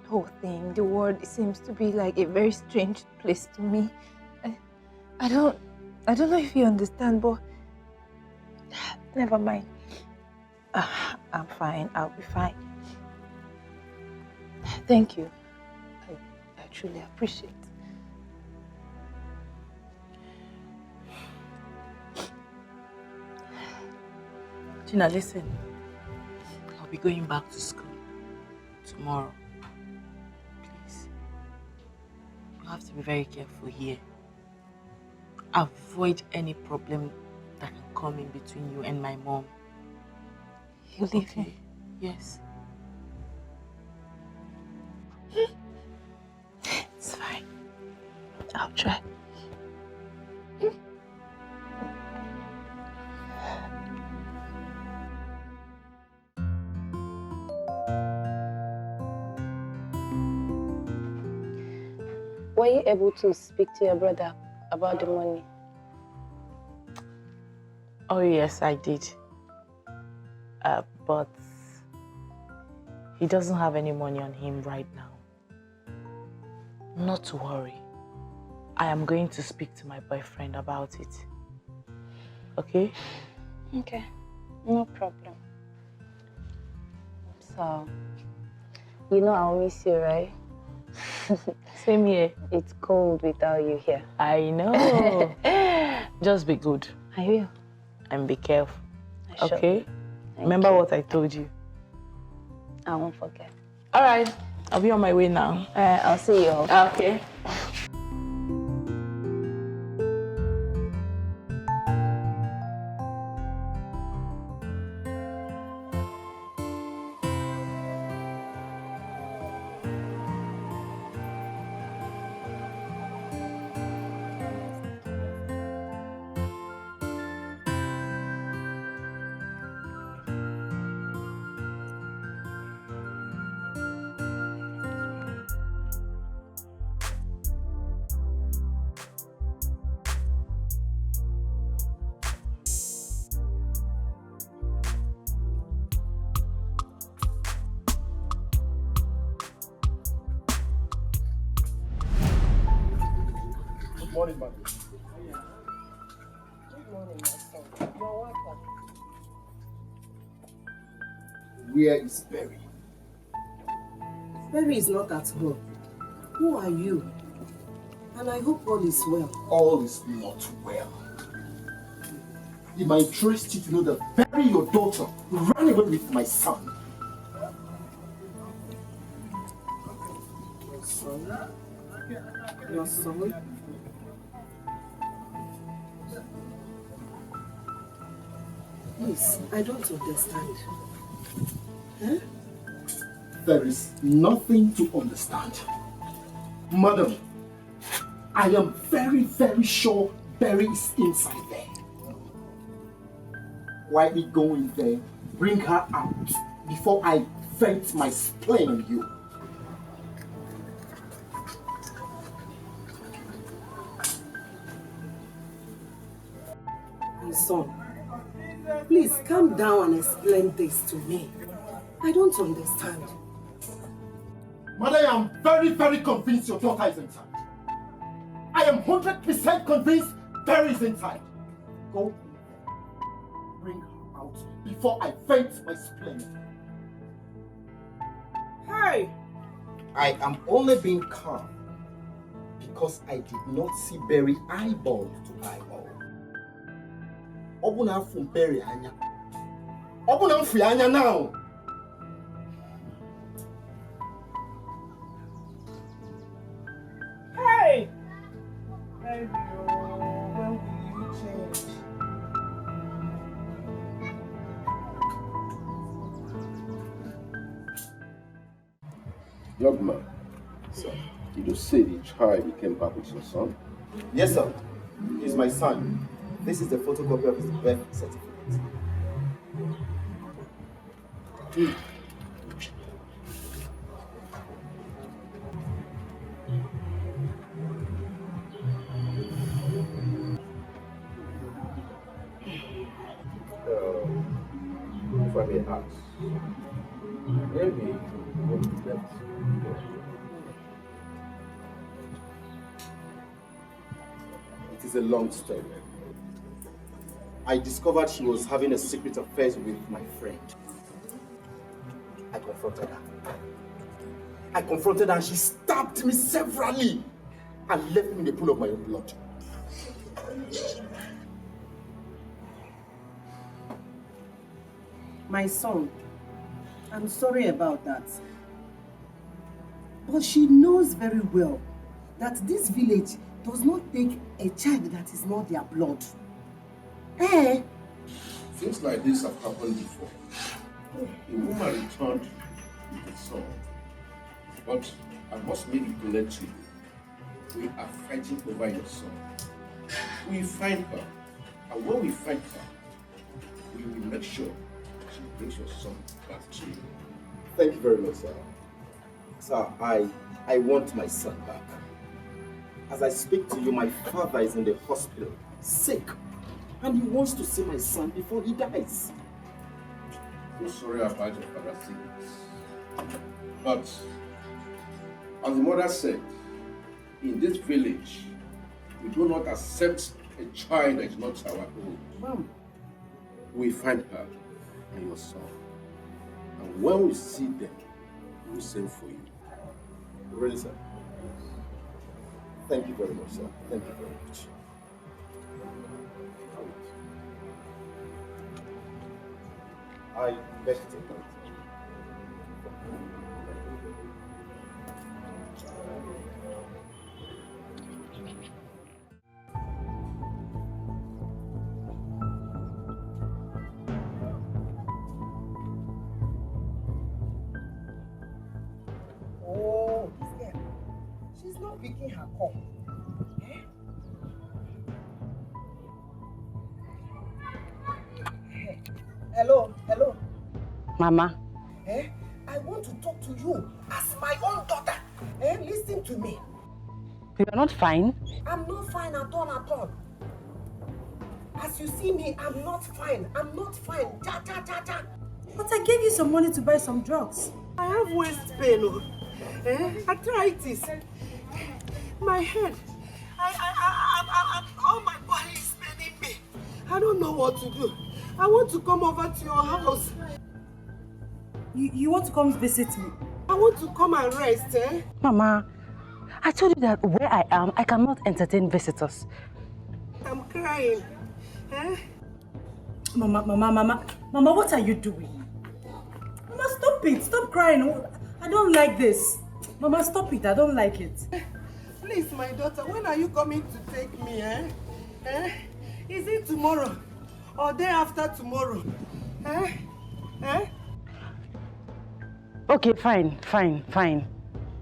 whole thing. The world seems to be like a very strange place to me. I don't know if you understand, but never mind. I'm fine. I'll be fine. Thank you. I truly appreciate it. Gina, listen. I'll be going back to school tomorrow. Please. You have to be very careful here. Avoid any problem that can come in between you and my mom. You leave me? Yes. It's fine. I'll try. Were you able to speak to your brother about the money? Oh yes, I did. But he doesn't have any money on him right now. Not to worry. I am going to speak to my boyfriend about it. Okay? Okay, no problem. So, you know I'll miss you, right? Same here. It's cold without you here. I know. Just be good. I will. And be careful. I shall. Okay? Thank Remember you. what I told you. I won't forget. All right. I'll be on my way now. I'll see you. Okay. Good morning, madam. Good morning, my son. You're welcome. Where is Berry? Berry is not at home. Who are you? And I hope all is well. All is not well. It might interest you to know that Berry, your daughter, ran away with my son. Your son? Your son? Please, I don't understand. Huh? There is nothing to understand. Madam, I am very, very sure Berry is inside there. Why we go in there, bring her out before I vent my spleen on you? My son, please calm down and explain this to me. I don't understand. Mother, I am very, very convinced your daughter is inside. I am 100% convinced Berry is inside. Go bring her out before I vent my spleen. Hey! I am only being calm because I did not see Berry eyeball to eyeball. Obuna from Berry anya. Obuna from anya now. Hey! Hey, when will you change? Young man, sir, did you say the child you came back with your son? Yes, sir. He's my son. This is the photocopy of his birth certificate. If I may ask, maybe what you left? It is a long story. I discovered she was having a secret affair with my friend. I confronted her and she stabbed me severally and left me in the pool of my own blood. My son, I'm sorry about that. But she knows very well that this village does not take a child that is not their blood. Eh? Things like this have happened before. A woman returned with a son. But I must make it clear to you, we are fighting over your son. We find her, and when we find her, we will make sure she brings your son back to you. Thank you very much, sir. Sir, I want my son back. As I speak to you, my father is in the hospital, sick, and he wants to see my son before he dies. I'm sorry about your father's sickness. But, as the mother said, in this village, we do not accept a child that is not our own. Mom. We find her and your son. And when we see them, we will send for you. Really, sir? Thank you very much, sir. Thank you very much. I beg to take it. Oh, this girl. She's not picking her call. Eh? Hello, hello. Mama. Eh? I want to talk to you as my own daughter. Eh? Listen to me. You are not fine? I'm not fine at all, at all. As you see me, I'm not fine. I'm not fine. Ja, ja, ja, ja. But I gave you some money to buy some drugs. I have waist pain. Oh. Arthritis. My head. All my body is paining me. I don't know what to do. I want to come over to your house. You want to come visit me? I want to come and rest, eh? Mama, I told you that where I am, I cannot entertain visitors. I'm crying. Eh? Mama, what are you doing? Mama, stop it. Stop crying. I don't like this. Mama, stop it. I don't like it. Please, my daughter, when are you coming to take me, eh? Eh? Is it tomorrow? Or day after tomorrow? Eh? Eh? Okay, fine.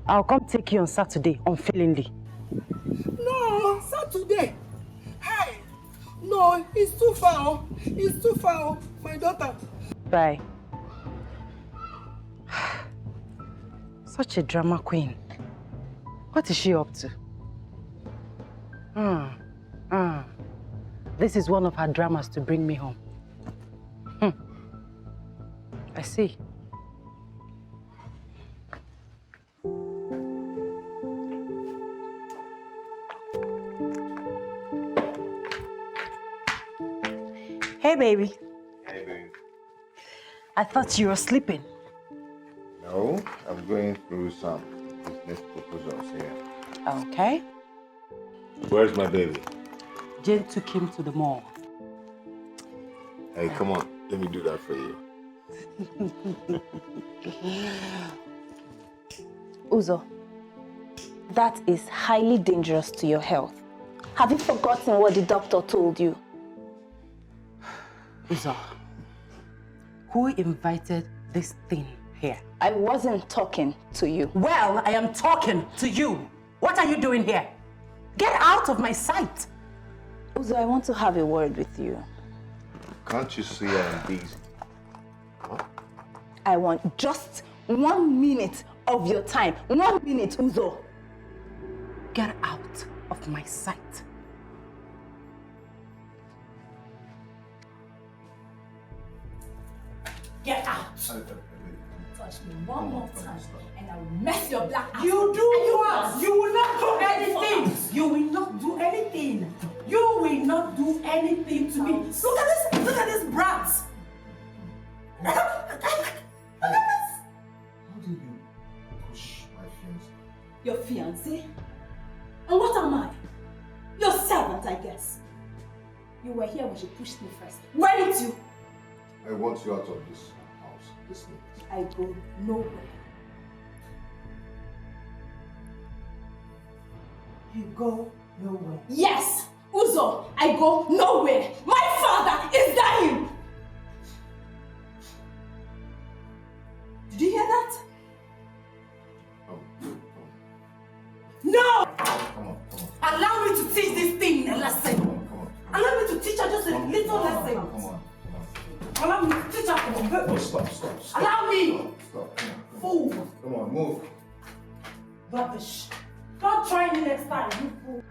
I'll come take you on Saturday, unfailingly. No, Saturday. Hey, no, it's too far. It's too far, my daughter. Bye. Such a drama queen. What is she up to? This is one of her dramas to bring me home. I see. Hey, baby. Hey, baby. I thought you were sleeping. No, No, I'm going through some business proposals here. Okay. Where's my baby? Jane took him to the mall. Hey, come on. Let me do that for you. Uzo, that is highly dangerous to your health. Have you forgotten what the doctor told you? Uzo, who invited this thing here? I wasn't talking to you. Well, I am talking to you. What are you doing here? Get out of my sight. Uzo, I want to have a word with you. Can't you see I'm busy? What? I want just 1 minute of your time. 1 minute, Uzo. Get out of my sight. Get out. Touch me one more time and I will mess your black ass. You do what? You will not do anything. You will not do anything. You will not do anything to me. Look at this brat. How did you push my fiancé? Your fiancé? And what am I? Your servant, I guess. You were here when she pushed me first. Weren't you? I want you out of this house this minute. I go nowhere. You go nowhere. Yes! Uzo, I go nowhere. My father is dying! Did you hear that? No! Come on. Allow me to teach this thing a lesson. Allow me to teach her just a little lesson. Come on. Allow me to teach her. Oh, stop. Allow me. Stop. Fool. Come on, move. Rubbish. Don't try me next time, you fool.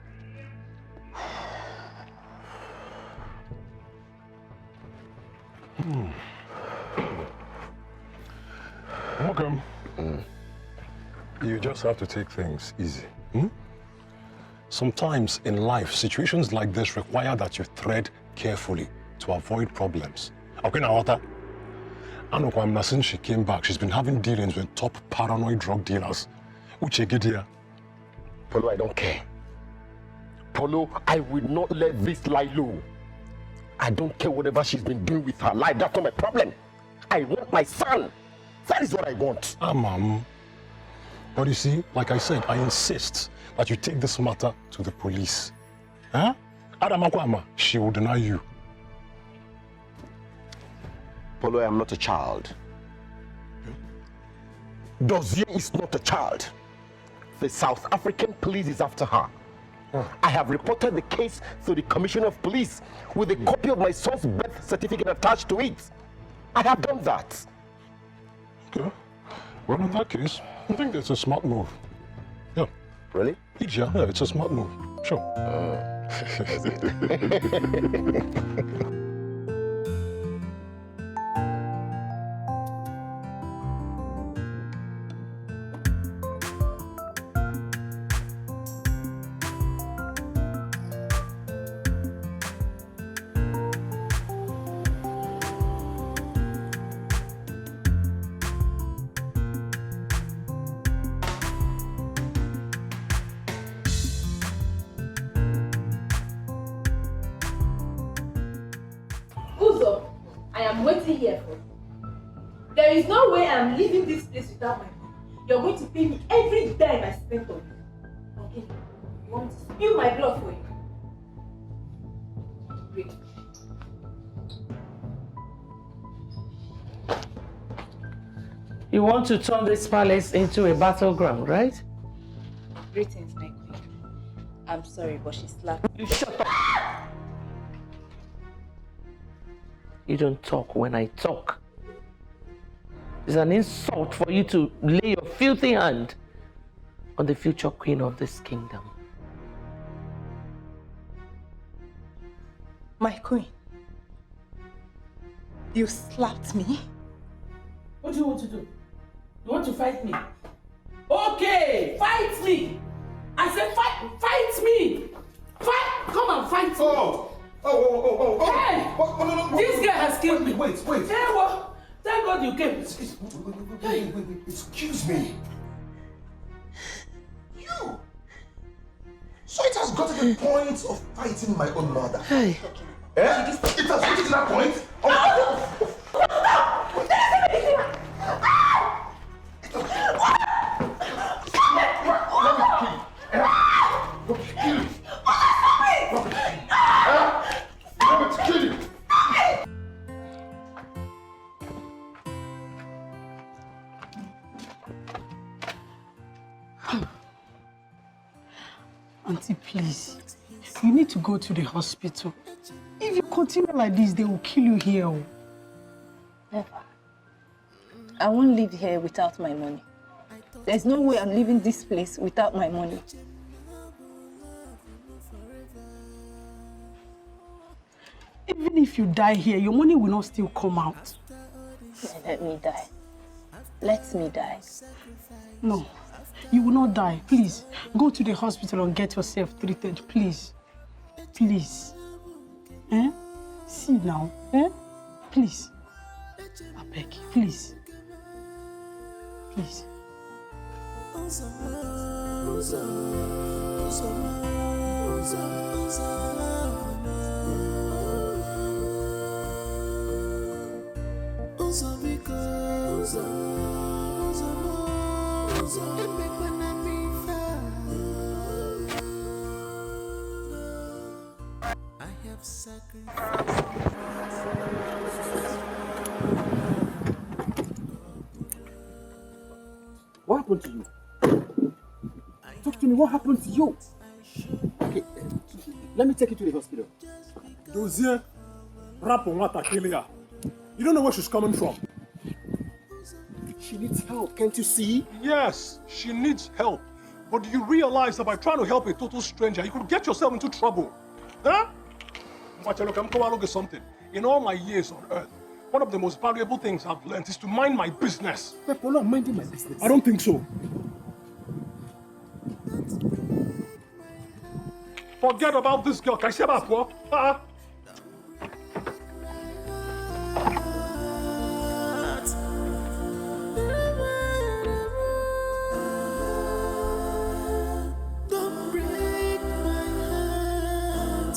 Welcome. You just have to take things easy. Sometimes in life, situations like this require that you tread carefully to avoid problems. Okay, now, Wata. Anokwamna, since she came back, she's been having dealings with top paranoid drug dealers. Uche Polo, I don't care. Polo, I will not let this lie low. I don't care whatever she's been doing with her life. That's not my problem. I want my son. That is what I want. Mom. But you see, like I said, I insist that you take this matter to the police. Huh? Adamakwama, she will deny you. Polo, I am not a child. Dozier is not a child. The South African police is after her. I have reported the case to the Commissioner of Police with a copy of my son's birth certificate attached to it. I have done that. Okay. Well, in that case, I think that's a smart move. Yeah. Really? Yeah, it's a smart move. Sure. Uzo, I am waiting here for you. There is no way I am leaving this place without my money. You're going to pay me every dime I spent on you. Okay? You want me to spill my blood for you? Great. You want to turn this palace into a battleground, right? Greetings, my queen. I'm sorry, but she slapped me. You shut up! You don't talk when I talk. It's an insult for you to lay your filthy hand on the future queen of this kingdom. My queen, you slapped me? What do you want to do? You want to fight me? Okay, fight me! I said fight me! Come and fight me! Oh! Hey! No. This guy has killed me. Wait. Hey, what? Thank God you came. Wait. Excuse me. You. So it has got to the point of fighting my own mother. Hey. Eh? It has got to that point Auntie, please. You need to go to the hospital. If you continue like this, they will kill you here. Never. I won't live here without my money. There's no way I'm leaving this place without my money. Even if you die here, your money will not still come out. Let me die. Let me die. No, you will not die. Please, go to the hospital and get yourself treated. Please. Please. Eh? See now. Eh? Please. I beg you. Please. Please. I have sacrificed. What happened to you? Talk to me, what happened to you? Okay, let me take you to the hospital. Dozie, Rapo Nwata Kelia. You don't know where she's coming from. She needs help, can't you see? Yes, she needs help. But do you realize that by trying to help a total stranger, you could get yourself into trouble? Huh? Watch, look, I'm going to get something. In all my years on earth, one of the most valuable things I've learned is to mind my business. People are minding my business. I don't think so. Forget about this girl. Can I say about what? Don't break my heart.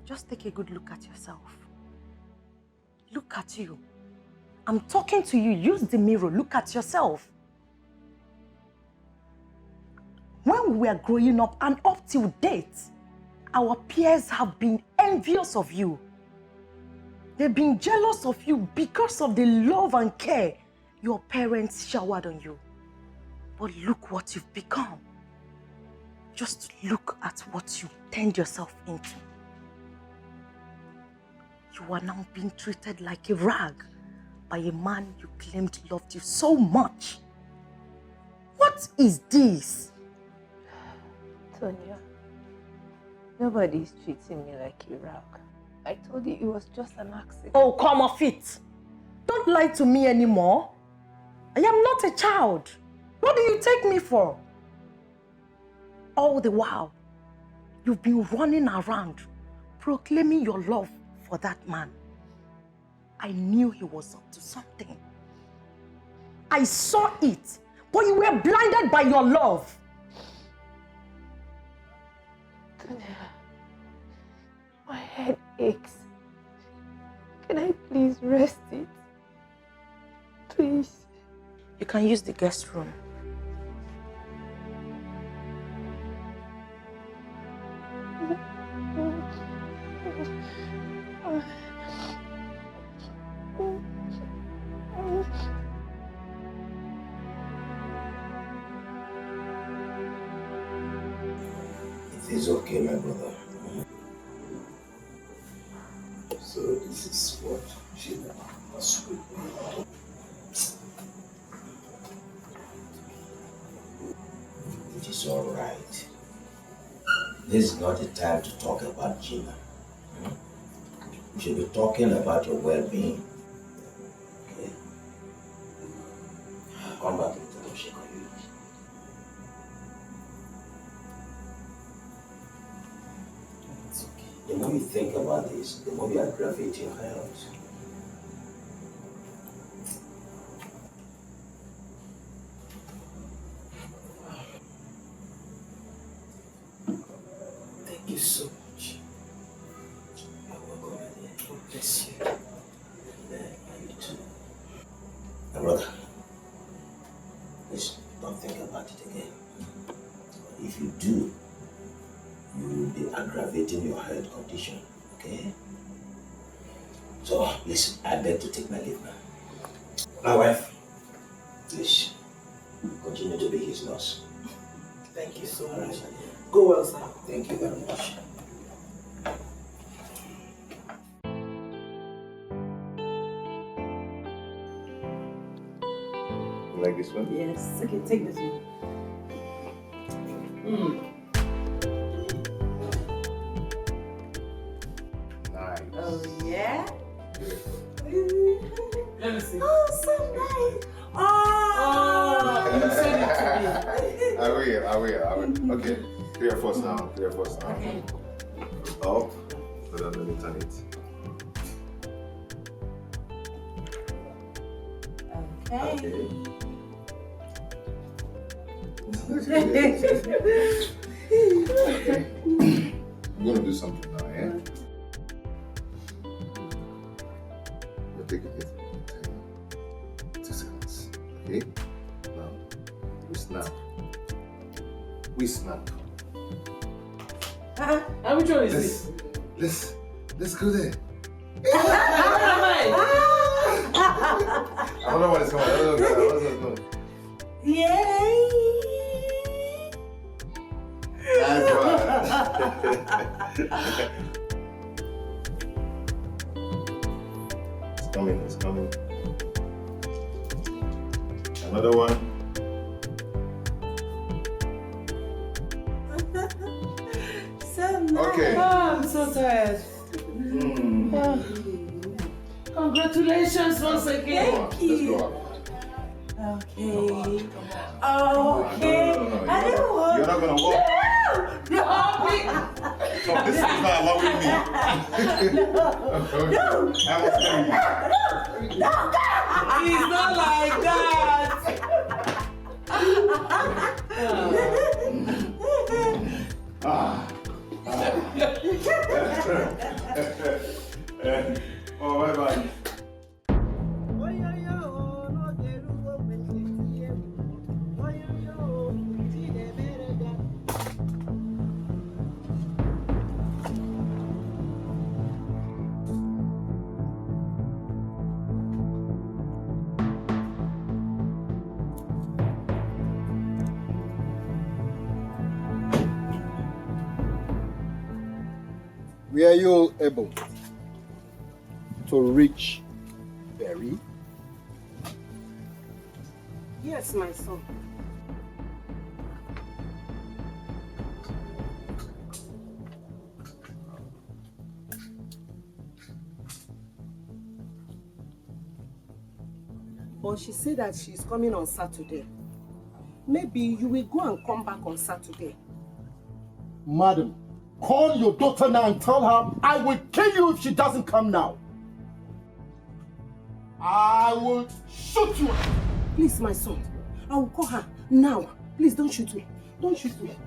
Just take a good look at yourself. Look at you. I'm talking to you. Use the mirror. Look at yourself. When we were growing up and up till date, our peers have been envious of you. They've been jealous of you because of the love and care your parents showered on you. But look what you've become. Just look at what you turned yourself into. You are now being treated like a rag by a man you claimed loved you so much. What is this? Tonya, nobody's treating me like a rag. I told you it was just an accident. Oh, come off it. Don't lie to me anymore. I am not a child. What do you take me for? All the while, you've been running around, proclaiming your love for that man. I knew he was up to something. I saw it, but you were blinded by your love. My head aches. Can I please rest it? Please. You can use the guest room. It is okay, my brother. So this is what Gina must do. It is all right. This is not the time to talk about Gina. We should be talking about your well-being. Okay? think about this, the more you aggravate your health. Thank you so much. You're welcome, my dear. God bless you. And you too. My brother, please don't think about it again. If you do, you will be aggravating your health condition, okay? So, listen, I beg to take my leave now. My wife, please, continue to be his nurse. Thank you so All right, much. my dear. Go well, sir. Thank you very much. You like this one? Yes. Okay, take this one. Nice. Oh, yeah? Let me see. Oh, so nice. Oh, you said it to me. I will. Okay, clear first now. Okay. Up. So then let me turn it. Okay. Okay. I'm gonna do something now, yeah? We'll take it 2 seconds. Okay? Now, we snap. And which one is this? Let's go there. Where am I? I don't know what it's called. I don't know. Yay! That's right. It's coming. Another one. So nice. Okay. Oh, I'm so tired. Oh. Congratulations once again. Thank you. Let's go out. Okay. Okay. No. I don't want. You're not gonna walk. No. So this is not allowing me. No. It's not like that. Oh, bye-bye. Were you able to reach Berry? Yes, my son. But she said that she's coming on Saturday. Maybe you will go and come back on Saturday. Madam, call your daughter now and tell her I will kill you if she doesn't come now. I will shoot you. Please, my son. I will call her now. Please don't shoot me. Don't shoot me.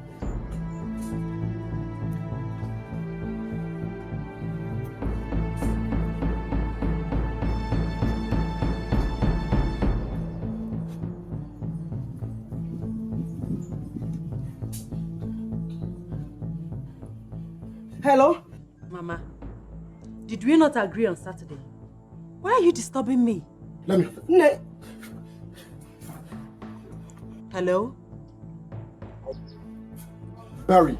Hello? Mama, did we not agree on Saturday? Why are you disturbing me? Let me. Hello? Barry.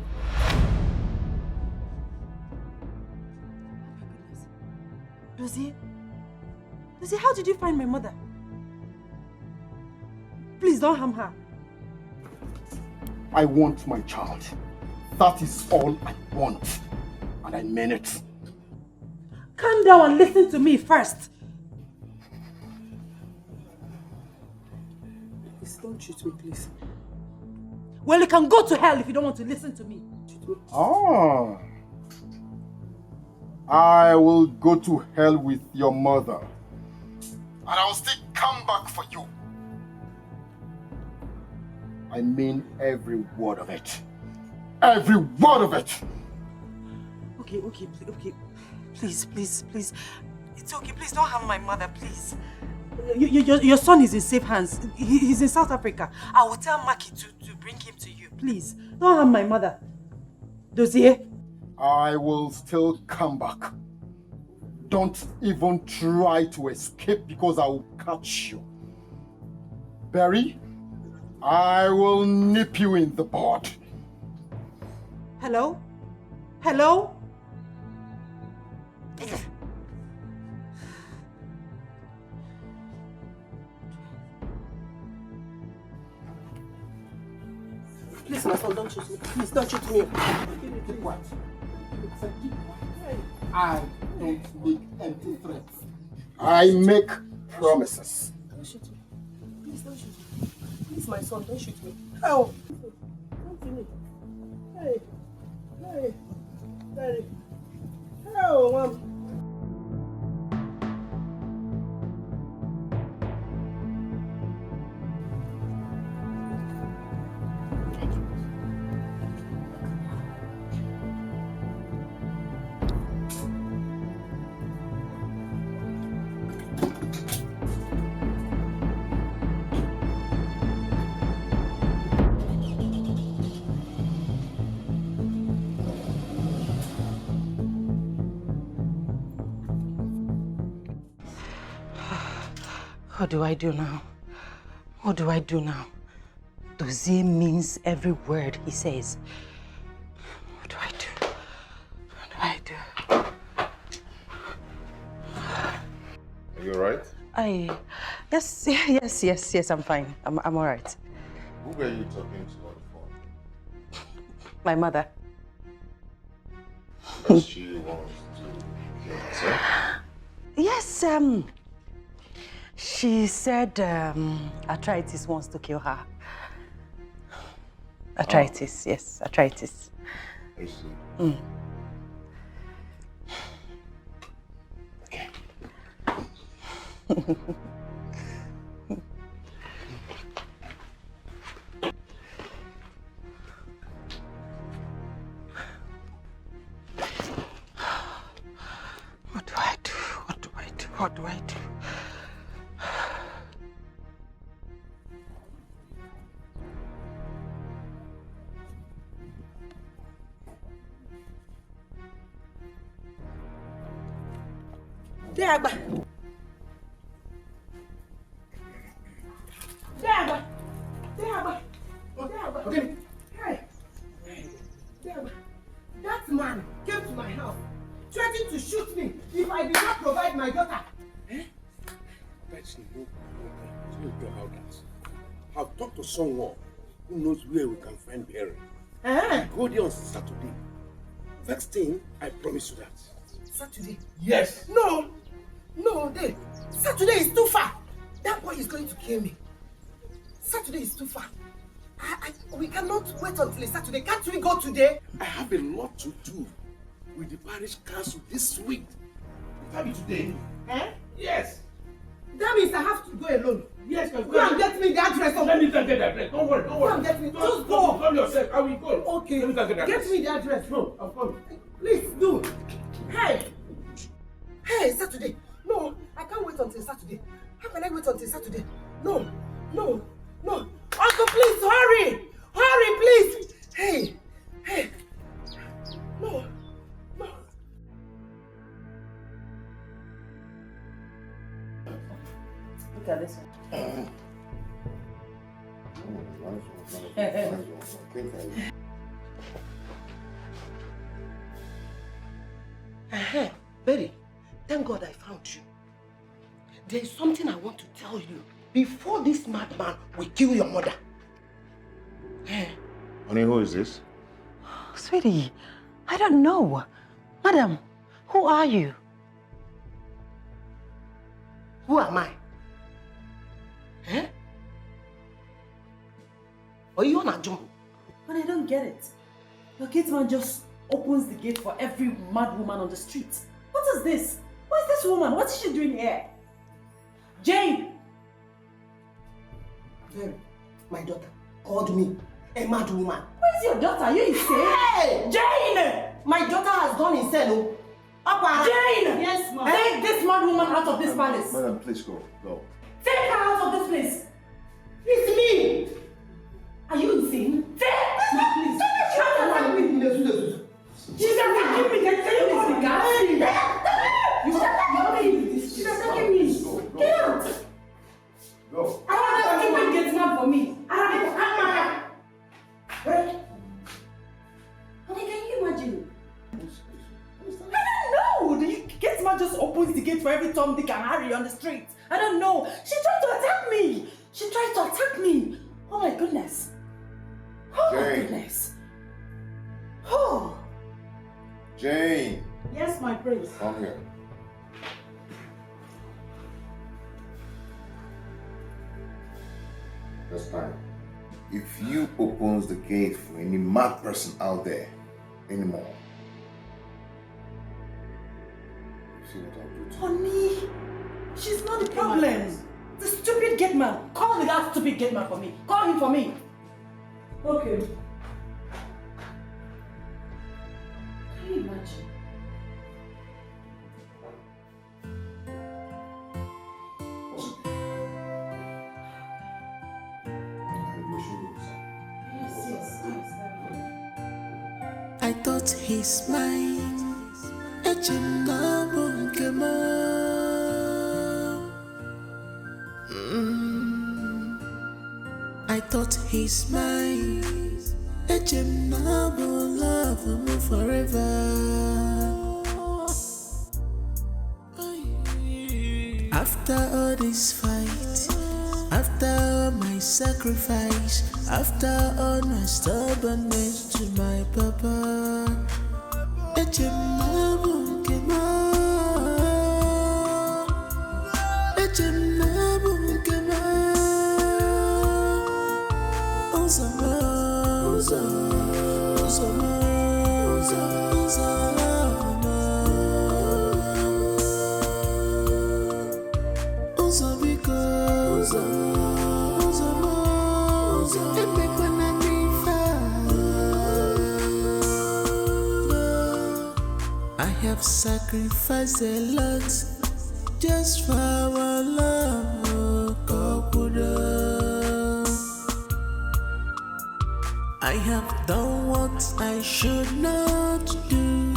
Lucy? Lucy, how did you find my mother? Please don't harm her. I want my child. That is all I want. And I mean it. Calm down and listen to me first. Please don't shoot me, please. Well, you can go to hell if you don't want to listen to me. Ah. I will go to hell with your mother. And I will still come back for you. I mean every word of it. Every word of it! Okay. Please. It's okay, please don't harm my mother, please. Your son is in safe hands. He's in South Africa. I will tell Maki to bring him to you. Please, don't harm my mother. Dozier? I will still come back. Don't even try to escape because I will catch you. Barry, I will nip you in the bud. Hello? Please, my son, don't shoot me. Please, don't shoot me. Keep quiet. I don't make empty threats. I make promises. Don't shoot me. Please, don't shoot me. Please, my son, don't shoot me. Oh! Don't kill me. Hey! Daddy. Oh, Mom. What do I do now? What do I do now? Dozier means every word he says. What do I do? What do I do? Are you alright? Yes, I'm fine. I'm alright. Who were you talking to on the phone? My mother. Because she wants to kill herself? Yes, she said arthritis wants to kill her. Arthritis, yes, arthritis. I see. Okay. What do I do? What do I do? Deagba. Okay. Hey. Deagba. That man came to my house, threatening to shoot me if I did not provide my daughter. That's no about that. I've talked to someone who knows where we can find Barry. Go there on Saturday. First thing, I promise you that. Saturday? Yes. No, Saturday is too far. That boy is going to kill me. Saturday is too far. We cannot wait until Saturday. Can't we go today? I have a lot to do with the parish council this week. It can be today. Yes. That means I have to go alone. Yes, go and get me the address of... Let me get the address. Don't worry. Go and get me. Just go. Come yourself. I will go. Okay. Let me get the address. Get me the address. No, I'm coming. Please do. Hey, Saturday. No, I can't wait until Saturday. How can I wait until Saturday? No. Uncle, please hurry. Hurry, please. Hey. No. Look at this one. Betty, thank God I found you. There is something I want to tell you before this madman will kill your mother. Honey, who is this? Sweetie, I don't know. Madam, who are you? Who am I? Are you on a jump? But I don't get it. Your gate man just opens the gate for every mad woman on the street. What is this? Who is this woman? What is she doing here? Jane! My daughter called me a mad woman. Where's your daughter? Are you insane? Hey! Jane! My daughter has gone insane. Oh. Papa! Jane! Yes, ma'am. Take this mad woman out of this palace. Madam, please go. Take her out of this place. It's me! Are you insane? Take this man, please. She's attacking me. Can you call the guy? You're attacking me. She's attacking me. Get out. Go. I want to keep get mad for me. I don't Honey, can you imagine? I don't know. The get mad just opens the gate for every Tom, Dick, and Harry on the street. I don't know. She tried to attack me. She tried to attack me. Oh my goodness. Oh my goodness. Oh. Jane. Yes, my prince. Come here. This time, if you opens the gate for any mad person out there anymore, see what I'll do to Honey, she's not the problem. The stupid gate man. Call that stupid gate man for me. Call him for me. Okay. Can you imagine? I thought he's mine. I thought he's mine. Love him forever. After all this fight, after all my sacrifice, after all my stubbornness to my papa, I have sacrificed a lot just for our love, I have done what I should not do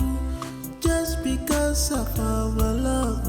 just because of our love,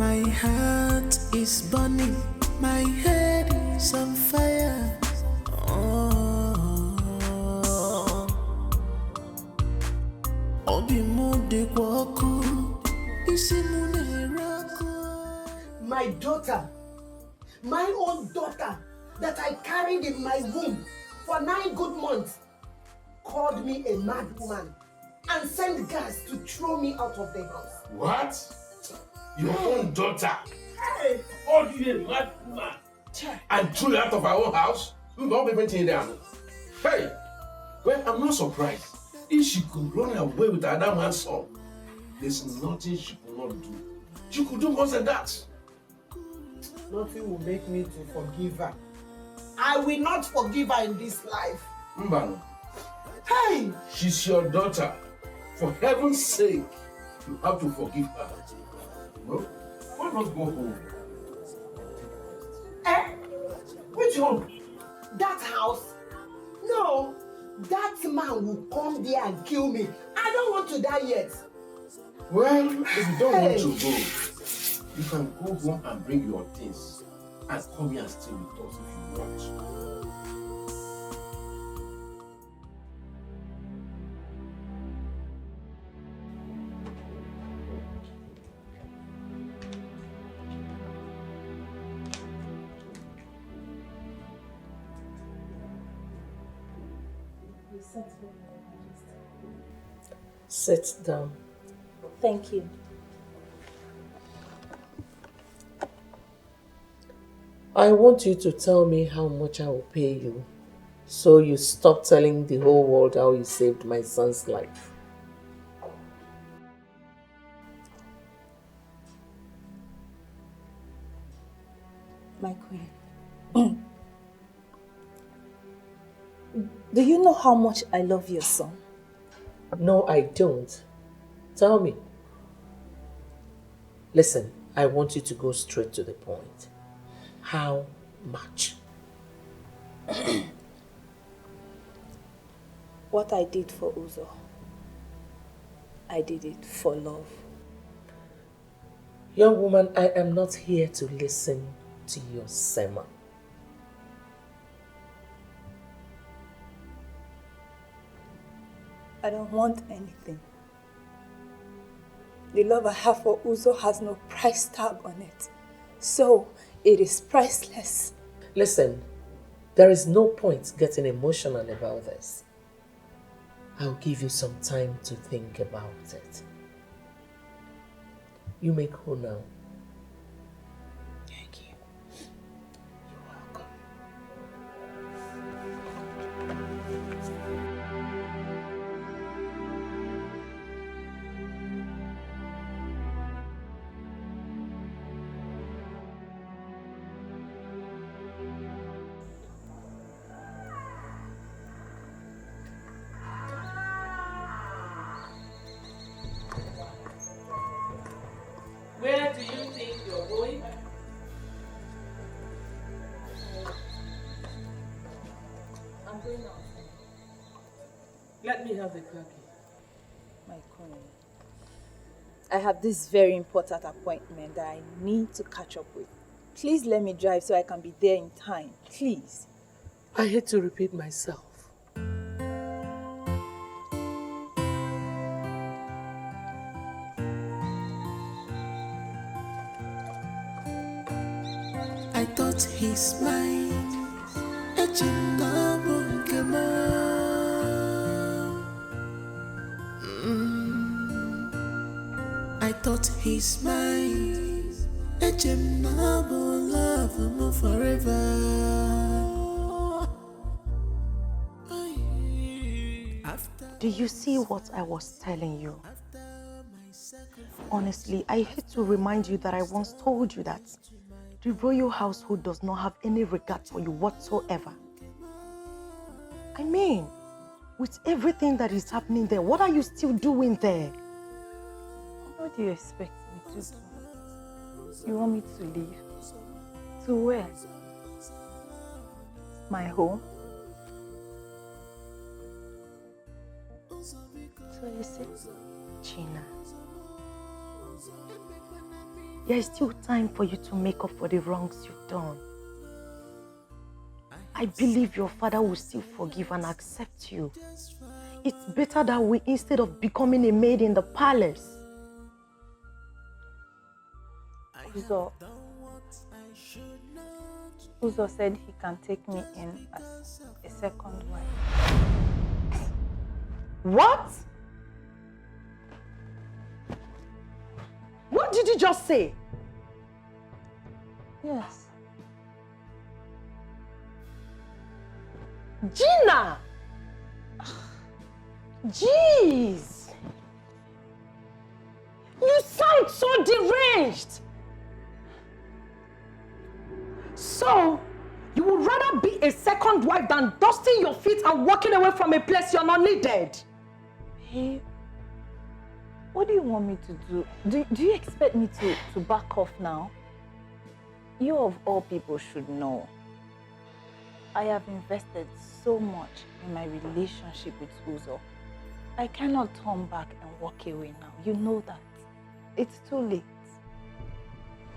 My heart is burning, my head is on fire. My daughter, my own daughter that I carried in my womb for 9 good months, called me a mad woman and sent guards to throw me out of the house. What? Your own daughter? Hey! Called you a mad woman and threw you out of our own house? You don't even think down. Hey! Well, I'm not surprised. If she could run away with another man's son, there's nothing she could not do. She could do more than that. Nothing will make me to forgive her. I will not forgive her in this life. Mbano. Hey! She's your daughter. For heaven's sake, you have to forgive her. No? Why not go home? Eh? mansion, that house. No, that man will come there and kill me. I don't want to die yet. Well, if you don't want to go, you can go home and bring your things and come here and stay with us if you want. Sit down. Thank you. I want you to tell me how much I will pay you, so you stop telling the whole world how you saved my son's life. My queen. Do you know how much I love your son? No, I don't. Tell me. Listen, I want you to go straight to the point. How much? What I did for Uzo, I did it for love. Young woman, I am not here to listen to your sermon. I don't want anything. The love I have for Uzo has no price tag on it. So, it is priceless. Listen, there is no point getting emotional about this. I'll give you some time to think about it. You may go now. Thank you. You're welcome. Where do you think you're going? I'm going out. Let me have the car key. My queen. I have this very important appointment that I need to catch up with. Please let me drive so I can be there in time. Please. I hate to repeat myself. I thought he's mine. I thought he's mine. Love him forever. Do you see what I was telling you? Honestly, I hate to remind you that I once told you that the royal household does not have any regard for you whatsoever. I mean, with everything that is happening there, what are you still doing there? What do you expect me to do? You want me to leave? To where? My home? So you see, Gina, there is still time for you to make up for the wrongs you've done. I believe your father will still forgive and accept you. It's better that way instead of becoming a maid in the palace. Uzo said he can take me in as a second wife. What? What did you just say? Yes. Gina! Jeez! You sound so deranged! So, you would rather be a second wife than dusting your feet and walking away from a place you're not needed? Hey, what do you want me to do? Do you expect me to back off now? You of all people should know. I have invested so much in my relationship with Uzo. I cannot turn back and walk away now. You know that. It's too late.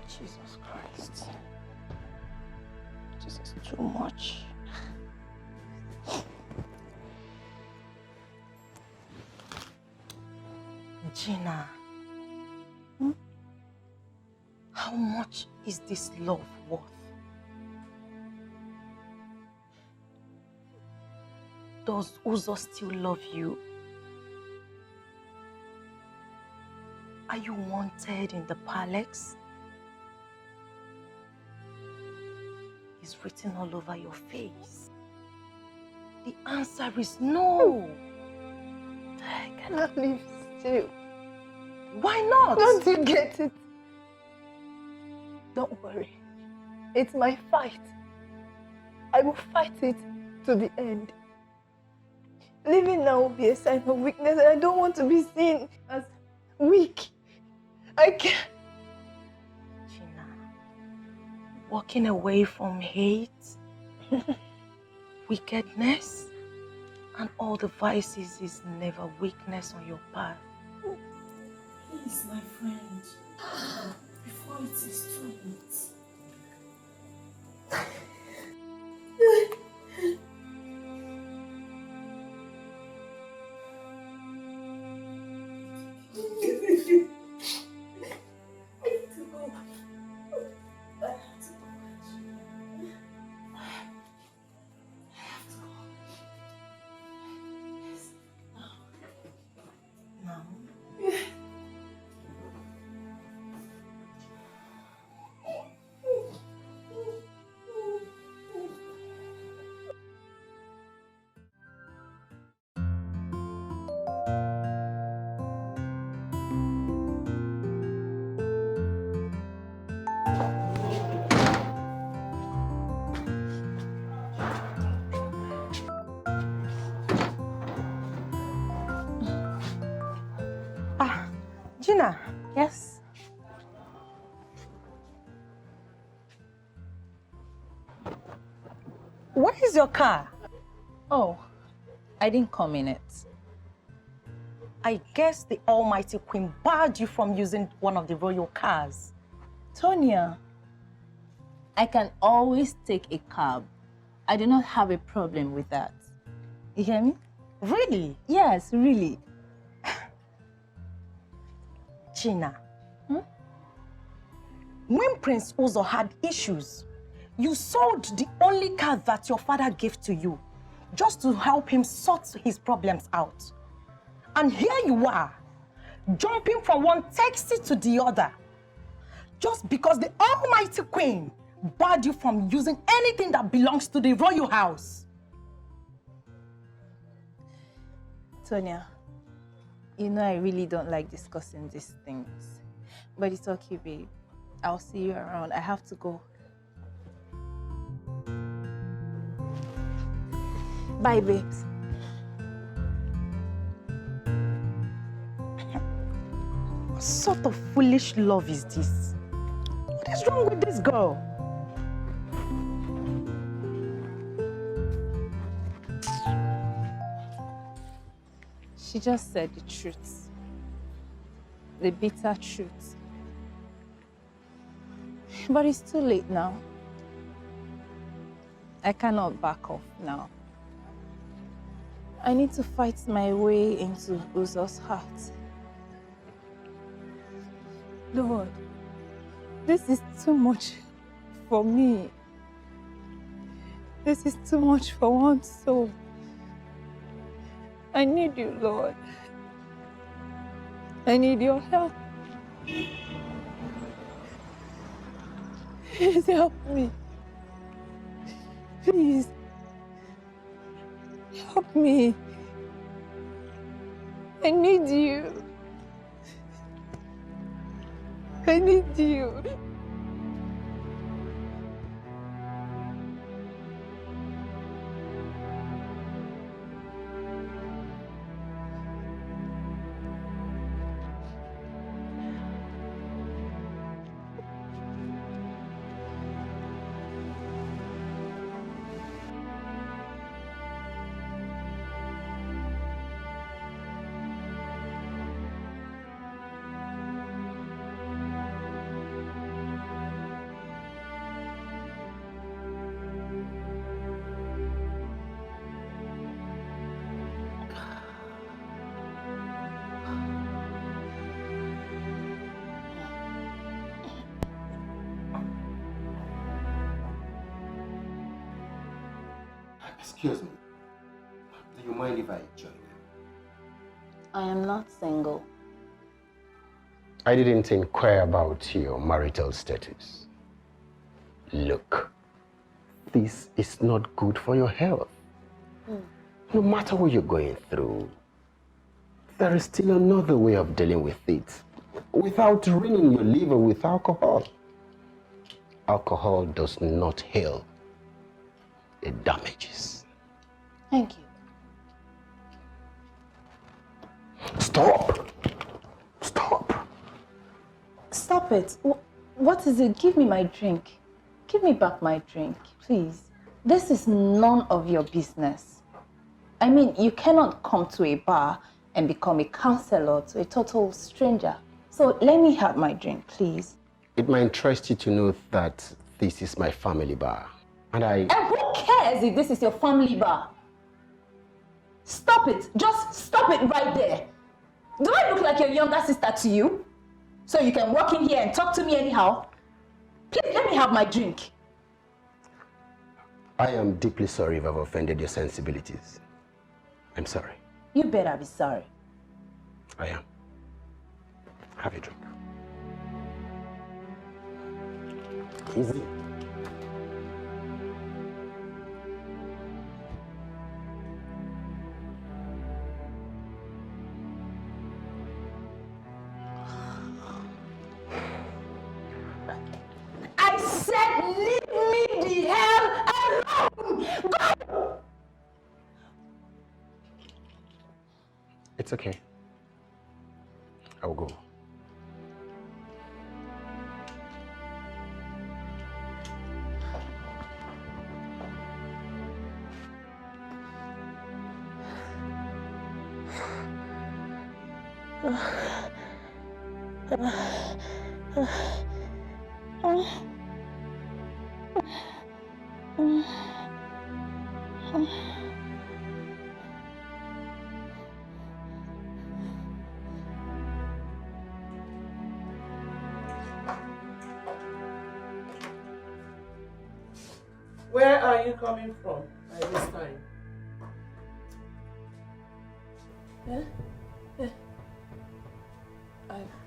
Jesus Christ. This is too much. Gina, how much is this love worth? Does Uzo still love you? Are you wanted in the palace? It's written all over your face. The answer is no. I cannot live still. Why not? Don't you get it? Don't worry. It's my fight. I will fight it to the end. Living now will be a sign of weakness, and I don't want to be seen as weak. I can't. Gina, walking away from hate, wickedness, and all the vices is never weakness on your path. Please, my friend, before it is too late. Gina. Yes? Where is your car? Oh, I didn't come in it. I guess the Almighty Queen barred you from using one of the royal cars. Tonya, I can always take a cab. I do not have a problem with that. You hear me? Really? Yes, really. Gina, when Prince Uzo had issues, you sold the only car that your father gave to you just to help him sort his problems out. And here you are, jumping from one taxi to the other, just because the Almighty Queen barred you from using anything that belongs to the royal house. Tonya, you know I really don't like discussing these things. But it's okay, babe. I'll see you around. I have to go. Bye, babes. What sort of foolish love is this? What is wrong with this girl? She just said the truth. The bitter truth. But it's too late now. I cannot back off now. I need to fight my way into Uzo's heart. Lord, this is too much for me. This is too much for one soul. I need you, Lord. I need your help. Please help me. Please. Help me. I need you. I need you. Excuse me. Do you mind if I join you? I am not single. I didn't inquire about your marital status. Look, this is not good for your health. No matter what you're going through, there is still another way of dealing with it without ruining your liver with alcohol. Alcohol does not heal, it damages. Thank you. Stop! Stop it. What is it? Give me my drink. Give me back my drink, please. This is none of your business. I mean, you cannot come to a bar and become a counselor to a total stranger. So let me have my drink, please. It might interest you to know that this is my family bar. And And who cares if this is your family bar? Stop it. Just stop it right there. Do I look like your younger sister to you? So you can walk in here and talk to me anyhow? Please let me have my drink. I am deeply sorry if I've offended your sensibilities. I'm sorry. You better be sorry. I am. Have a drink. Easy. I said leave me the hell alone! Go! It's okay. I will go. Where are you coming from by this time?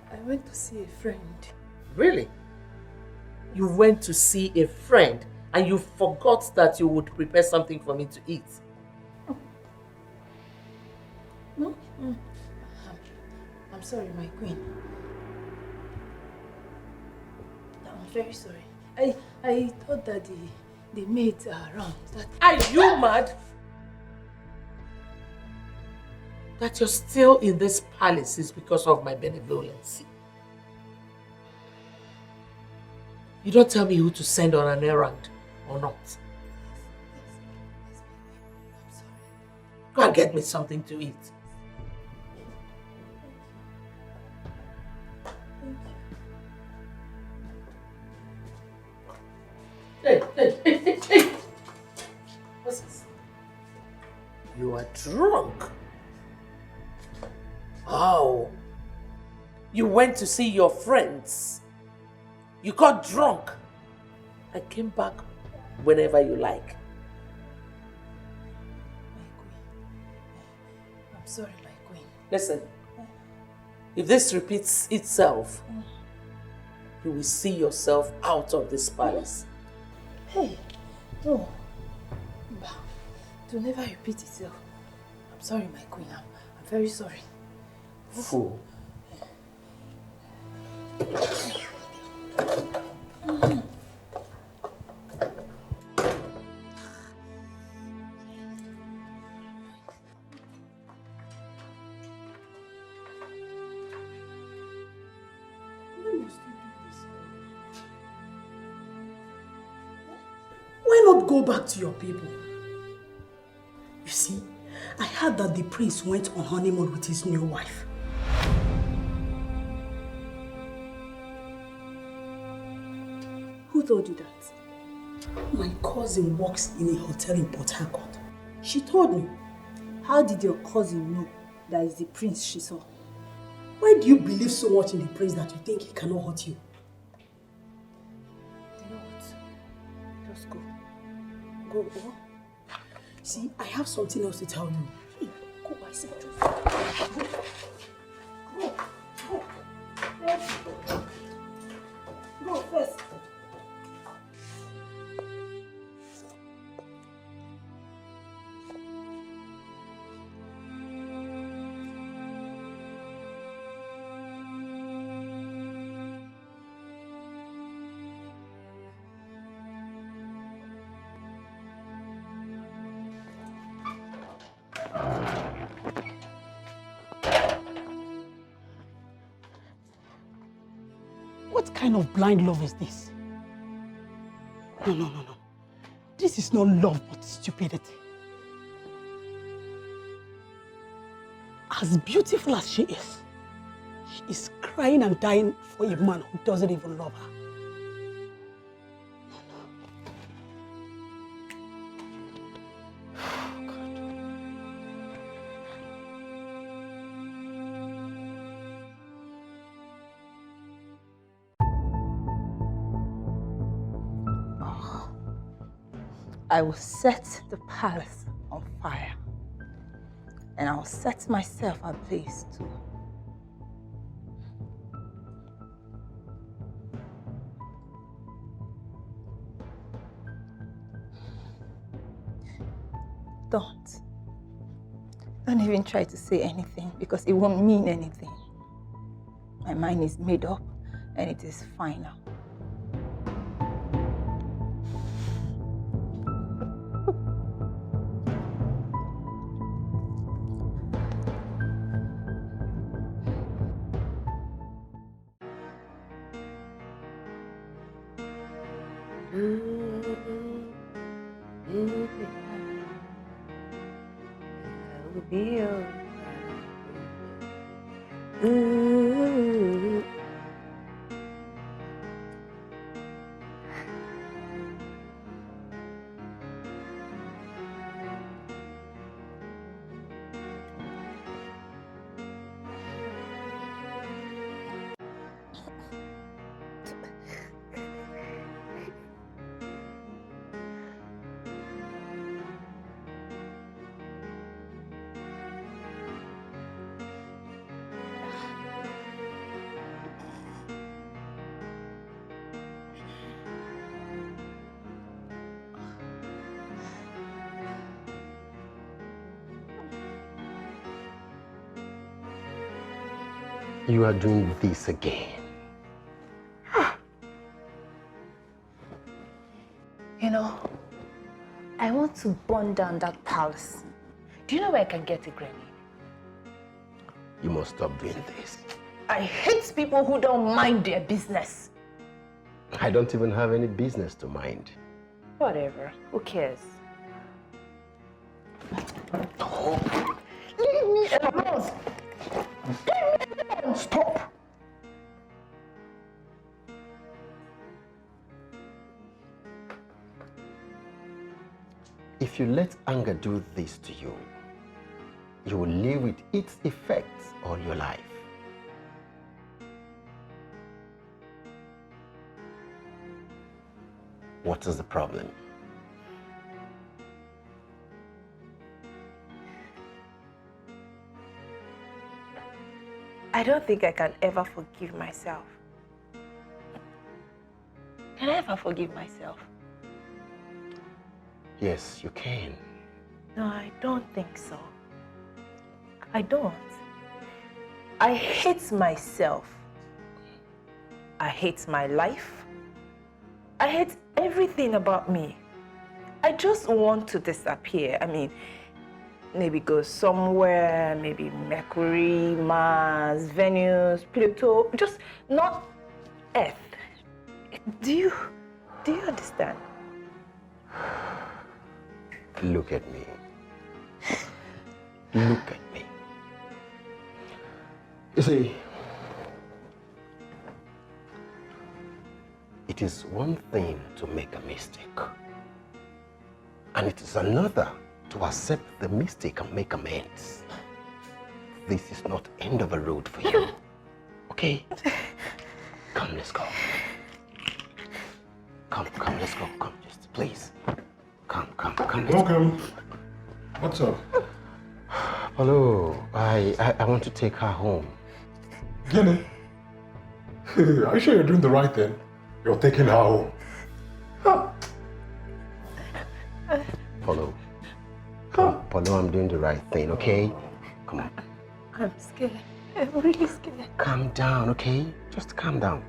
I went to see a friend. Really? You went to see a friend and you forgot that you would prepare something for me to eat. No? I'm sorry, my queen. I'm very sorry. I thought that the maids are around. Are you mad? That you're still in this palace is because of my benevolence. You don't tell me who to send on an errand or not. Go and get me something to eat. Hey. What's this? You are drunk. Oh. You went to see your friends. You got drunk. I came back whenever you like. I'm sorry, my queen. Listen, if this repeats itself, you will see yourself out of this palace. Hey, no. To never repeat itself. I'm sorry, my queen. I'm very sorry. Fool. Why not go back to your people? You see, I heard that the prince went on honeymoon with his new wife. Who told you that? My cousin works in a hotel in Port Harcourt. She told me. How did your cousin know that is the prince she saw? Why do you believe so much in the prince that you think he cannot hurt you? You know what? Just go. Go. See, I have something else to tell you. Hey, go, I said just go first. What kind of blind love is this? No. This is not love, but stupidity. As beautiful as she is crying and dying for a man who doesn't even love her. I will set the palace on fire. And I'll set myself ablaze too. Don't even try to say anything because it won't mean anything. My mind is made up and it is final. You are doing this again. You know, I want to burn down that palace. Do you know where I can get a grenade? You must stop doing this. I hate people who don't mind their business. I don't even have any business to mind. Whatever, who cares? Leave me alone! Leave me alone! Stop! If you let anger do this to you, you will live with its effects all your life. What is the problem? I don't think I can ever forgive myself. Can I ever forgive myself? Yes, you can. No, I don't think so. I don't. I hate myself. I hate my life. I hate everything about me. I just want to disappear. I mean, maybe go somewhere, maybe Mercury, Mars, Venus, Pluto, just not Earth. Do you understand? Look at me. Look at me. You see, it is one thing to make a mistake, and it is another to accept the mistake and make amends. This is not the end of a road for you, okay? Come, let's go. Come, let's go. Come, just please. Come, let's Welcome. go. What's up? Hello, I want to take her home. Jenny? Are you sure you're doing the right thing? You're taking her home. Polo, I'm doing the right thing, okay? Come on. I'm scared. I'm really scared. Calm down, okay? Just calm down.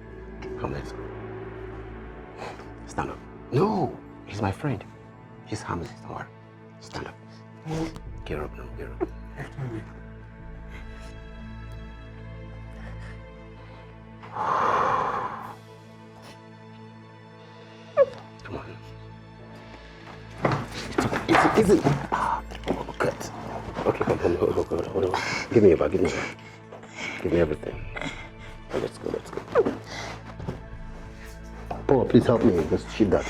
Come, let's go. Stand up. No, he's my friend. He's harmless, don't worry. Stand up. Get up now, get up. Come on. Easy. Oh, good. Okay, hold on. Give me your bag, give me everything. Oh, let's go. Oh, please help me. Just shift that.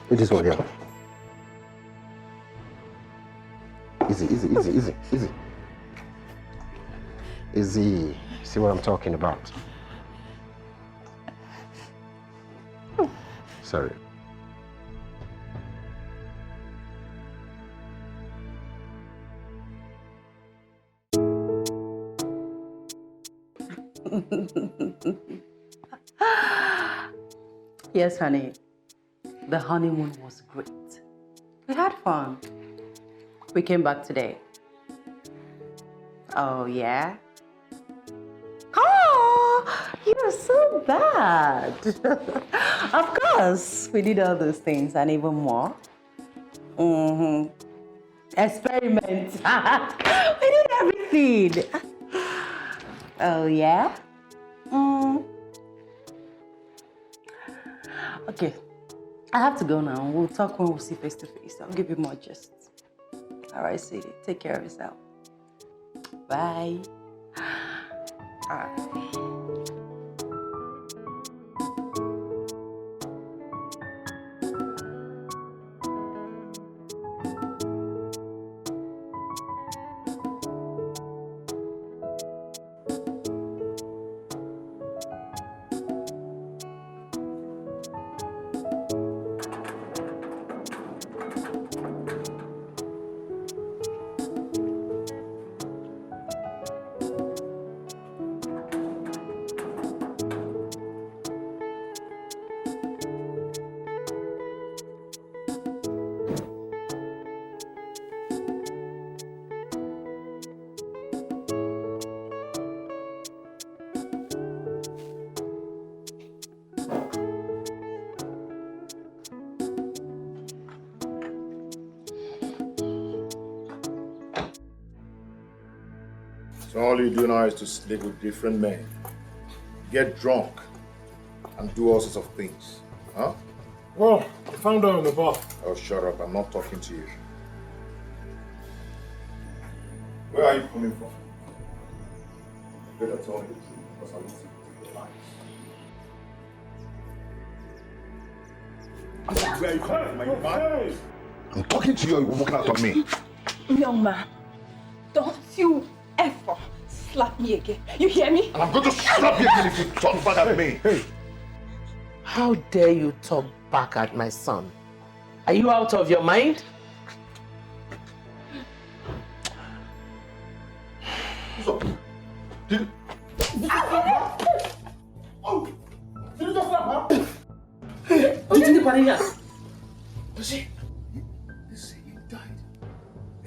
This one, yeah. Easy. See what I'm talking about? Sorry. Yes, honey. The honeymoon was great. We had fun. We came back today. Oh, yeah? Oh, you're so bad. Of course, we did all those things and even more. Experiment. We did everything. Oh, yeah? Okay, I have to go now. We'll talk when we see face to face. I'll give you more gist. All right, sweetie. Take care of yourself. Bye. All right. So all you do now is to sleep with different men, get drunk, and do all sorts of things, huh? Well, I found out in the bar. Oh, shut up. I'm not talking to you. Where are you coming from? You better tell me the truth, because I will see your lies. Where are you coming from? Are you mad? I'm talking to you, you're walking out on me. Young man, don't you ever slap me again. You hear me? And I'm going to slap you again if you talk back at me. Hey. How dare you talk back at my son? Are you out of your mind? So, did you just slap her? What did you do? You see, he died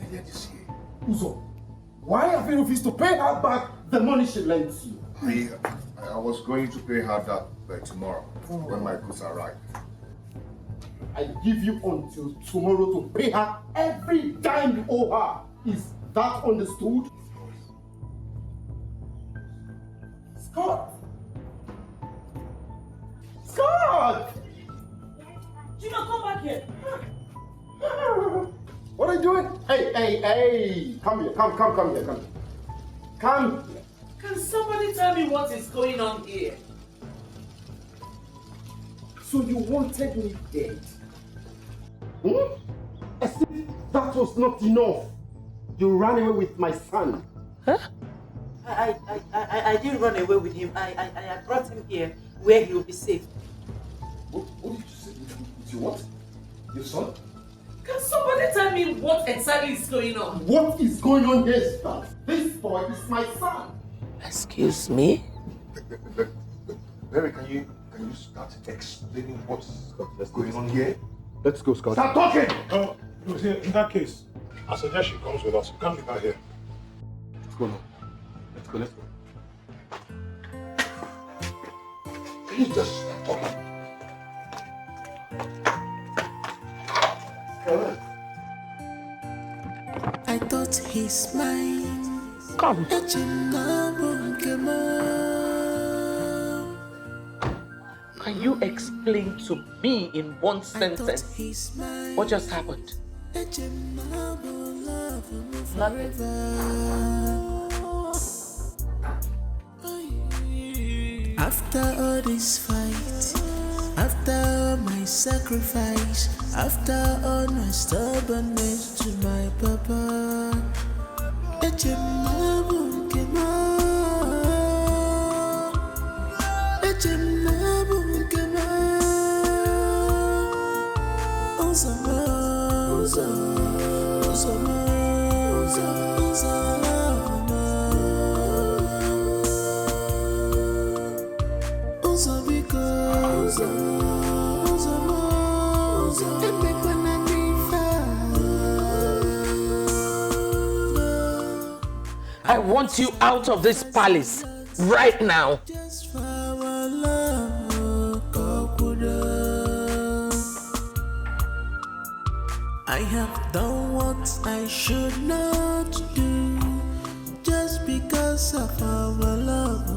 earlier this year. Uzo, why have you refused to pay her back the money she lent you? I was going to pay her that by tomorrow when my goods arrive. I give you until tomorrow to pay her every dime you owe her. Is that understood? Scott! Scott! Gina, come back here. What are you doing? Hey! Come here, come here. Come here. Can somebody tell me what is going on here? So you wanted me dead? As if that was not enough. You ran away with my son. Huh? I didn't run away with him. I brought him here where he will be safe. What did you say? With your what? Your son? Can what exactly is going on? What is going on here is that this boy is my son. Excuse me? Mary, can you start explaining what's going on here? Let's go, Scott. Start talking! In that case, I suggest she comes with us. You can't leave her here. Let's go now. Let's go. Please just stop talking. I thought he's mine. Come. Can you explain to me in one sentence what just happened? Nothing. After all this fight, after all my sacrifice, after all my stubbornness to my papa, I want you out of this palace right now. I have done what I should not do just because of our love.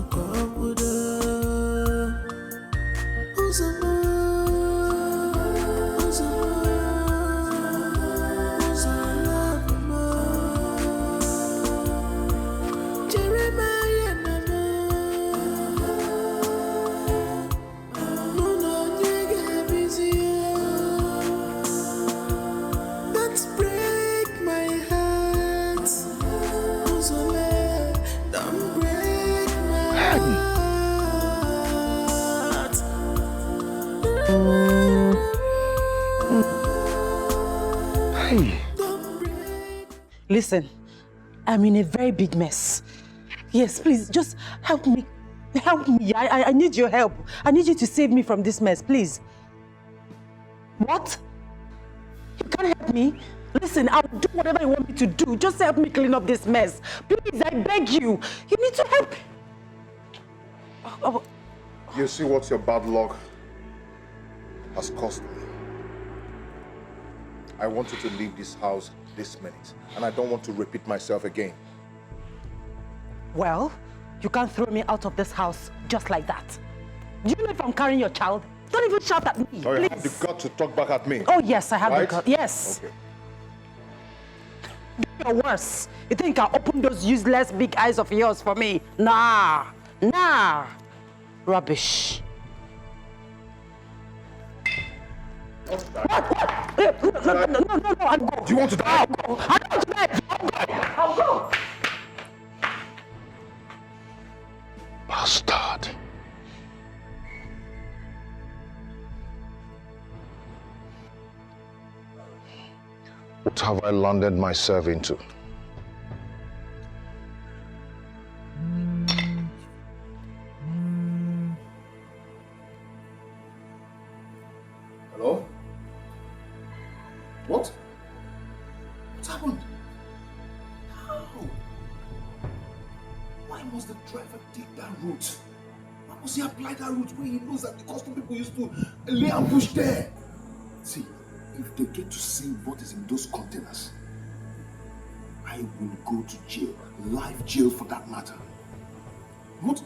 Listen, I'm in a very big mess. Yes, please, just help me. Help me. I need your help. I need you to save me from this mess, please. What? You can't help me? Listen, I'll do whatever you want me to do. Just help me clean up this mess. Please, I beg you. You need to help. You see what your bad luck has cost me. I want you to leave this house this minute, and I don't want to repeat myself again. Well, you can't throw me out of this house just like that. Do you know if I'm carrying your child? Don't even shout at me, So you please. have the gut to talk back at me. Oh, yes, I have right? the gut. Yes. Okay. You're worse. You think I'll open those useless big eyes of yours for me? Nah. Rubbish. What? No, I'll go. Do you want to die? I'll go. I don't want to die. I'll go. Bastard. What have I landed myself into? Hello? What? What happened? How? Why must the driver take that route? Why must he apply that route where he knows that the custom people used to lay ambush there? See, if they get to see what is in those containers, I will go to jail. Live jail for that matter. What?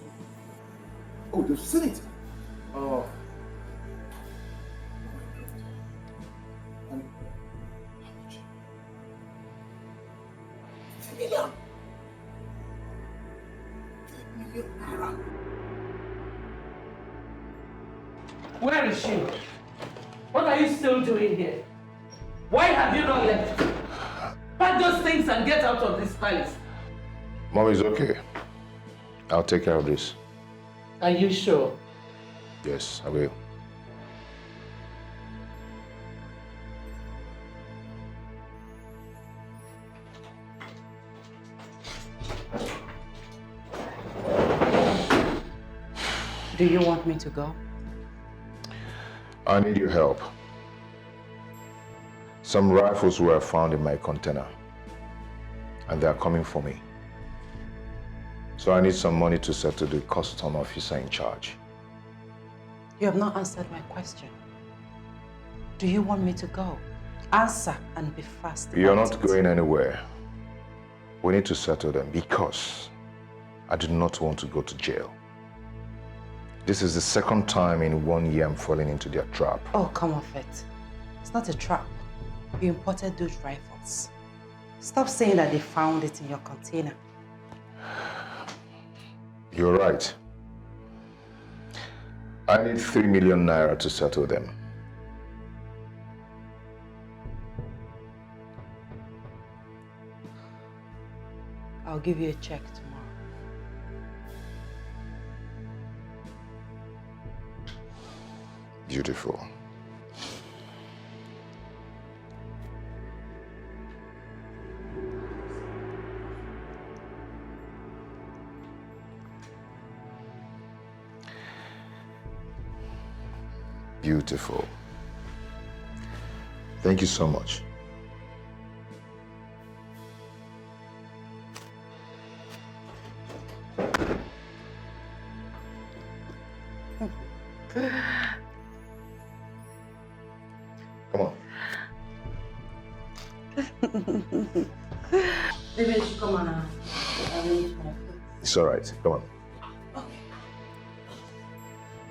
Oh, they've seen it. Oh. $10 million. Where is she? What are you still doing here? Why have you not left? Pack those things and get out of this palace. Mom is okay. I'll take care of this. Are you sure? Yes, I will. Do you want me to go? I need your help. Some rifles were found in my container, and they are coming for me. So I need some money to settle the custom officer in charge. You have not answered my question. Do you want me to go? Answer and be fast. You're about not it. going anywhere. We need to settle them because I do not want to go to jail. This is the second time in 1 year I'm falling into their trap. Oh, come off it. It's not a trap. You imported those rifles. Stop saying that they found it in your container. You're right. I need 3 million naira to settle them. I'll give you a check tomorrow. Beautiful. Beautiful. Thank you so much. Come on. Maybe I should come and arrange my food. It's all right. Come on.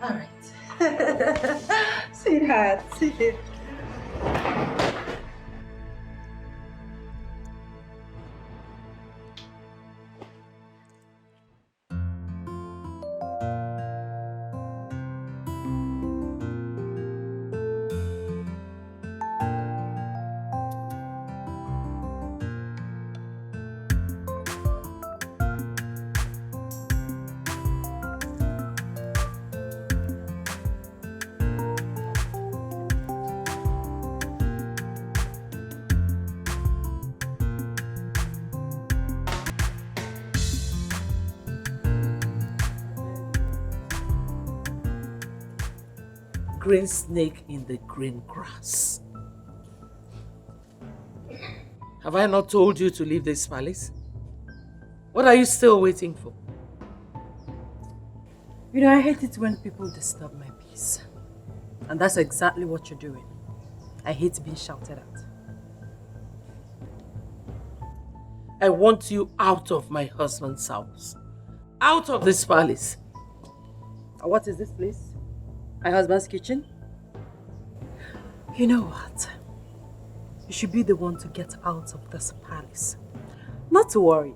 All right. Sweetheart. Green snake in the green grass. Have I not told you to leave this palace? What are you still waiting for? You know, I hate it when people disturb my peace. And that's exactly what you're doing. I hate being shouted at. I want you out of my husband's house. Out of this palace. What is this place? My husband's kitchen? You know what? You should be the one to get out of this palace. Not to worry.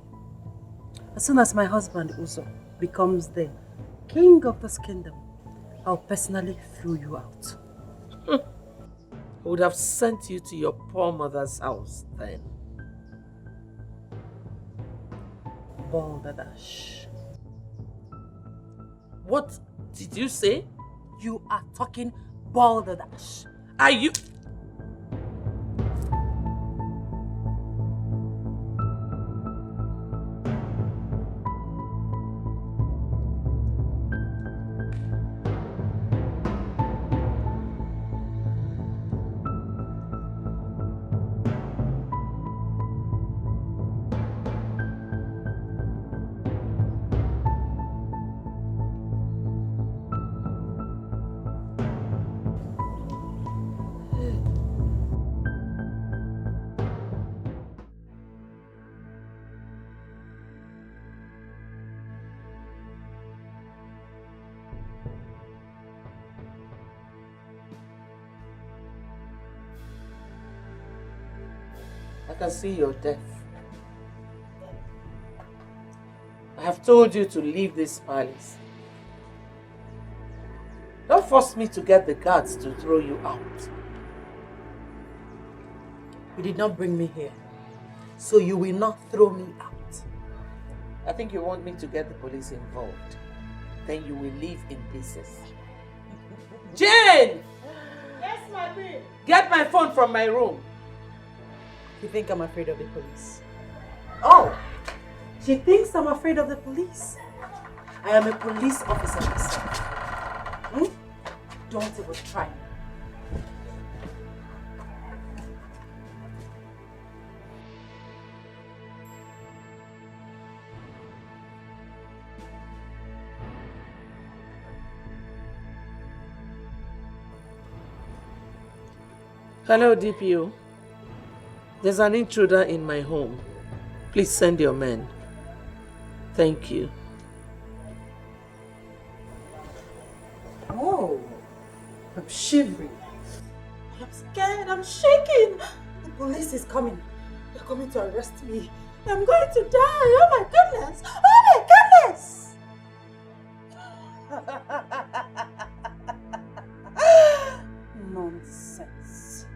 As soon as my husband Uzo becomes the king of this kingdom, I'll personally throw you out. I would have sent you to your poor mother's house then. Balderdash. What did you say? You are talking balderdash. Are you... I can see your death. I have told you to leave this palace. Don't force me to get the guards to throw you out. You did not bring me here, so you will not throw me out. I think you want me to get the police involved. Then you will leave in pieces. Jane! Yes, my queen. Get my phone from my room. You think I'm afraid of the police? Oh, she thinks I'm afraid of the police. I am a police officer myself. Don't even try. Hello, DPO. There's an intruder in my home. Please send your men. Thank you. Oh, I'm shivering. I'm scared. I'm shaking. The police is coming. They're coming to arrest me. I'm going to die. Oh my goodness. Oh my goodness. Nonsense.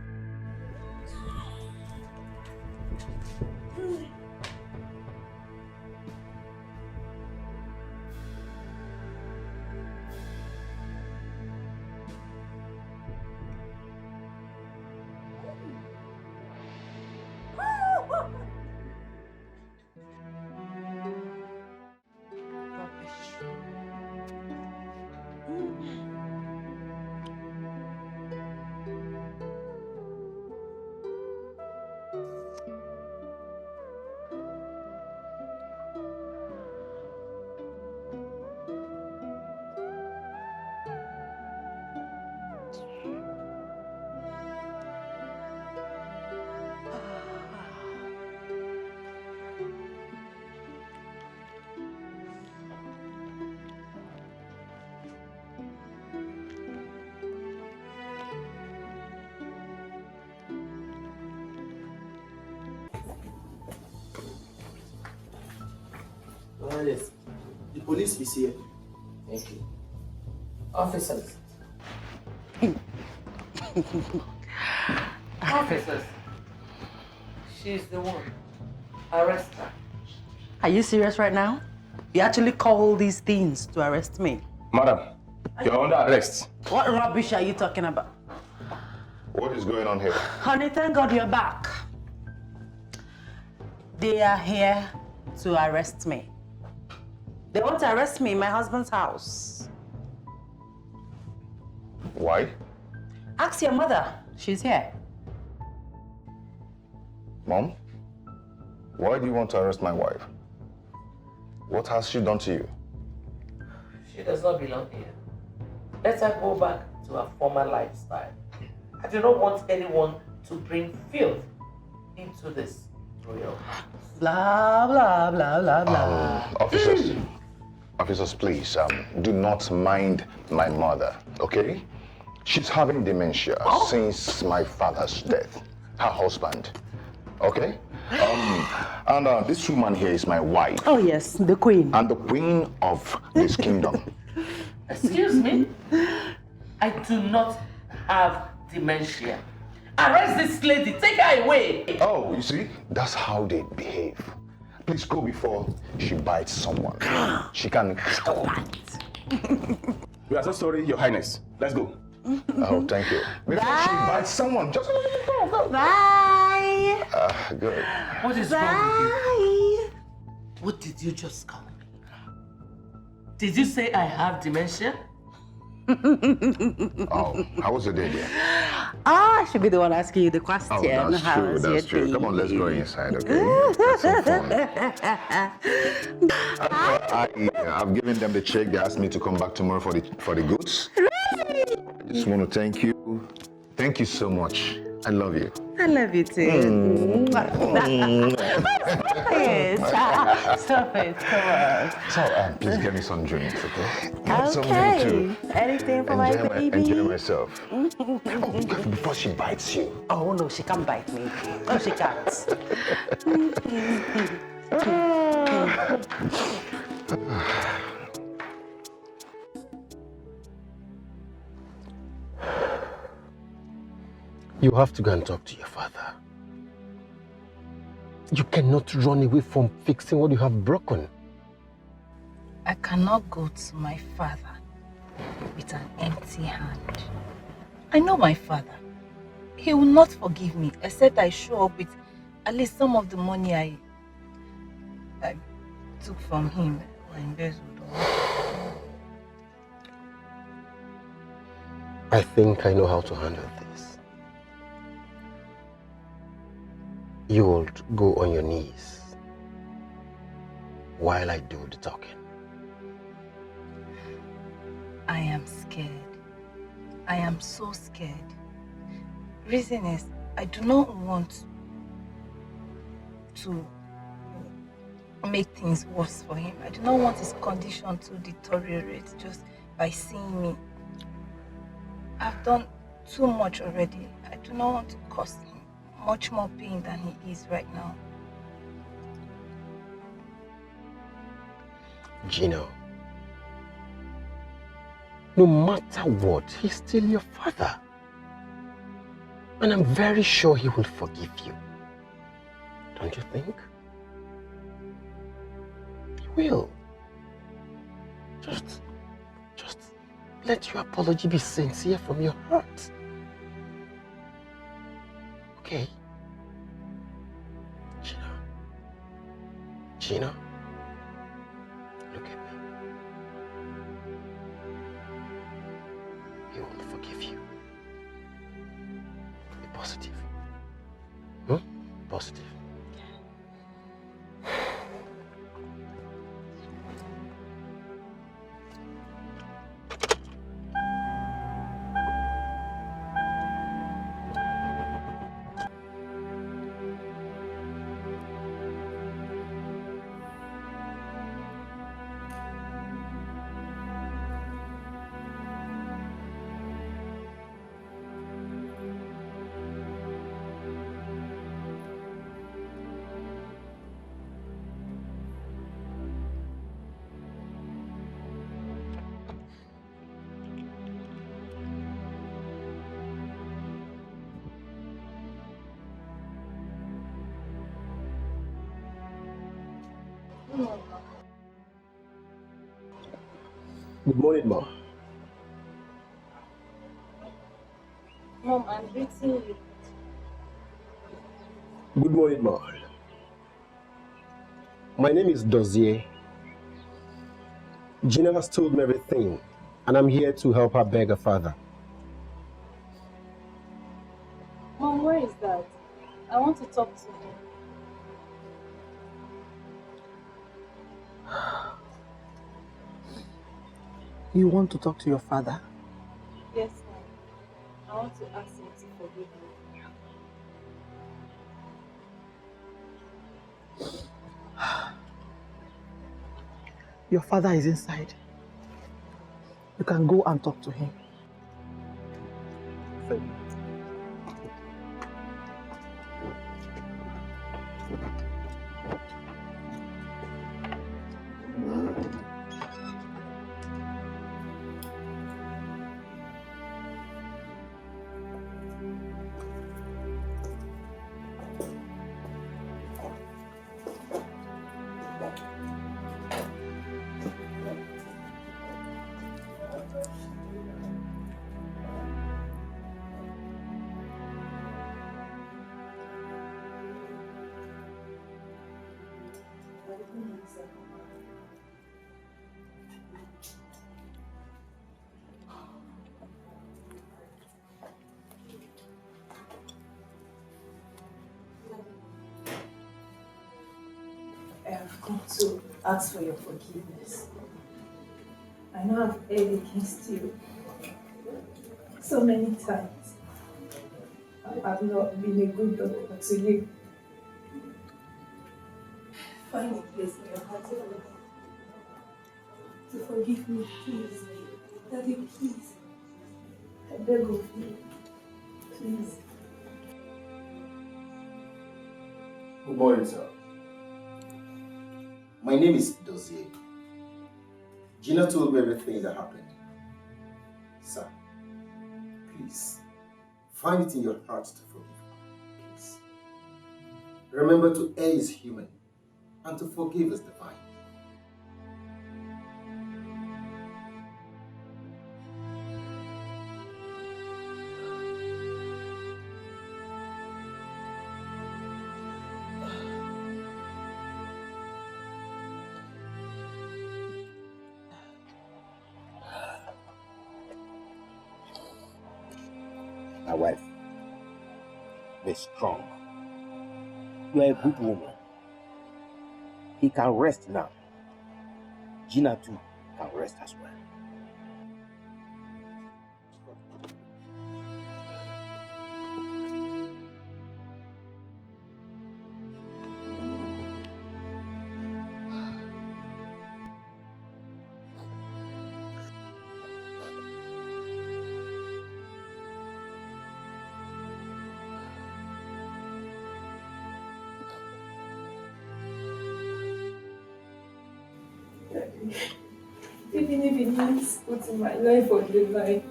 Yes. The police is here. Thank you. Officers. Officers. She's the one. Arrest her. Are you serious right now? You actually call these things to arrest me? Madam, you're under arrest. What rubbish are you talking about? What is going on here? Honey, thank God you're back. They are here to arrest me. They want to arrest me in my husband's house. Why? Ask your mother. She's here. Mom, why do you want to arrest my wife? What has she done to you? She does not belong here. Let her go back to her former lifestyle. I do not want anyone to bring filth into this royal house. Blah, blah, blah, blah, blah. Officers, please, do not mind my mother, okay? She's having dementia since my father's death, her husband, okay? And this woman here is my wife. Oh yes, the queen. And the queen of this kingdom. Excuse me? I do not have dementia. Arrest this lady, take her away. Oh, you see, that's how they behave. Please go before she bites someone. She can... We are so sorry, Your Highness. Let's go. Oh, thank you. Before she bites someone, just go. Bye. Good. What is wrong with you? What did you just call me? Did you say I have dementia? Oh, how was your day, dear? I should be the one asking you the question. Oh, that's How true, was that's your true. day? Come on, let's go inside, okay? Have some fun. I've given them the check. They asked me to come back tomorrow for the goods. I just want to thank you. Thank you so much. I love you. I love you too. Stop it, come on. So, please get me some drinks, okay? Get some Okay. drink too. Anything for my baby? Enjoy myself. Before she bites you. Oh no, she can't bite me. No, she can't. You have to go and talk to your father. You cannot run away from fixing what you have broken. I cannot go to my father with an empty hand. I know my father. He will not forgive me except I show up with at least some of the money I took from him or embezzled. I think I know how to handle this. You will go on your knees while I do the talking. I am scared. I am so scared. Reason is, I do not want to make things worse for him. I do not want his condition to deteriorate just by seeing me. I've done too much already. I do not want to cause him much more pain than he is right now. Gino, no matter what, he's still your father. And I'm very sure he will forgive you. Don't you think? He will. Just let your apology be sincere from your heart. Okay? Gino, look at me. He will forgive you. Be positive. Positive. Good morning, Mom. Mom, I'm greeting you. Good morning, Mom. My name is Dozier. Gina has told me everything, and I'm here to help her beg her father. Mom, where is Dad? I want to talk to him. You want to talk to your father? Yes, Mom. I want to ask him to forgive me. Your father is inside. You can go and talk to him. Thank you. I have come to ask for your forgiveness. I know I've erred against you so many times. I have not been a good daughter to you. Find a place in your heart to forgive me, please. Daddy, please. I beg of you. Please. Good morning, sir. My name is Dozier. Gina told me everything that happened. Sir, please, find it in your heart to forgive her. Please. Remember, to err is human, and to forgive is divine. wife. Be strong. You are a good woman. He can rest now. Gina too can rest as well. Even if it means putting my life on the line,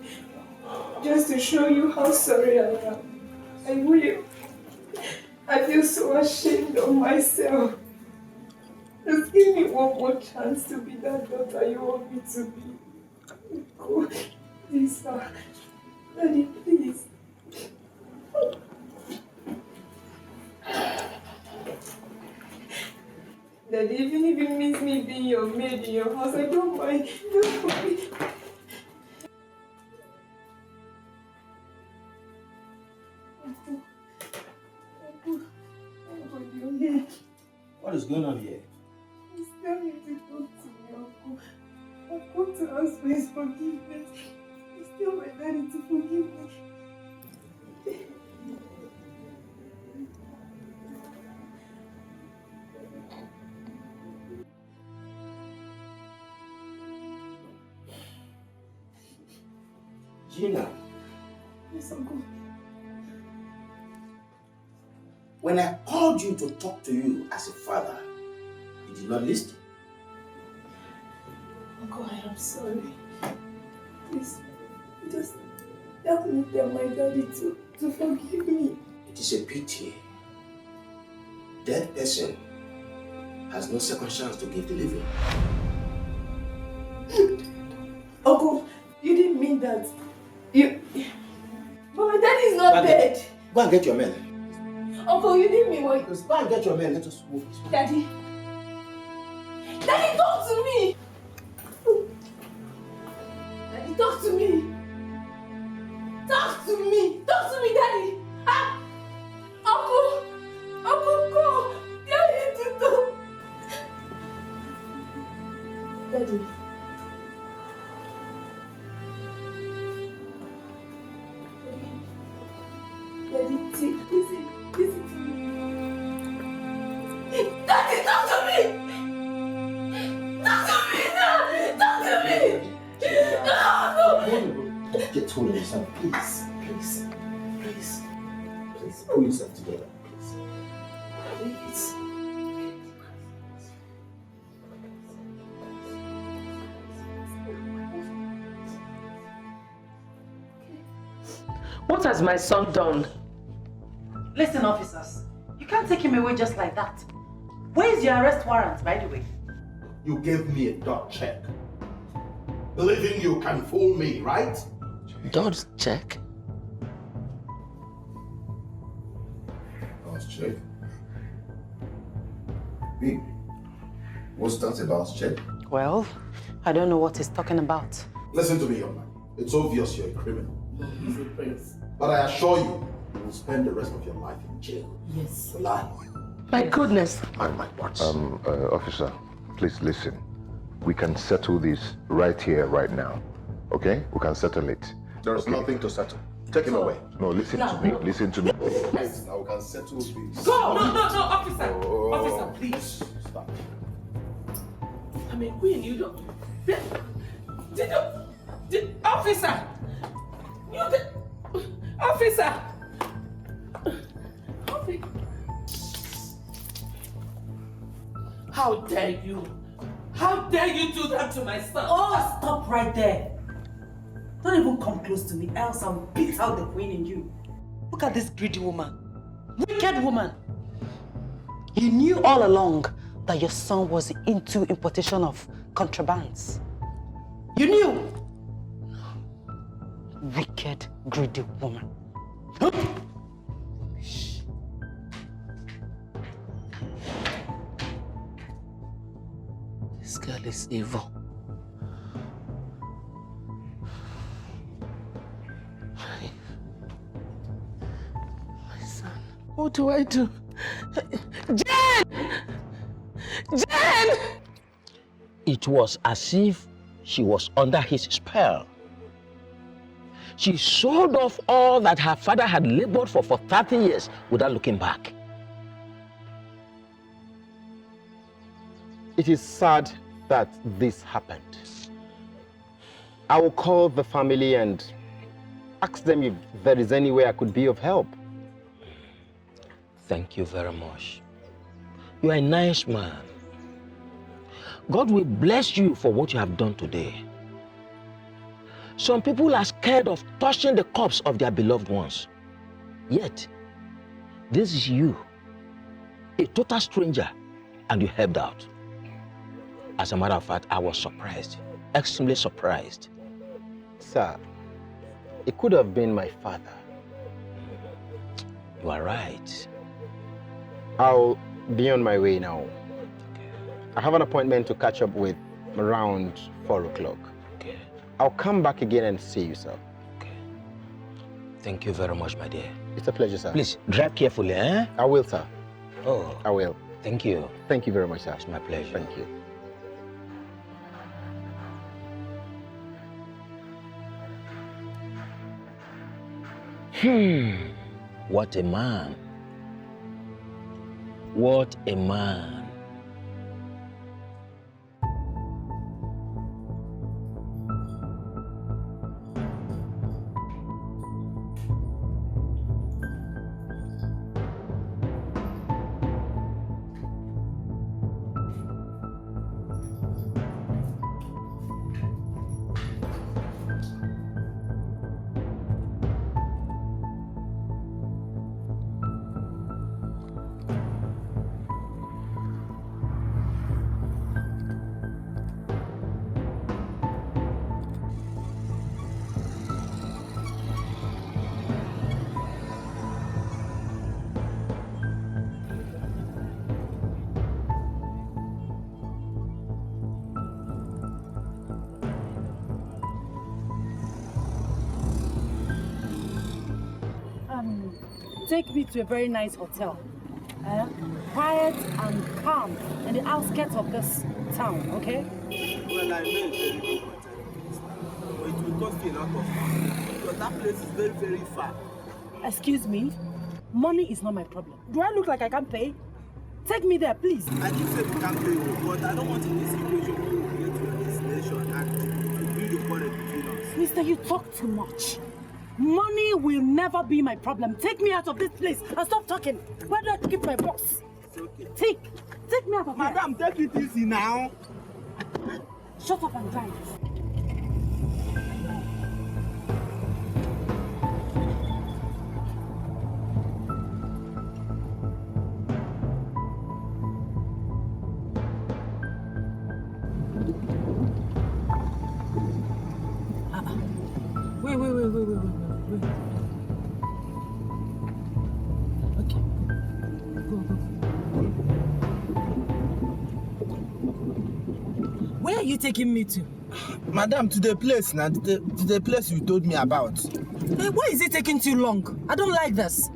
just to show you how sorry I am, I will. I feel so ashamed of myself. Just give me one more chance to be that daughter you want me to be. God, please, sir. Daddy, please. Daddy, even if it means me being your maid in your house, I don't mind. Don't worry. What is going on here? Please tell me to talk to me, Uncle. I've come to ask for his forgiveness. Please tell my daddy to forgive me. Gina, Yes, Uncle. when I called you to talk to you as a father, you did not listen. Uncle, I am sorry. Please, just help me tell my daddy to forgive me. It is a pity. Dead person has no second chance to give the living. Uncle, you didn't mean that. But my daddy is not dead. Go and get your men. Uncle, you didn't mean what. Go and get your men. Let us move. Daddy. Daddy, talk to me. Daddy, talk to me. Talk to me. Talk to me, Daddy. Ah. Uncle, go. Daddy, to talk. Daddy. Daddy, listen to me. Daddy, talk to me! Talk to me now! Talk to me! No! Get hold of yourself, please. Please. Please. Please pull yourself together. Please. What has my son done? Listen, officers. You can't take him away just like that. Where is your arrest warrant, by the way? You gave me a dot check. Believing you can fool me, right? Dot check? Dot check? Babe, what's that about check? Well, I don't know what he's talking about. Listen to me, young man. It's obvious you're a criminal. He's a prince. But I assure you, you will spend the rest of your life in jail. Yes. For life. My goodness. Officer, please listen. We can settle this right here, right now. Okay? We can settle it. There's nothing to settle. Take him away. No, listen to me. Listen to me. Yes, now we can settle this. Go! No, officer! Oh. Officer, please. Stop. I mean, Queen, you don't... Officer! Officer! How dare you? How dare you do that to my son? Oh, stop right there. Don't even come close to me, else I'll beat out the queen in you. Look at this greedy woman. Wicked woman. You knew all along that your son was into importation of contrabands. You knew. Wicked, greedy woman. This girl is evil. What do I do? Jen! Jen! It was as if she was under his spell. She sold off all that her father had labored for 30 years without looking back. It is sad that this happened. I will call the family and ask them if there is any way I could be of help. Thank you very much. You are a nice man. God will bless you for what you have done today. Some people are scared of touching the corpse of their beloved ones. Yet, this is you, a total stranger, and you helped out. As a matter of fact, I was surprised, extremely surprised. Sir, it could have been my father. You are right. I'll be on my way now. I have an appointment to catch up with around 4 o'clock. Okay. I'll come back again and see you, sir. Okay. Thank you very much, my dear. It's a pleasure, sir. Please, drive carefully, eh? I will, sir. Oh. I will. Thank you. Thank you very much, sir. It's my pleasure. Thank you. What a man. What a man. Take me to a very nice hotel. Quiet and calm in the outskirts of this town, okay? Well, I know it's very good hotel, but it will cost you a lot of money because that place is very, very far. Excuse me? Money is not my problem. Do I look like I can't pay? Take me there, please. I didn't say we can't pay, but I don't want in this situation where we get to your destination and build a quarrel between us. Mister, you talk too much. Money will never be my problem. Take me out of this place and stop talking. Where do I keep my box? It's okay. Take me out of here. Madam, take it easy now. Shut up and drive. Wait. Okay. Go. Where are you taking me to? Madam, to the place now, to the place you told me about. Hey, why is it taking too long? I don't like this.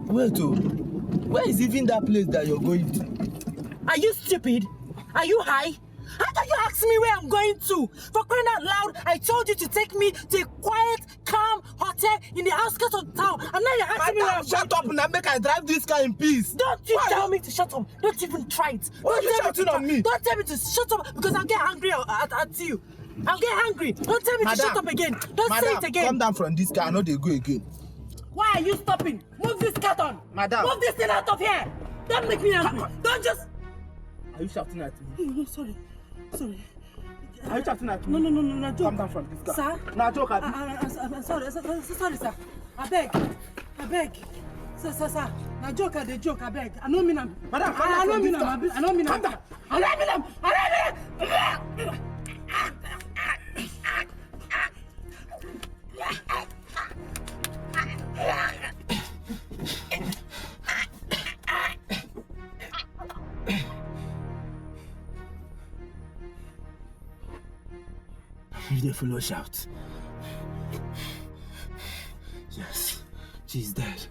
Wait, where is even that place that you're going to? Are you stupid? Are you high? How can you ask me where I'm going to? For crying out loud, I told you to take me to a quiet, calm hotel in the outskirts of town. And now you're asking me where I'm going. Shut up and make I drive this car in peace. Don't you tell me to shut up. Don't even try it. Why are you shouting on me? Don't tell me to shut up because I'll get angry at you. I'll get angry. Don't tell me to shut up again. Don't say it again. Come down from this car. I know they go again. Why are you stopping? Move this carton. Madam. Move this thing out of here. Don't make me angry. Don't just... Are you shouting at me? No, sorry. Are you shouting at me? No, joke. Come down from this car. Sir? Now, joke at me. I'm sorry, sir. I beg. Sir. Now, joke at the joke, I beg. I don't mean I'm... Madam, I don't mean I'm... I don't mean I'm... Come down. I don't mean I'm... The fellow shouts. Yes, she's dead.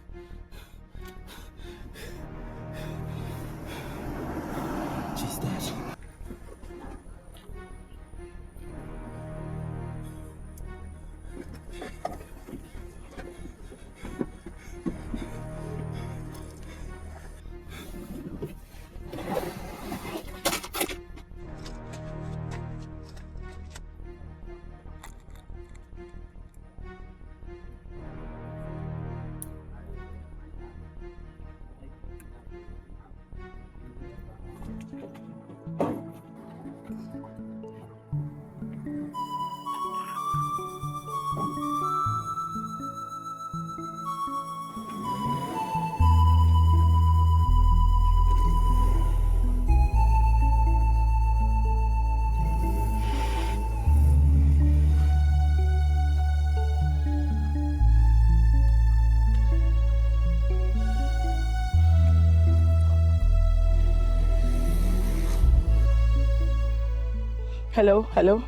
Hello, hello.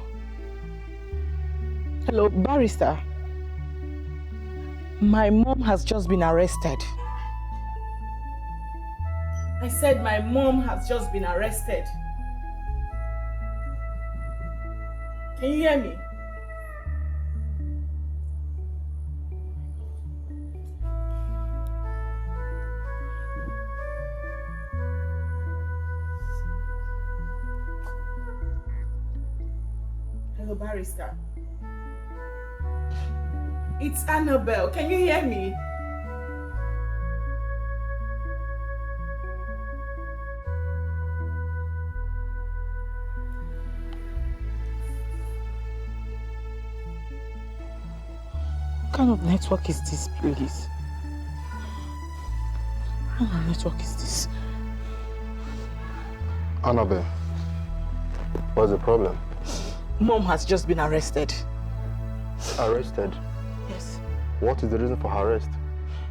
Hello, barrister. My mom has just been arrested. I said my mom has just been arrested. Can you hear me? Hello, barrister. It's Annabelle. Can you hear me? What kind of network is this, please? What kind of network is this? Annabelle, what's the problem? Mom has just been arrested. Arrested? Yes. What is the reason for her arrest?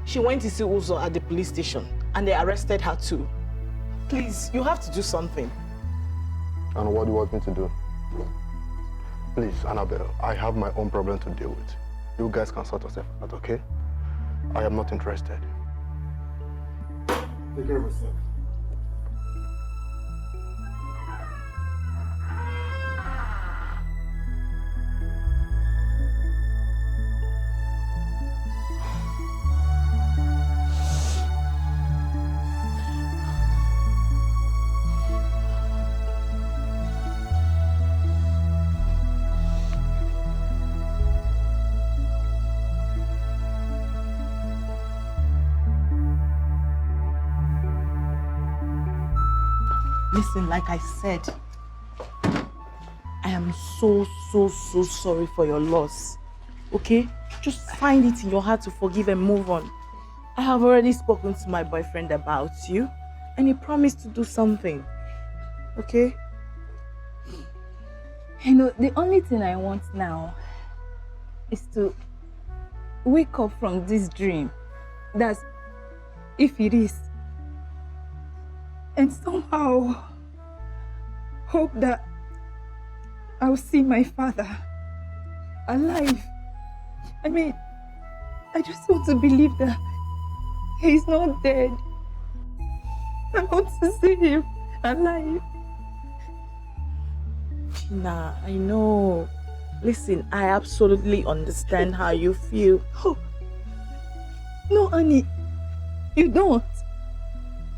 She went to see Uzo at the police station and they arrested her too. Please, you have to do something. And what do you want me to do? Please, Annabelle, I have my own problem to deal with. You guys can sort yourself out, okay? I am not interested. Take care of yourself. Listen, like I said, I am so sorry for your loss. Okay? Just find it in your heart to forgive and move on. I have already spoken to my boyfriend about you and he promised to do something. Okay? You know, the only thing I want now is to wake up from this dream. That's if it is. And somehow hope that I'll see my father alive. I mean, I just want to believe that he's not dead. I want to see him alive. Gina, I know. Listen, I absolutely understand how you feel. Oh. No, Annie, you don't.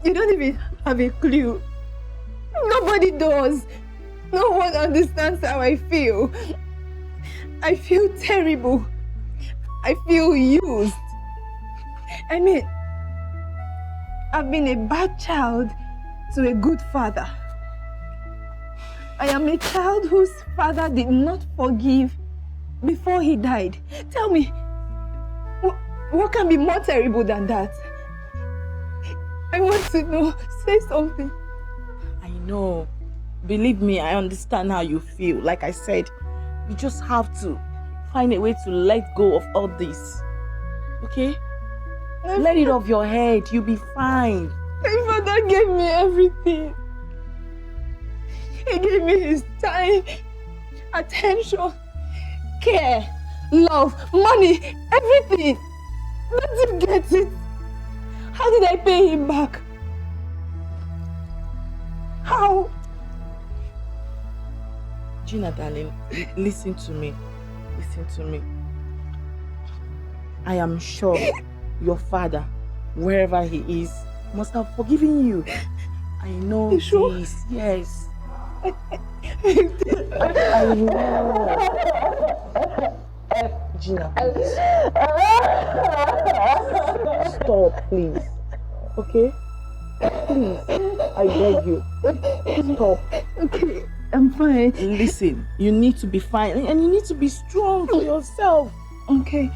You don't even have a clue. Nobody does. No one understands how I feel. I feel terrible. I feel used. I mean, I've been a bad child to a good father. I am a child whose father did not forgive before he died. Tell me, what can be more terrible than that? I want to know. Say something. I know. Believe me, I understand how you feel. Like I said, you just have to find a way to let go of all this. Okay? Let it off your head. You'll be fine. My father gave me everything. He gave me his time, attention, care, love, money, everything. Let him get it. How did I pay him back? How? Gina, darling, listen to me. Listen to me. I am sure your father, wherever he is, must have forgiven you. I know this. Sure? Yes. I know. Gina, please. Stop, please. Okay? Please, I beg you. Stop. Okay, I'm fine. Listen, you need to be fine and you need to be strong for yourself. Okay,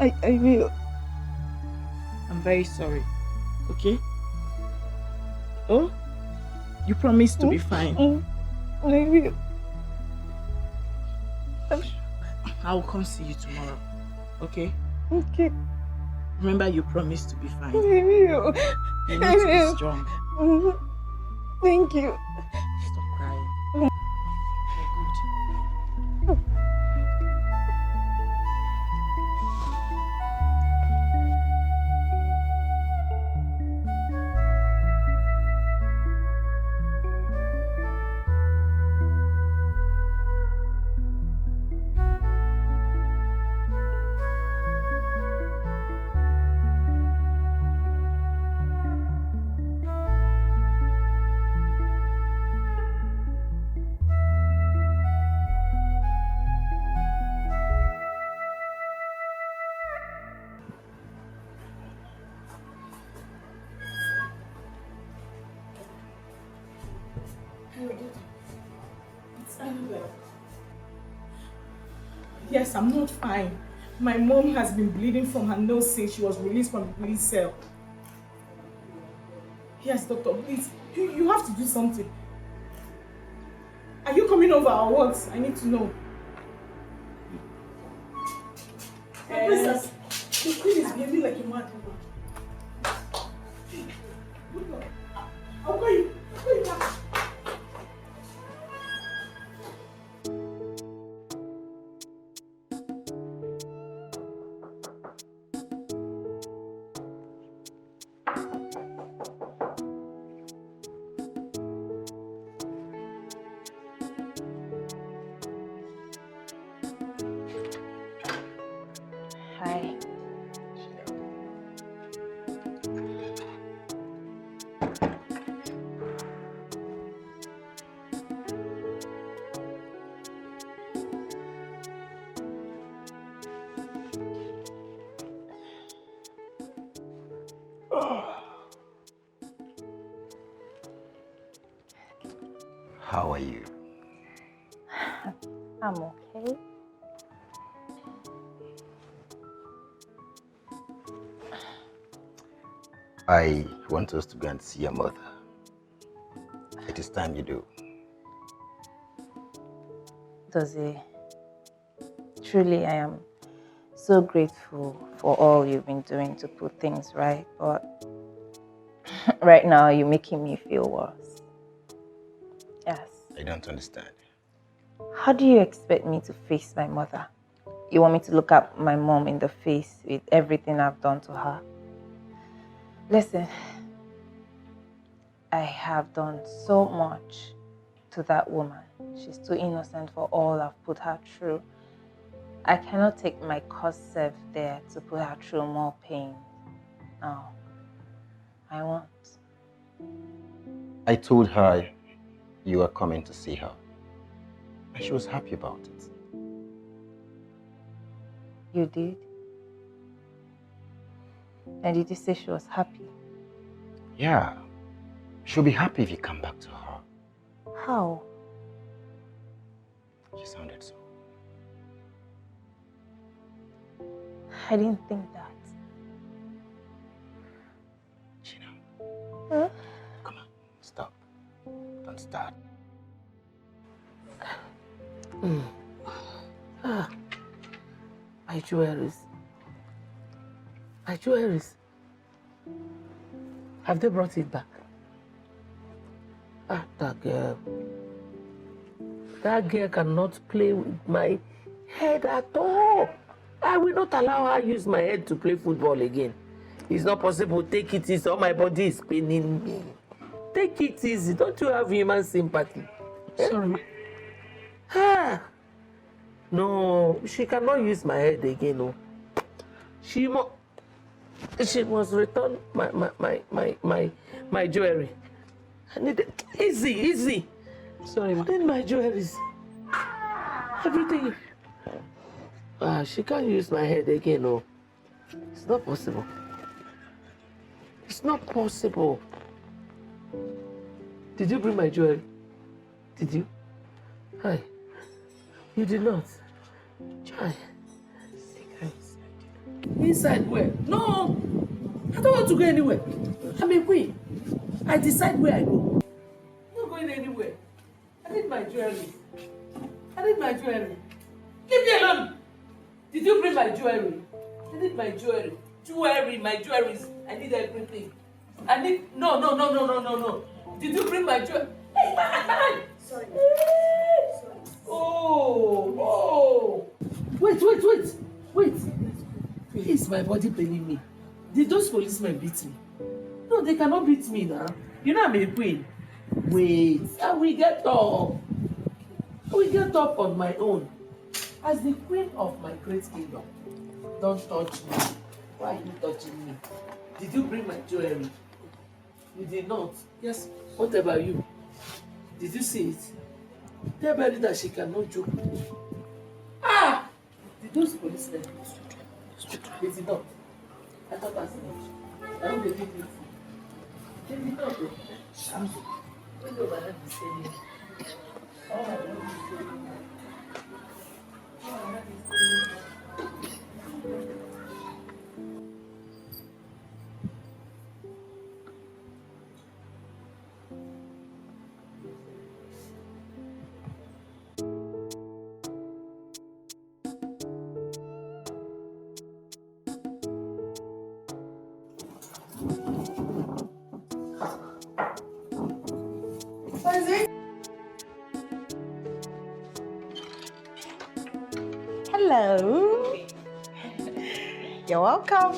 I will. I'm very sorry. Okay? Oh? You promise to be fine. I will. I'll come see you tomorrow. Okay? Okay. Remember, you promised to be fine. I will. You need to be strong. Thank you. Stop crying. You're good. It's Annabelle. Yes, I'm not fine. My mom has been bleeding from her nose since she was released from the police cell. Yes, doctor, please. You have to do something. Are you coming over or what? I need to know. Princess, the queen is behaving like a mad woman. I'll call you. I'll call you back. Hi. How are you? I'm okay. I want us to go and see your mother. It is time you do. Dozie, truly I am so grateful for all you've been doing to put things right, but right now you're making me feel worse. Yes. I don't understand. How do you expect me to face my mother? You want me to look at my mom in the face with everything I've done to her? Listen, I have done so much to that woman. She's too innocent for all I've put her through. I cannot take my cause self there to put her through more pain. No, I won't. I told her you were coming to see her, and she was happy about it. You did? And did you say she was happy? Yeah, she'll be happy if you come back to her. How? She sounded so. I didn't think that. Gina. Huh? Come on, stop. Don't start. My jewelries. My jewelries. Have they brought it back? That girl. That girl cannot play with my head at all. I will not allow her use my head to play football again. It's not possible. Take it easy. All my body is paining me. Take it easy. Don't you have human sympathy? Sorry, ma. No, she cannot use my head again. No. She must return my jewelry. I need it. Easy. Sorry, ma. I need my jewelries. Everything. She can't use my head again. No. It's not possible. It's not possible. Did you bring my jewelry? Did you? Hi. You did not. Hi. Inside where? No! I don't want to go anywhere. I'm a queen. I decide where I go. I'm not going anywhere. I need my jewelry. Leave me alone! Did you bring my jewelry? I need my jewelry. My jewelries. I need everything. No. Did you bring my jewelry? Hey, man! Sorry. Oh. Wait. Is my body paining me? Did those policemen beat me? No, they cannot beat me now. You know I'm a queen. Wait, I will get up. On my own. As the queen of my great kingdom. Don't touch me. Why are you touching me? Did you bring my jewelry? You did not. Yes. What about you? Did you see it? Tell Betty that she cannot joke. Did those policemen beat you? They did not. I thought as much. I hope they did it. They did not. Hello. You're welcome.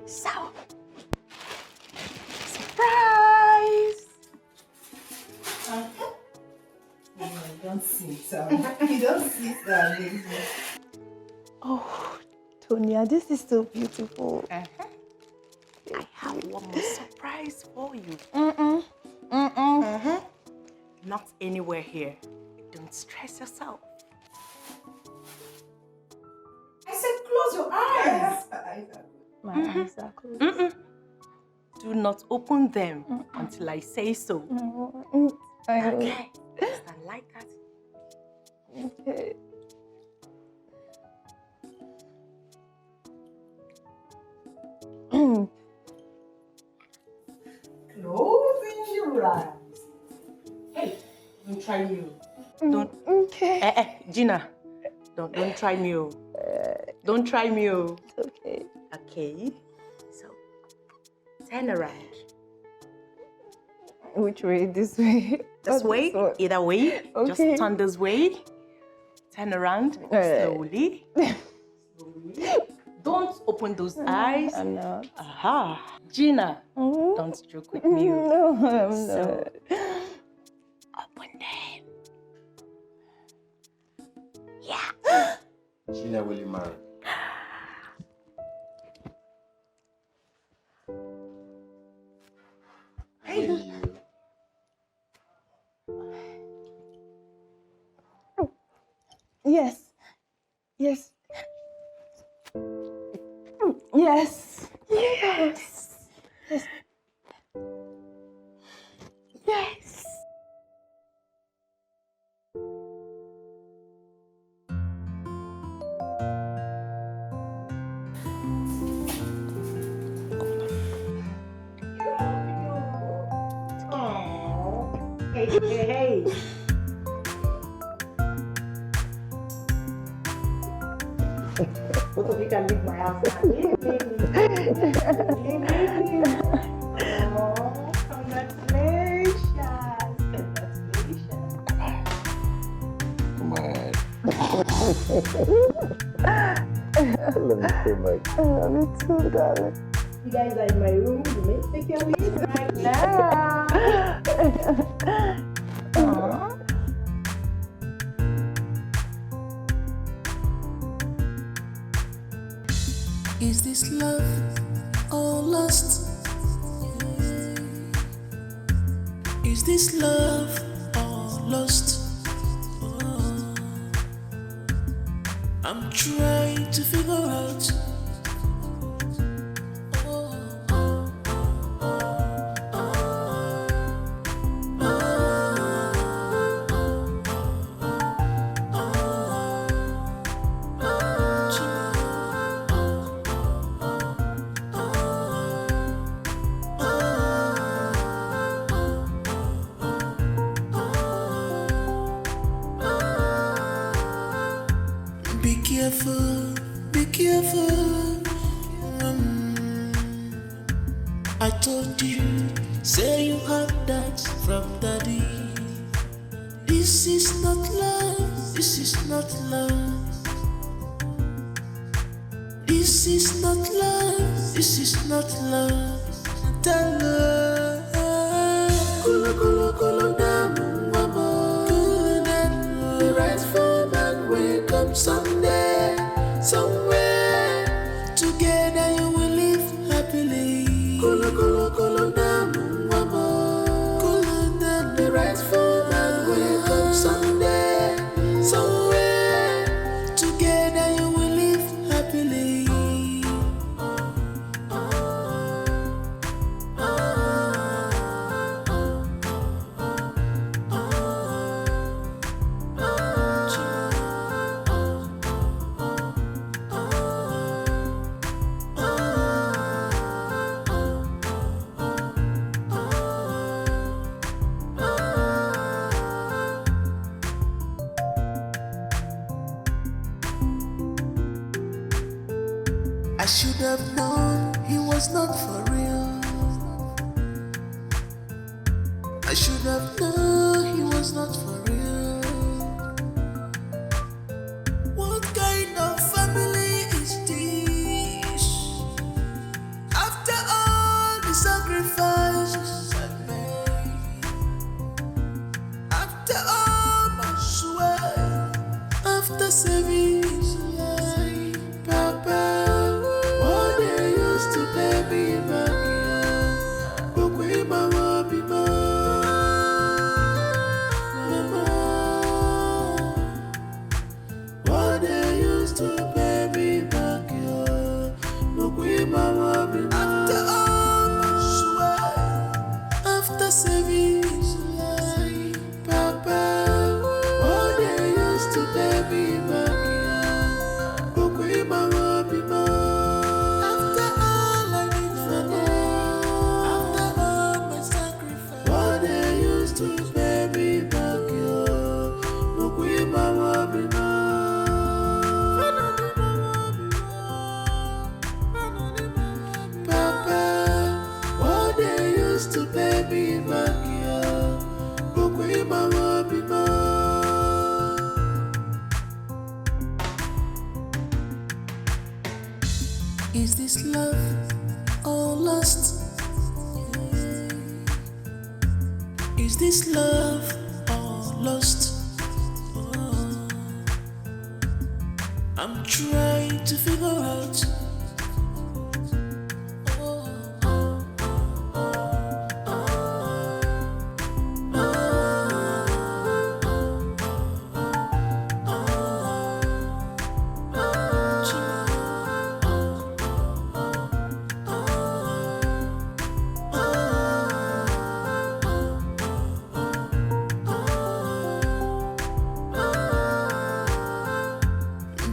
So, surprise! Don't sit down. Don't sit down. Oh, Tonya, this is so beautiful. I have one more surprise for you. Not anywhere here. Don't stress yourself. I said close your eyes. My eyes are closed. Do not open them until I say so. Okay. Stand like that. Okay. Closing your eyes. Hey, don't try me. Don't. Okay. Gina, don't try me. Don't try me. Okay. Okay. So, turn around. Which way? This way? This way? Either way. Okay. Just turn this way. Turn around slowly. Don't open those eyes. I'm not. Aha. Gina, don't joke with me. No, I'm So, not. open them. Yeah. Gina, will you marry? Hey. Will you? Yes. Yes. Yes. Yes. Yes. Yes. Hey. Both of you can leave my house now. Leave me. Oh, congratulations. Congratulations. Come on. I love you so much. I love you too, darling. You guys are in my room. You may take your leave right now. Aww. Is this love or lust? Is this love or lust? I'm trying to figure out. Be careful, be careful. I told you, say you heard that from daddy. This is not love, this is not love. This is not love, this is not love. Tell her, kulu kulu kulu namu mama. Kulu namu, the right for man will come someday, somewhere. Together you will live happily. Kulu kulu kulu namu mama. Kulu namu, the right for man will come someday, somewhere. Together you will live happily. should have known he was not for real. I should have known he was not for real. What kind of family is this? After all the sacrifices I made, after all my sweat, after saving his life, Papa, what they used to pay me back here, look where my mom be Mama, what they used to pay me back here, look where my mom be after all my sweat, after saving his life, Papa, what they used to pay me back here, look where my mom be after all I did for them, after all my sacrifice, what they used to pay me back here, look where my mom be Papa, what they used to pay me back here, look where my mom be Is this love or lust? Is this love or lust? I'm trying to figure out.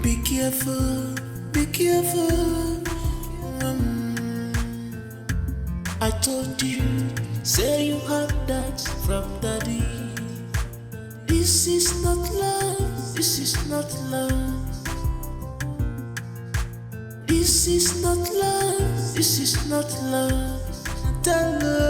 Be careful, be careful. I told you, say you heard that from daddy. This is not love, this is not love. This is not love, this is not love. Tell her.